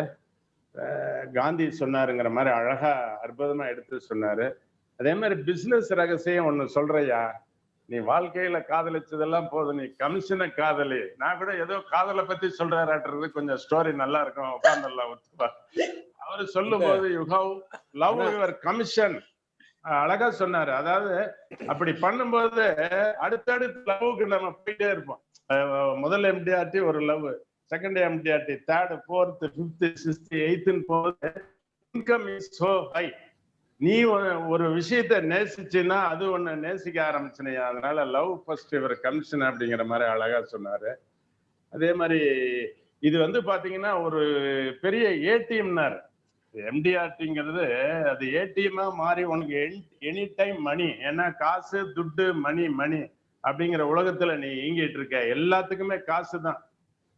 காந்தி சொன்னாருங்கிற மாதிரி அழகா அற்புதமா எடுத்து சொன்னாரு. அதே மாதிரி பிசினஸ் ரகசியம் ஒண்ணு சொல்றையா, நீ வாழ்க்கையில காதலிச்சதெல்லாம் போதும், நீ கமிஷனை காதலி. நான் கூட ஏதோ காதலை பத்தி சொல்றாருன்றது கொஞ்சம் ஸ்டோரி நல்லா இருக்கும், உட்கார்ந்துடலாம் ஒத்துப்பா. அவரு சொல்லும் போது you have love your commission, அழகா சொன்னாரு. அதாவது அப்படி பண்ணும்போது அடுத்தடுத்து லவ்வுக்கு நம்ம போயிட்டே இருப்போம். முதல் எம்டிஆர்டி ஒரு love, second MDRT, third, fourth, fifth, sixth, எய்த்னு போது இன்கம் இஸ் சோ ஹை. நீ ஒரு விஷயத்த நேசிச்சுன்னா அது ஒண்ணு நேசிக்க ஆரம்பிச்சுனையா, அதனால லவ் ஃபர்ஸ்ட் யுவர் கமிஷன் அப்படிங்கிற மாதிரி அழகா சொன்னாரு. அதே மாதிரி இது வந்து பாத்தீங்கன்னா ஒரு பெரிய ஏடிஎம்னாரு. எம்டிஆர்டிங்கிறது அது ஏடிஎம்மா மாறி உனக்கு எனி டைம் மணி, ஏன்னா காசு துட்டு மணி அப்படிங்கிற உலகத்துல நீ இயங்கிட்டு இருக்க. எல்லாத்துக்குமே காசு தான்.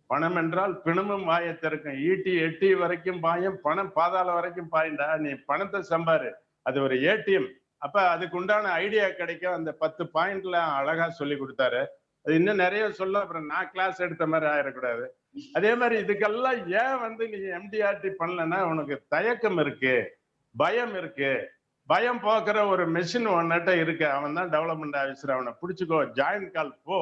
பணம் என்றால் பிணமும் வாயை திறக்கும், ஈட்டி எட்டி வரைக்கும் பாயும், பணம் பாதாள வரைக்கும் பாயிண்டா. நீ பணத்தை சம்பாரு, அது ஒரு ஏடிஎம். அப்ப அதுக்கு உண்டான ஐடியா கிடைக்கும். அந்த 10 பாயிண்ட்ல அழகா சொல்லி கொடுத்தாரு. அது இன்னும் நிறைய சொல்ல, அப்புறம் நான் கிளாஸ் எடுத்த மாதிரி ஆயிடக்கூடாது. அதே மாதிரி இதுக்கெல்லாம் ஏன் வந்து நீ எம்டிஆர்டி பண்ணலன்னா, உனக்கு தயக்கம் இருக்கு, பயம் இருக்கு. பயம் போக்குற ஒரு மெஷின் ஒன்னுட்ட இருக்கு, அவன் தான் டெவலப்மெண்ட் ஆஃபீஸர். அவனை பிடிச்சிக்கோ, ஜாயின் கால் போ.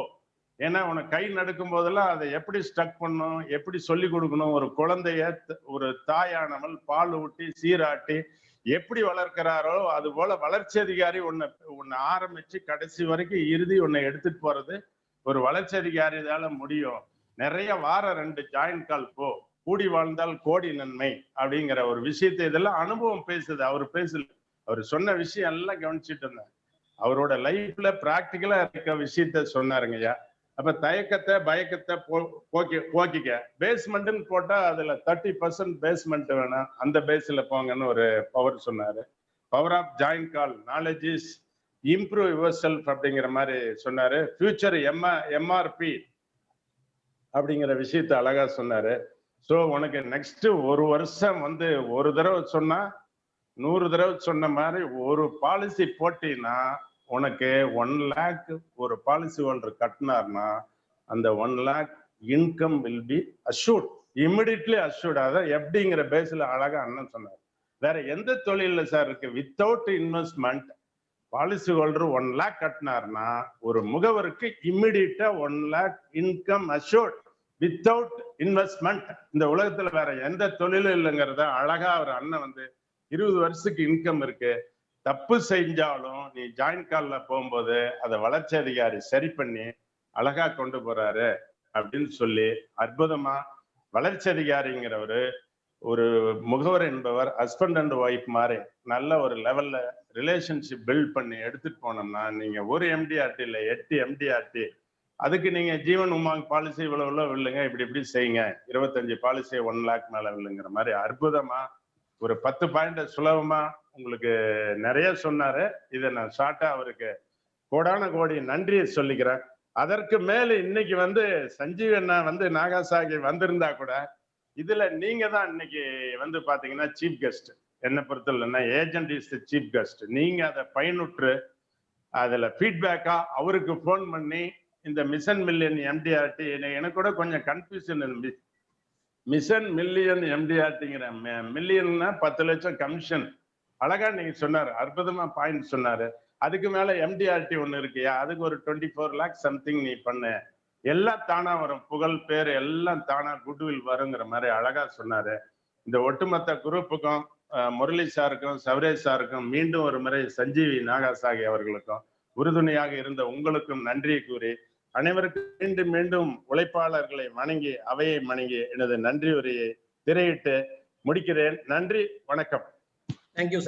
ஏன்னா உனக்கு கை நடக்கும் போதெல்லாம் அதை எப்படி ஸ்டக் பண்ணும், எப்படி சொல்லி கொடுக்கணும். ஒரு குழந்தைய ஒரு தாயானவள் பால் ஊட்டி சீராட்டி எப்படி வளர்க்கிறாரோ அது போல வளர்ச்சி அதிகாரி உன்னை ஆரம்பிச்சு கடைசி வரைக்கும் இறுதி உன்னை எடுத்துட்டு போறது ஒரு வளர்ச்சி அதிகாரியால முடியும். நிறைய வார 2 ஜாயின் கால் போ, கூடி வாழ்ந்தால் கோடி நன்மை அப்படிங்கிற ஒரு விஷயத்தை இதெல்லாம் அனுபவம் பேசுது. அவர் பேசல, அவர் சொன்ன விஷயம் எல்லாம் கவனிச்சுட்டு இருந்தேன். அவரோட லைஃப்ல பிராக்டிக்கலா இருக்க விஷயத்த சொன்னாருங்கய்யா. அப்ப தயக்கத்தை பயக்கத்தை போக்கிக்க. பேஸ்மெண்ட்னு போட்டா அதுல 30% பேஸ்மெண்ட் வேணும், அந்த பேஸ்ல போங்கன்னு ஒரு பவர் சொன்னாரு. Power of join call, knowledge is improve yourself அப்படிங்கிற மாதிரி சொன்னாரு. ஃபியூச்சர் எம்ஆர்பி அப்படிங்கிற விஷயத்த அழகா சொன்னாரு. ஸோ உனக்கு நெக்ஸ்ட் ஒரு வருஷம் வந்து ஒரு தடவை சொன்னா 100 தடவை சொன்ன மாதிரி ஒரு பாலிசி போட்டினா உனக்கு 1 lakh ஒரு பாலிசி ஹோல்டர் கட்டினார்னா அந்த 1 lakh income will be assured, immediately assured. அதான் எப்படிங்கிற பேஸ்ல அழகா அண்ணன் சொன்னார். வேற எந்த தொழில சார் இருக்கு without investment policy holder 1 lakh கட்டினார்னா ஒரு முகவருக்கு இமிடியட்டா 1 lakh income assured without investment. இந்த உலகத்துல வேற எந்த தொழிலும் இல்லைங்கிறத அழகா ஒரு அண்ணன் வந்து 20 வருஷத்துக்கு இன்கம் இருக்கு. தப்பு செஞ்சாலும் நீ ஜாயின் கால்ல போகும்போது அதை வளர்ச்சி அதிகாரி சரி பண்ணி அழகா கொண்டு போறாரு அப்படின்னு சொல்லி அற்புதமா வளர்ச்சி அதிகாரிங்கிறவரு ஒரு முகவர் என்பவர் ஹஸ்பண்ட் அண்ட் ஒய்ஃப் மாதிரி நல்ல ஒரு லெவல்ல ரிலேஷன்ஷிப் பில்ட் பண்ணி எடுத்துட்டு போனோம்னா நீங்க ஒரு எம்டிஆர்டி இல்லை 8 எம்டிஆர்டி, அதுக்கு நீங்க ஜீவன் உமாங் பாலிசி இவ்வளவு வில்லுங்க, இப்படி செய்யுங்க, 25 பாலிசி 1 lakh மேல வில்லுங்கிற மாதிரி அற்புதமா ஒரு 10 பாயிண்ட் சுலபமா உங்களுக்கு நிறைய சொன்னாரு. இதை நான் ஷார்ட்டா அவருக்கு கோடான கோடி நன்றியை சொல்லிக்கிறேன். அதற்கு மேல இன்னைக்கு வந்து சஞ்சீவ் அண்ணா வந்து நாகாசாகி வந்திருந்தா கூட இதுல நீங்க தான் இன்னைக்கு வந்து பாத்தீங்கன்னா சீஃப் கெஸ்ட். என்னை பொறுத்தவரைன்னா agent is the chief guest. நீங்க அதை பயனுற்று அதுல ஃபீட்பேக்கா அவருக்கு போன் பண்ணி இந்த மிஷன் மில்லியன் எம்டிஆர்டி எனக்கு கூட கொஞ்சம் கன்ஃபியூஷன் இருந்துச்சு. மிஷன் மில்லியன் எம்டிஆர்டிங்கிற மில்லியன்னா 10 லட்சம் கமிஷன் அழகா நீங்க சொன்னாரு, அற்புதமா பாயிண்ட் சொன்னாரு. அதுக்கு மேல எம்டிஆர்டி ஒண்ணு இருக்கியா, அதுக்கு ஒரு 24 லேக் சம்திங் நீ பண்ணு, எல்லாம் தானா வரும், புகழ் பேர் எல்லாம் தானா குட்வில் வருங்கிற மாதிரி அழகா சொன்னாரு. இந்த ஒட்டுமொத்த குரூப்புக்கும் முரளி சாருக்கும் சவரேஷ் சாருக்கும் மீண்டும் ஒரு முறை சஞ்சீவி நாகாசாகி அவர்களுக்கும் உறுதுணையாக இருந்த உங்களுக்கும் நன்றி கூறி அனைவருக்கும் மீண்டும் மீண்டும் உழைப்பாளர்களை வணங்கி அவையை வணங்கி எனது நன்றி உரையை திரையிட்டு முடிக்கிறேன். நன்றி, வணக்கம். தேங்க்யூ.